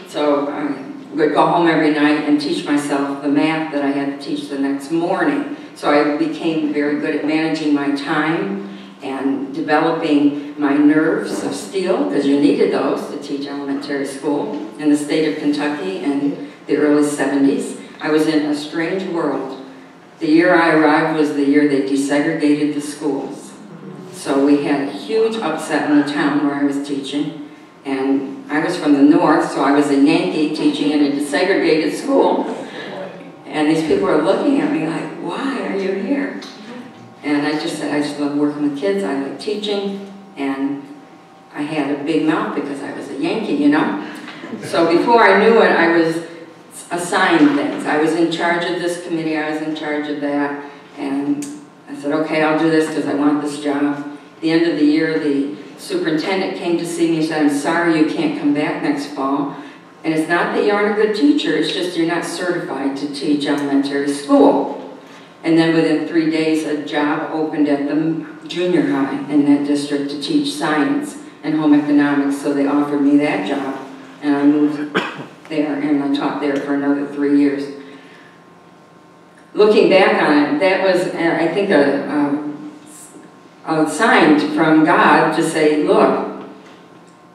So I would go home every night and teach myself the math that I had to teach the next morning. So I became very good at managing my time and developing my nerves of steel, because you needed those to teach elementary school in the state of Kentucky in the early 70s. I was in a strange world. The year I arrived was the year they desegregated the schools. So we had a huge upset in the town where I was teaching, and I was from the north, so I was a Yankee teaching in a desegregated school. And these people were looking at me like, why are you here? And I just said, I just love working with kids, I like teaching, and I had a big mouth because I was a Yankee, you know? So before I knew it, I was assigned things. I was in charge of this committee, I was in charge of that, and I said, okay, I'll do this because I want this job. At the end of the year, the superintendent came to see me and said, I'm sorry you can't come back next fall. And it's not that you aren't a good teacher, it's just you're not certified to teach elementary school. And then within 3 days, a job opened at the junior high in that district to teach science and home economics, so they offered me that job. And I moved there, and I taught there for another 3 years. Looking back on it, that was, I think, a sign from God to say, look,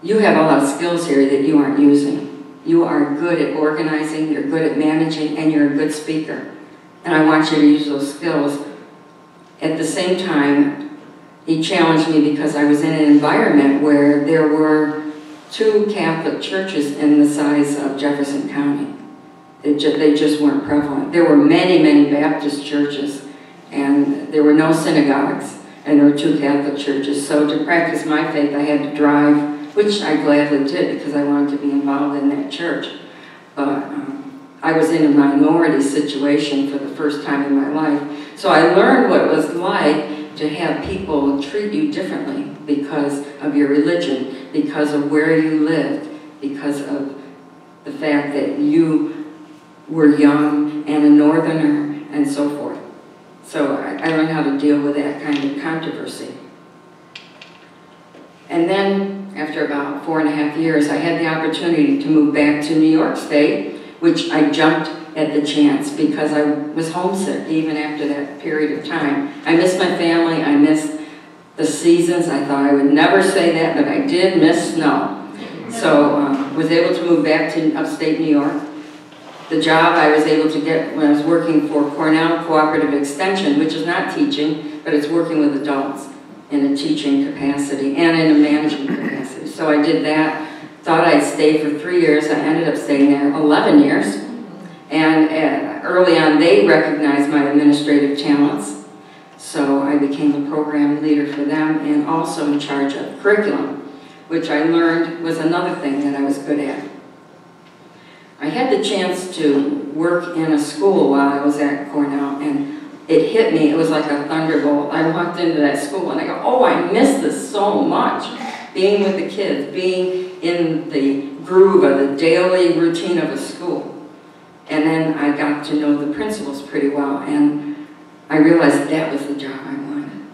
you have a lot of skills here that you aren't using. You are good at organizing, you're good at managing, and you're a good speaker. And I want you to use those skills. At the same time, he challenged me because I was in an environment where there were 2 Catholic churches in the size of Jefferson County. They just weren't prevalent. There were many, many Baptist churches, and there were no synagogues, and there were 2 Catholic churches. So to practice my faith, I had to drive, which I gladly did because I wanted to be involved in that church. But I was in a minority situation for the first time in my life. So I learned what it was like to have people treat you differently because of your religion, because of where you lived, because of the fact that you were young and a northerner and so forth. So I learned how to deal with that kind of controversy. And then, after about 4.5 years, I had the opportunity to move back to New York State, which I jumped at the chance because I was homesick even after that period of time. I missed my family, I missed the seasons. I thought I would never say that, but I did miss snow. So was able to move back to upstate New York. The job I was able to get when I was working for Cornell Cooperative Extension, which is not teaching, but it's working with adults in a teaching capacity and in a management capacity. So I did that, thought I'd stay for 3 years. I ended up staying there 11 years. And early on, they recognized my administrative talents. So I became a program leader for them and also in charge of curriculum, which I learned was another thing that I was good at. I had the chance to work in a school while I was at Cornell, and it hit me. It was like a thunderbolt. I walked into that school and I go, oh, I miss this so much. Being with the kids, being in the groove of the daily routine of a school. And then I got to know the principals pretty well, and I realized that was the job I wanted.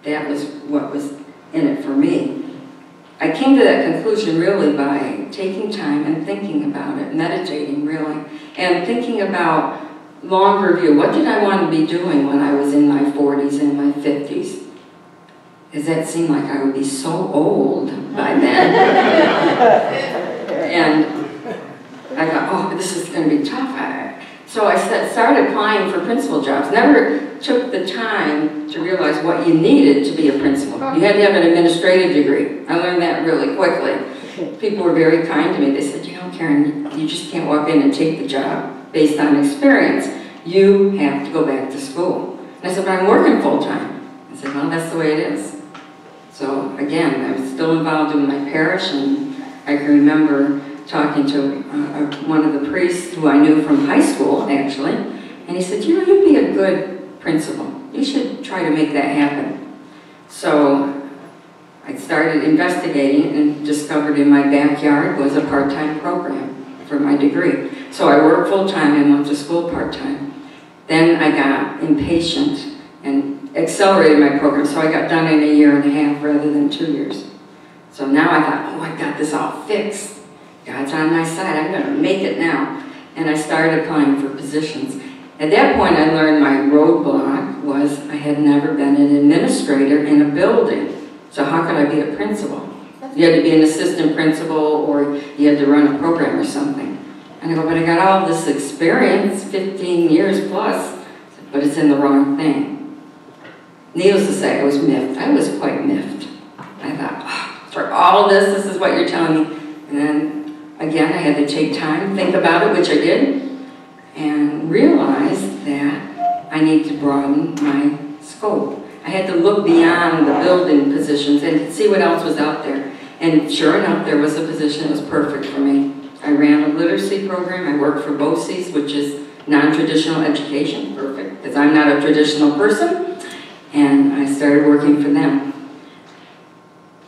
That was what was in it for me. I came to that conclusion really by taking time and thinking about it, meditating really, and thinking about longer view. What did I want to be doing when I was in my 40s and my 50s? Does that seem like I would be so old by then? And I thought, oh, this is going to be tough. So I started applying for principal jobs. Never took the time to realize what you needed to be a principal. You had to have an administrative degree. I learned that really quickly. People were very kind to me. They said, you know, Karen, you just can't walk in and take the job based on experience. You have to go back to school. And I said, but I'm working full-time. I said, well, that's the way it is. So again, I was still involved in my parish, and I can remember talking to one of the priests who I knew from high school, actually, and he said, you know, you'd be a good principal. You should try to make that happen. So I started investigating and discovered in my backyard was a part-time program for my degree. So I worked full-time and went to school part-time. Then I got impatient and accelerated my program, so I got done in 1.5 years rather than 2 years. So now I thought, oh, I got this all fixed. God's on my side, I'm going to make it now. And I started applying for positions. At that point, I learned my roadblock was I had never been an administrator in a building. So how could I be a principal? You had to be an assistant principal, or you had to run a program or something. And I go, but I got all this experience, 15 years plus, but it's in the wrong thing. Needless to say, I was miffed. I was quite miffed. I thought, oh, for all this is what you're telling me. And then, again, I had to take time, think about it, which I did, and realize that I need to broaden my scope. I had to look beyond the building positions and see what else was out there. And sure enough, there was a position that was perfect for me. I ran a literacy program. I worked for BOCES, which is non-traditional education. Perfect, because I'm not a traditional person. And I started working for them.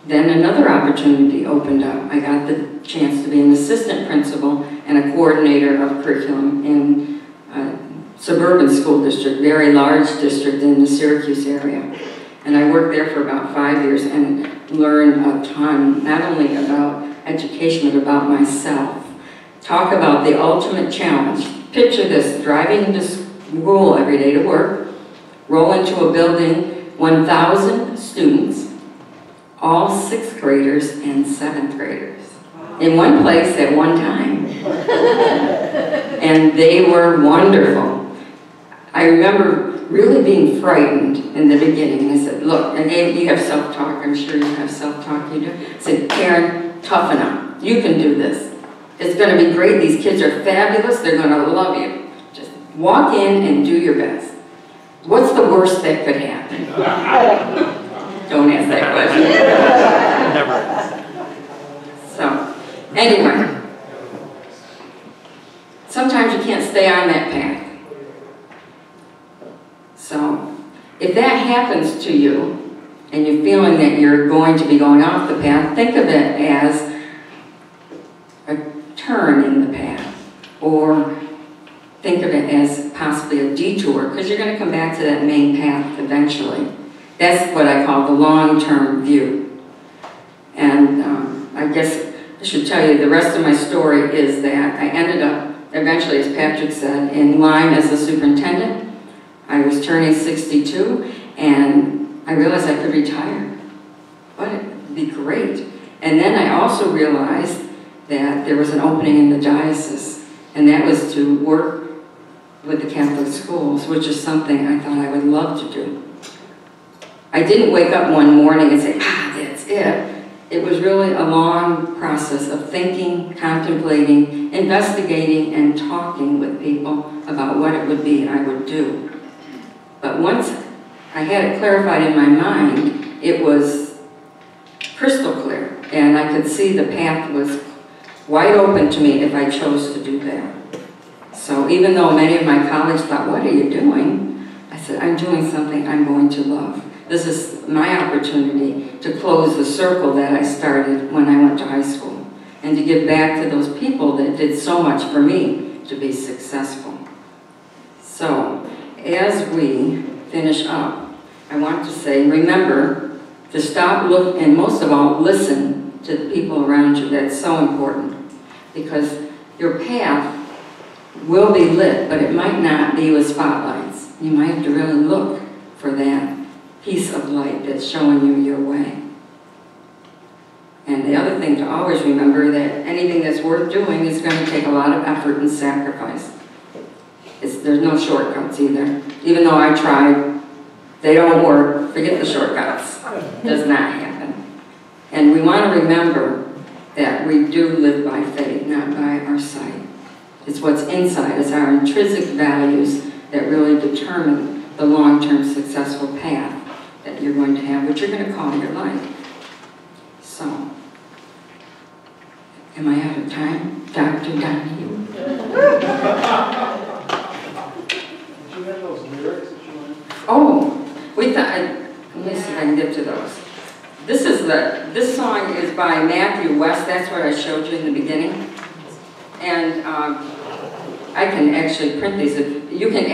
Then another opportunity opened up. I got the chance to be an assistant principal and a coordinator of curriculum in a suburban school district, very large district in the Syracuse area. And I worked there for about 5 years and learned a ton, not only about education, but about myself. Talk about the ultimate challenge. Picture this, driving into school every day to work, roll into a building, 1,000 students, all 6th graders and 7th graders, in one place at one time. And they were wonderful. I remember really being frightened in the beginning. I said, look, and you have self-talk, I'm sure you have self-talk, you do. I said, Karen, toughen up. You can do this. It's going to be great. These kids are fabulous. They're going to love you. Just walk in and do your best. What's the worst that could happen? Don't ask that question. Never. So, anyway, sometimes you can't stay on that path. So, if that happens to you, and you're feeling that you're going to be going off the path, think of it as a turn in the path, or think of it as possibly a detour, because you're going to come back to that main path eventually. That's what I call the long-term view. And I guess I should tell you the rest of my story is that I ended up, eventually, as Patrick said, in Lyme as a superintendent. I was turning 62, and I realized I could retire. But it'd be great. And then I also realized that there was an opening in the diocese, and that was to work with the Catholic schools, which is something I thought I would love to do. I didn't wake up one morning and say, that's it. It was really a long process of thinking, contemplating, investigating, and talking with people about what it would be I would do. But once I had it clarified in my mind, it was crystal clear, and I could see the path was wide open to me if I chose to do that. So even though many of my colleagues thought, what are you doing? I said, I'm doing something I'm going to love. This is my opportunity to close the circle that I started when I went to high school, and to give back to those people that did so much for me to be successful. So, as we finish up, I want to say, remember to stop, look, and most of all, listen to the people around you. That's so important, because your path will be lit, but it might not be with spotlights. You might have to really look for that piece of light that's showing you your way. And the other thing to always remember that anything that's worth doing is going to take a lot of effort and sacrifice. There's no shortcuts either. Even though I tried, they don't work. Forget the shortcuts. Does not happen. And we want to remember that we do live by faith, not by our sight. It's what's inside. It's our intrinsic values that really determine the long-term successful path that you're going to have, what you're going to call your life. So, am I out of time, Dr. Donahue? Did you have those lyrics that you wanted? Oh, we thought, let me see if I can get to those. This song is by Matthew West. That's what I showed you in the beginning. And I can actually print these. You can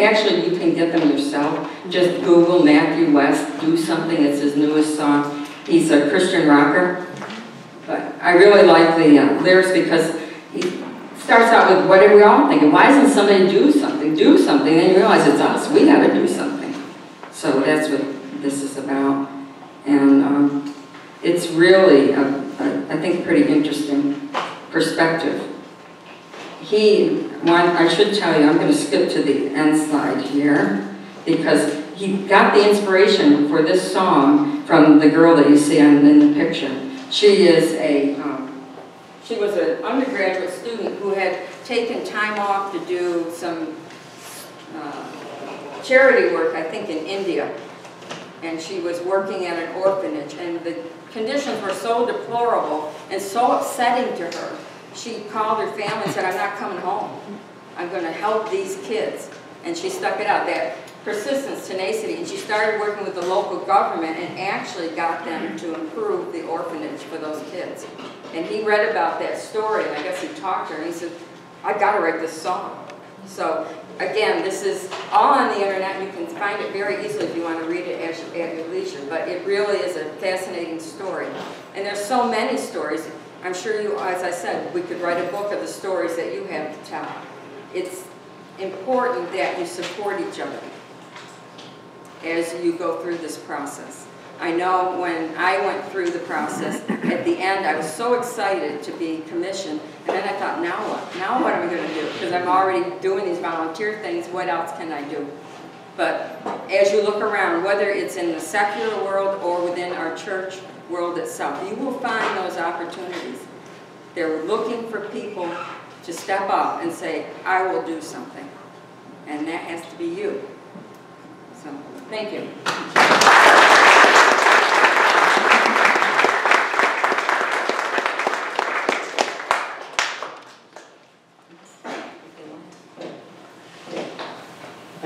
get them yourself. Just Google Matthew West, Do Something. It's his newest song. He's a Christian rocker. But I really like the lyrics because he starts out with, what are we all thinking? Why doesn't somebody do something? Do something. Then you realize it's us. We got to do something. So that's what this is about. And it's really, I think, a pretty interesting perspective. I should tell you, I'm going to skip to the end slide here, because he got the inspiration for this song from the girl that you see in the picture. She was an undergraduate student who had taken time off to do some charity work, I think, in India. And she was working at an orphanage, and the conditions were so deplorable and so upsetting to her. She called her family and said, I'm not coming home. I'm going to help these kids. And she stuck it out, that persistence, tenacity, and she started working with the local government and actually got them to improve the orphanage for those kids. And he read about that story, and I guess he talked to her, and he said, I've got to write this song. So, again, this is all on the internet. You can find it very easily if you want to read it at your leisure. But it really is a fascinating story. And there's so many stories. I'm sure you, as I said, we could write a book of the stories that you have to tell. It's important that you support each other as you go through this process. I know when I went through the process, at the end I was so excited to be commissioned, and then I thought, now what? Now what am I going to do? Because I'm already doing these volunteer things, what else can I do? But as you look around, whether it's in the secular world or within our church world itself, you will find those opportunities. They're looking for people to step up and say, I will do something. And that has to be you. So, thank you.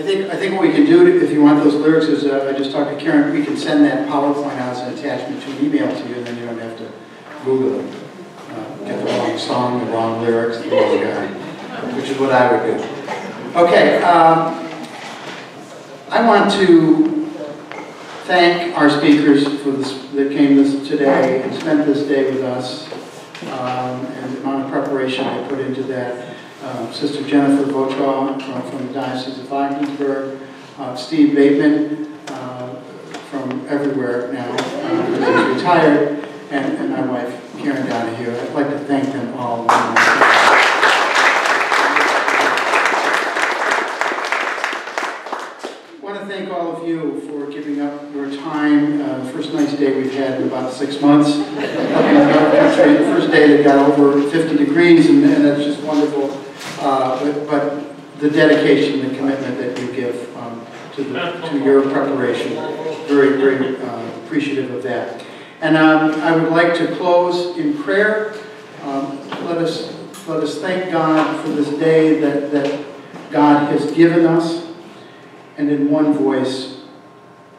I think what we can do, if you want those lyrics, is I just talked to Karen, we can send that PowerPoint out as an attachment to an email to you, and then you don't have to Google it. Get the wrong song, the wrong lyrics, the wrong guy, which is what I would do. Okay, I want to thank our speakers for this, that came today and spent this day with us, and the amount of preparation they put into that. Sister Jennifer Votraw from the Diocese of Ogdensburg, Steve Bateman from everywhere now, who's retired, and my wife Karen Donahue. I'd like to thank them all. I want to thank all of you for giving up your time. The first nice day we've had in about 6 months. The first day that got over 50 degrees, and that's just wonderful. But the dedication, the commitment that you give to your preparation, very, very appreciative of that. And I would like to close in prayer. Let us thank God for this day that God has given us. And in one voice,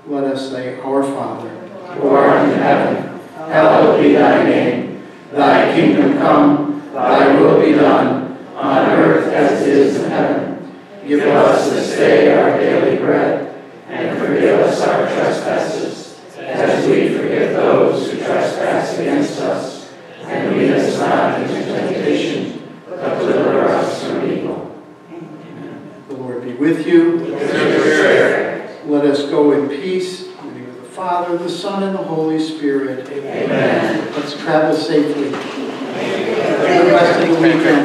let us say, Our Father, who art in heaven, hallowed be thy name. Thy kingdom come, thy will be done, on earth as it is in heaven. Give us this day our daily bread, and forgive us our trespasses, as we forgive those who trespass against us. And lead us not into temptation, but deliver us from evil. with you. Let us go in peace. In the name of the Father, the Son, and the Holy Spirit. Amen. Let's travel safely. For the rest of the weekend.